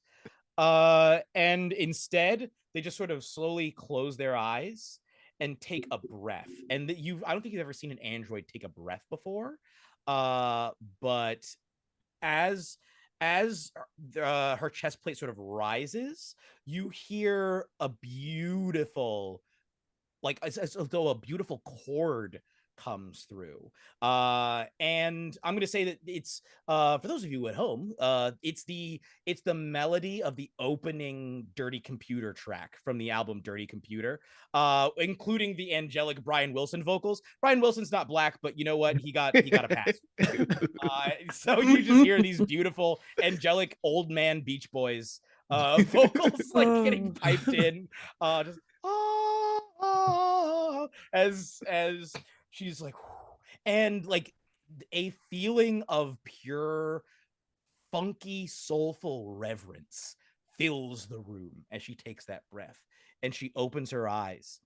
And instead they just sort of slowly close their eyes and take a breath. And I don't think you've ever seen an android take a breath before. But as her chest plate sort of rises, you hear a beautiful, like as though a beautiful chord comes through. And I'm gonna say that it's for those of you at home, it's the melody of the opening Dirty Computer track from the album Dirty Computer, including the angelic Brian Wilson vocals. Brian Wilson's not black, but you know what? He got a pass. So you just hear these beautiful angelic old man Beach Boys vocals like getting piped in, just as she's like, and like a feeling of pure, funky, soulful reverence fills the room as she takes that breath, and she opens her eyes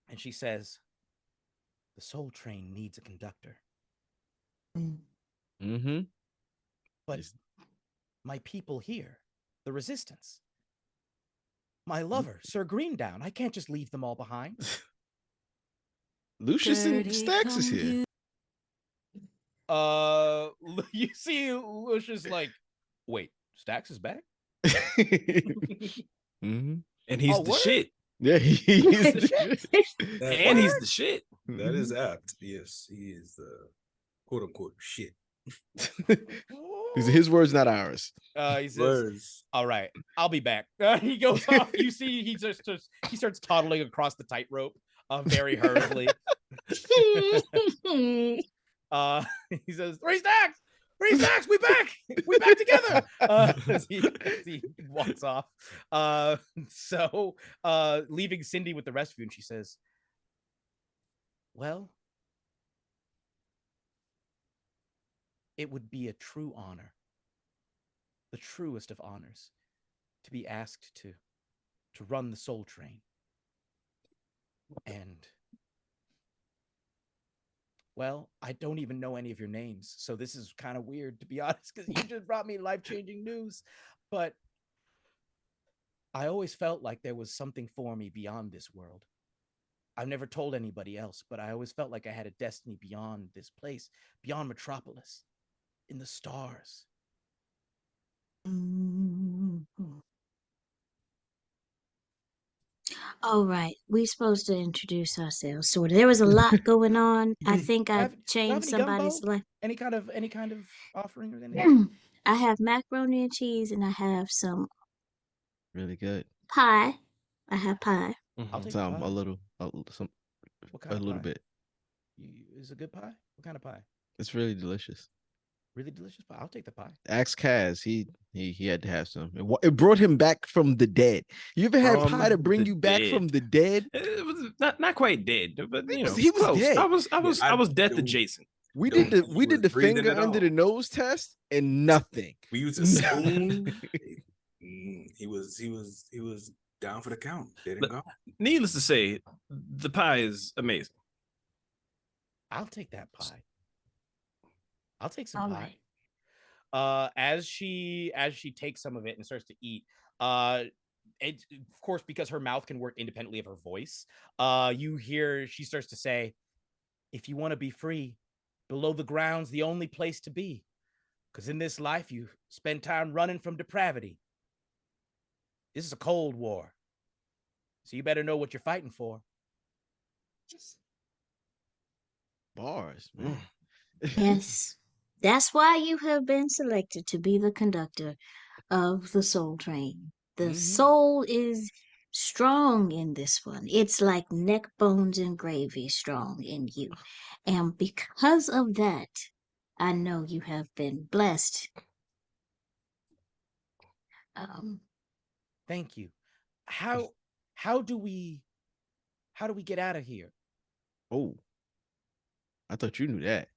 and she says, "The soul train needs a conductor." Mm-hmm. But my people here, the resistance, my lover, Sir Greendown, I can't just leave them all behind. Lucius and Stacks is here. You see Lucius like, wait, Stacks is back? Mm-hmm. And he's the shit. Yeah, he's the shit. And he's the shit. That is apt. Yes, he is the quote unquote shit. His words, not ours. He says, "All right, I'll be back." He goes off. You see, he starts toddling across the tightrope, very hurriedly. He says, "Three stacks, we back together." As he walks off. So leaving Cindy with the rest of you, and she says, "Well, it would be a true honor, the truest of honors, to be asked to run the soul train. And, well, I don't even know any of your names, so this is kind of weird, to be honest, because you just brought me life-changing news. But I always felt like there was something for me beyond this world. I've never told anybody else, but I always felt like I had a destiny beyond this place, beyond Metropolis, in the stars." All right, we supposed to introduce ourselves. Sort of. There was a lot going on. I think I changed somebody's life. Any kind of offering or anything? I have macaroni and cheese, and I have some really good pie. I have pie. I'll take some pie. a little bit. Is it a good pie? What kind of pie? It's really delicious. Really delicious pie. I'll take the pie. Ask Kaz. He had to have some. It brought him back from the dead. You ever had pie to bring you back from the dead? It was not quite dead, but you know, he was close. dead. I was death adjacent. We did the finger under the nose test and nothing. We used a spoon. He was down for the count. Didn't go. Needless to say, the pie is amazing. I'll take that pie. I'll take some pie. Right. As she takes some of it and starts to eat, it, of course, because her mouth can work independently of her voice, you hear she starts to say, "If you want to be free, below the ground's the only place to be. Because in this life, you spend time running from depravity. This is a cold war. So you better know what you're fighting for. Bars, man. Yes. That's why you have been selected to be the conductor of the soul train. The soul is strong in this one. It's like neck bones and gravy strong in you. And because of that, I know you have been blessed. Thank you. How do we get out of here? Oh, I thought you knew that.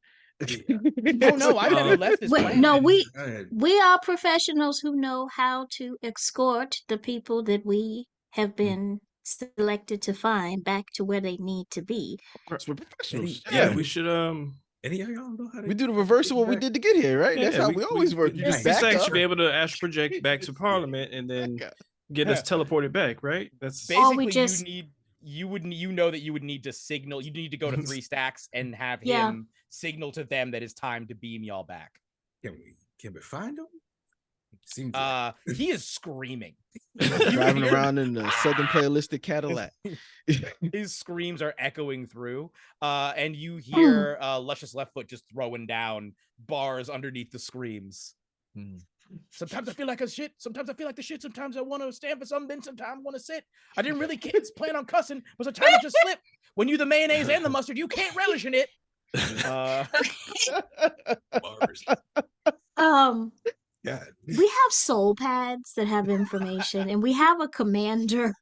Oh no, I never left this planet. No, we are professionals who know how to escort the people that we have been selected to find back to where they need to be. We're professionals. Yeah, we should Any of y'all know how to? We do the reverse of what we did to get here, right? That's how we always work. You just back up. should be able to astral project back to Parliament and then get us teleported back, right? That's basically you would need to signal. You need to go to 3 stacks and have him signal to them that it's time to beam y'all back. Can we find him? Seems he is screaming, driving around in the Southern Playalistic Cadillac. His screams are echoing through, and you hear Luscious Leftfoot just throwing down bars underneath the screams. Sometimes I feel like a shit. Sometimes I feel like the shit. Sometimes I want to stand for something. Sometimes I want to sit. I didn't really plan on cussing, but sometimes it just slipped. When you the mayonnaise and the mustard, you can't relish in it. Yeah. We have soul pads that have information, and we have a commander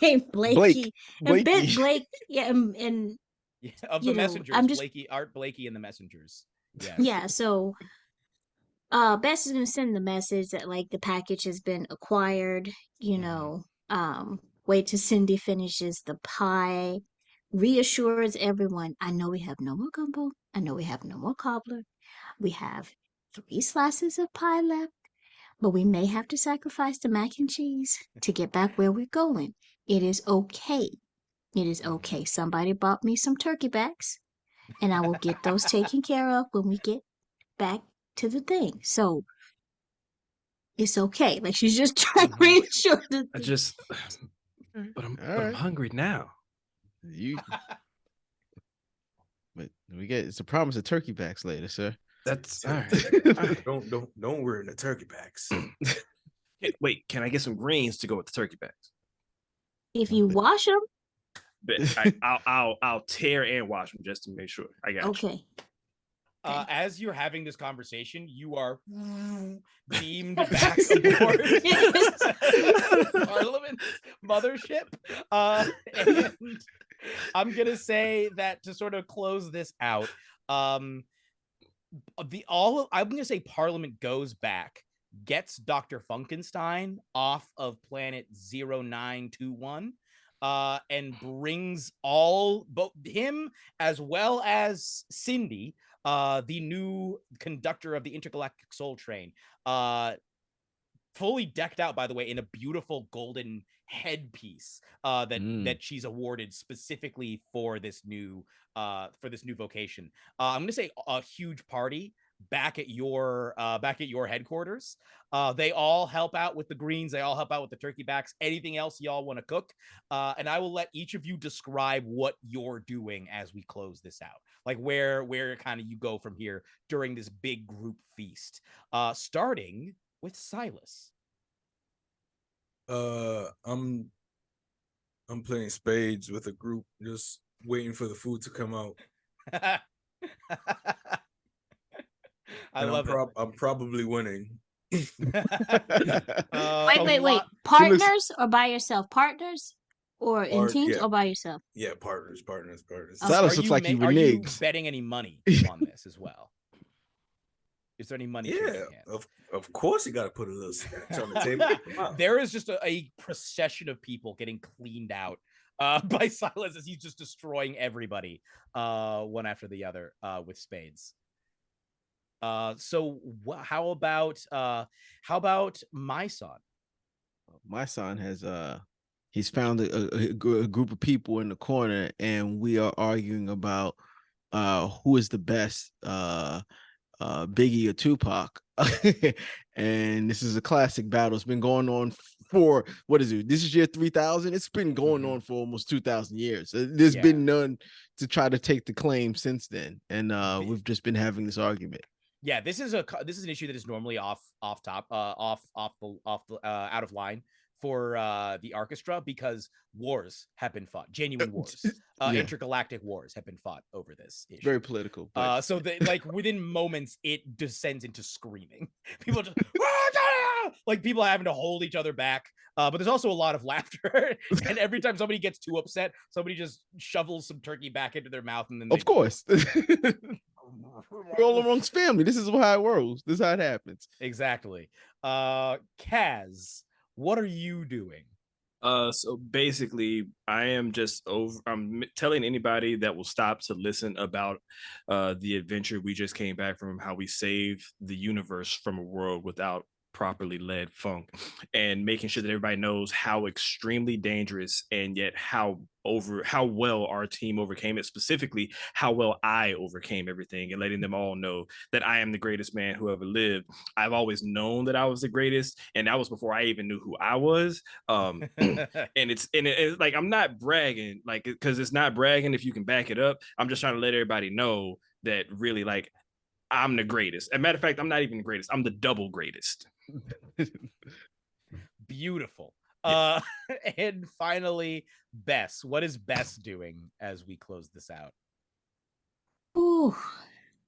named Blakey. Blake, yeah, and of the messengers, Art Blakey and the messengers. Yes. Yeah, so Bess is gonna send the message that like the package has been acquired, wait till Cindy finishes the pie, reassures everyone, I know we have no more gumbo, I know we have no more cobbler, we have 3 slices of pie left, but we may have to sacrifice the mac and cheese to get back where we're going. It is okay. It is okay. Somebody bought me some turkey backs, and I will get those taken care of when we get back to the thing. So it's okay. Like she's just trying to reassure the thing. But I'm hungry now. But it's a promise of turkey backs later, sir. That's all right. Don't worry, the turkey backs. Wait, can I get some greens to go with the turkey backs? If you wash them, I'll tear and wash them just to make sure. I got you. Okay. As you're having this conversation, you are beamed back aboard Parliament mothership. And I'm gonna say that to sort of close this out, I'm gonna say Parliament goes back, gets Dr. Funkenstein off of planet 0921, and brings both him as well as Cindy, the new conductor of the Intergalactic Soul Train, fully decked out, by the way, in a beautiful golden headpiece that she's awarded specifically for this new vocation. I'm gonna say a huge party back at your headquarters. They all help out with the greens, they all help out with the turkey backs, anything else y'all want to cook, and I will let each of you describe what you're doing as we close this out, like where kind of you go from here during this big group feast, starting with Silas. I'm playing spades with a group, just waiting for the food to come out. I love it. I'm probably winning. Wait. Partners or by yourself? Partners or in teams or by yourself? Yeah, partners. Silas looks like he reneges. Are you betting any money on this as well? Is there any money? Yeah, of course you got to put a little scratch on the table. There is just a procession of people getting cleaned out by Silas as he's just destroying everybody one after the other with spades. So how about my son? My son has he's found a group of people in the corner, and we are arguing about who is the best Biggie or Tupac. And this is a classic battle. It's been going on for, what is it? This is year 3000. It's been going on for almost 2000 years. There's been none to try to take the claim since then. And we've just been having this argument. Yeah, this is an issue that is normally out of line for the orchestra, because wars have been fought, genuine wars, intergalactic wars have been fought over this issue. Very political. But... so like within moments it descends into screaming. People just like people having to hold each other back. But there's also a lot of laughter, and every time somebody gets too upset, somebody just shovels some turkey back into their mouth, and then of course. We're all amongst family. This is how it works. This is how it happens. Exactly. Kaz, what are you doing? So basically, I'm telling anybody that will stop to listen about the adventure we just came back from, how we saved the universe from a world without properly led funk, and making sure that everybody knows how extremely dangerous and yet how well our team overcame it, specifically how well I overcame everything, and letting them all know that I am the greatest man who ever lived. I've always known that I was the greatest, and that was before I even knew who I was. And it's like, I'm not bragging, like, because it's not bragging if you can back it up. I'm just trying to let everybody know that really, like, I'm the greatest. As a matter of fact, I'm not even the greatest. I'm the double greatest. Beautiful. Yeah. And finally, Bess. What is Bess doing as we close this out? Ooh,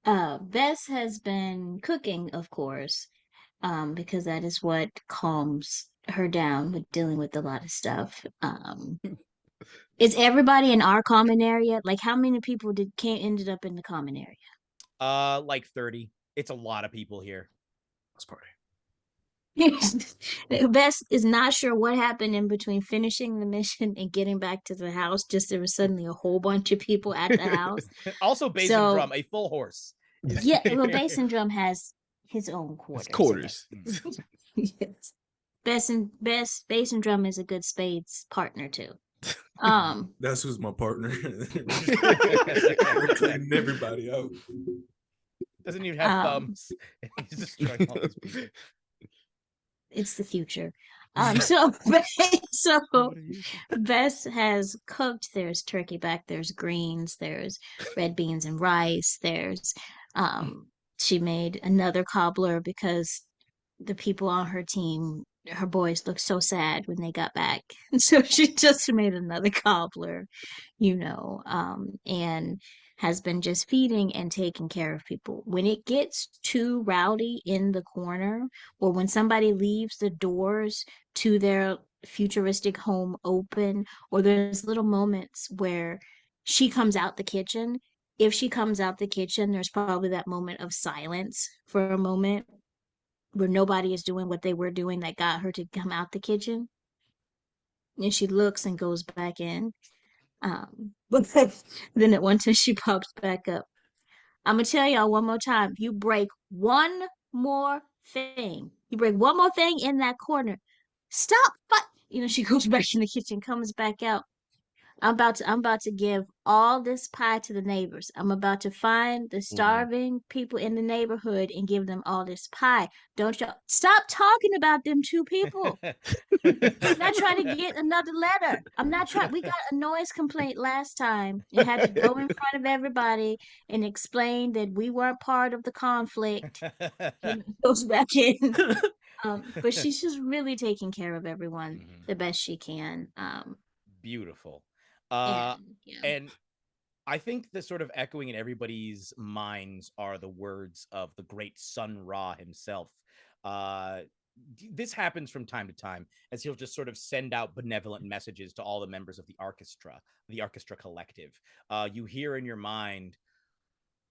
Bess has been cooking, of course, because that is what calms her down with dealing with a lot of stuff. Is everybody in our common area? Like, how many people ended up in the common area? Like 30. It's a lot of people here. Let's party. Bess is not sure what happened in between finishing the mission and getting back to the house. Just there was suddenly a whole bunch of people at the house. Also, Bass and Drum, a full horse. Yeah, well, Bass and Drum has his own quarters. Yes. Bass and Drum is a good spades partner too. That's who's my partner. We're cleaning everybody out. Doesn't even have thumbs. He's destroying all these people. It's the future. So Bess has cooked. There's turkey back. There's greens. There's red beans and rice. There's she made another cobbler because the people on her team, her boys, looked so sad when they got back, and so she just made another cobbler, and has been just feeding and taking care of people. When it gets too rowdy in the corner, or when somebody leaves the doors to their futuristic home open, or there's little moments where she comes out the kitchen. If she comes out the kitchen, there's probably that moment of silence for a moment where nobody is doing what they were doing that got her to come out the kitchen. And she looks and goes back in. But then at one time she pops back up. I'm gonna tell y'all one more time. You break one more thing. You break one more thing in that corner. Stop! But she goes back in the kitchen, comes back out. I'm about to give all this pie to the neighbors. I'm about to find the starving people in the neighborhood and give them all this pie. Don't y'all stop talking about them two people. I'm not trying to get another letter. I'm not trying. We got a noise complaint last time and had to go in front of everybody and explain that we weren't part of the conflict. And goes back in. But she's just really taking care of everyone the best she can. Beautiful. And I think the sort of echoing in everybody's minds are the words of the great Sun Ra himself. This happens from time to time as he'll just sort of send out benevolent messages to all the members of the orchestra collective. You hear in your mind,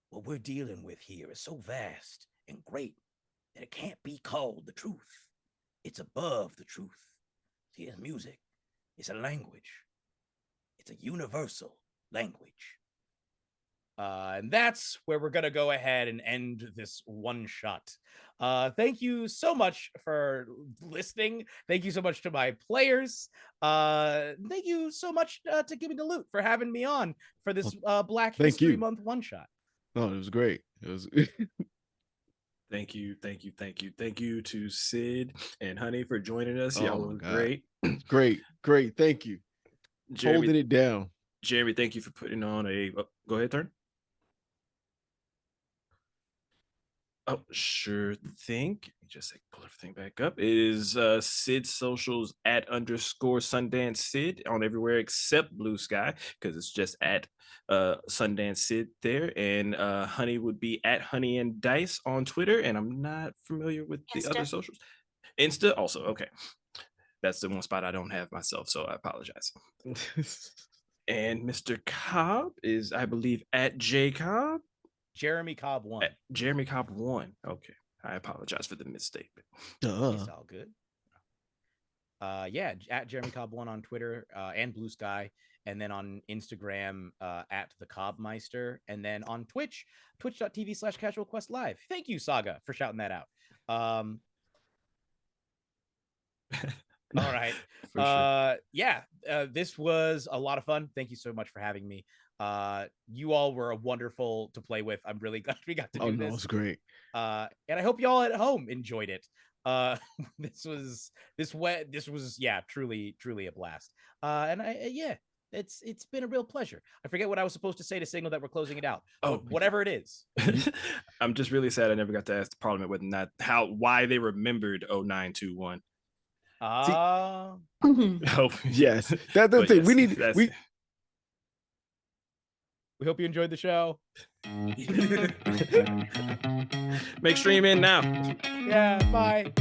what we're dealing with here is so vast and great that it can't be called the truth. It's above the truth. See, it's music. It's a language. It's a universal language. And that's where we're going to go ahead and end this one shot. Thank you so much for listening. Thank you so much to my players. Thank you so much to Gimme the Loot for having me on for this Black History Month one shot. Oh, it was great. It was. Thank you to Sid and Honey for joining us. Oh Y'all were great. great. Thank you. Jeremy, holding it down. Jeremy, thank you for putting on a. Go ahead, turn. Oh, sure thing. Just pull everything back up. It is Sid's socials at _Sundance Sid on everywhere except Blue Sky, because it's just at Sundance Sid there. And Honey would be at Honey and Dice on Twitter. And I'm not familiar with the other socials. Insta also. Okay. That's the one spot I don't have myself, so I apologize. And Mr. Cobb is, I believe, at J Cobb. Jeremy Cobb 1. Jeremy Cobb 1. Okay. I apologize for the misstatement. It's all good. Yeah, at Jeremy Cobb 1 on Twitter and Blue Sky, and then on Instagram at the Cobbmeister, and then on Twitch, twitch.tv/Casual Quest Live. Thank you, Saga, for shouting that out. All right. Sure. Yeah, this was a lot of fun. Thank you so much for having me. You all were wonderful to play with. I'm really glad we got to do this. It was great. And I hope you all at home enjoyed it. This was truly a blast. And it's been a real pleasure. I forget what I was supposed to say to signal that we're closing it out. Oh, whatever it is. I'm just really sad I never got to ask the Parliament why they remembered 0921. Oh yes, that's the thing. Yes, we hope you enjoyed the show. Make stream in now. Yeah, bye.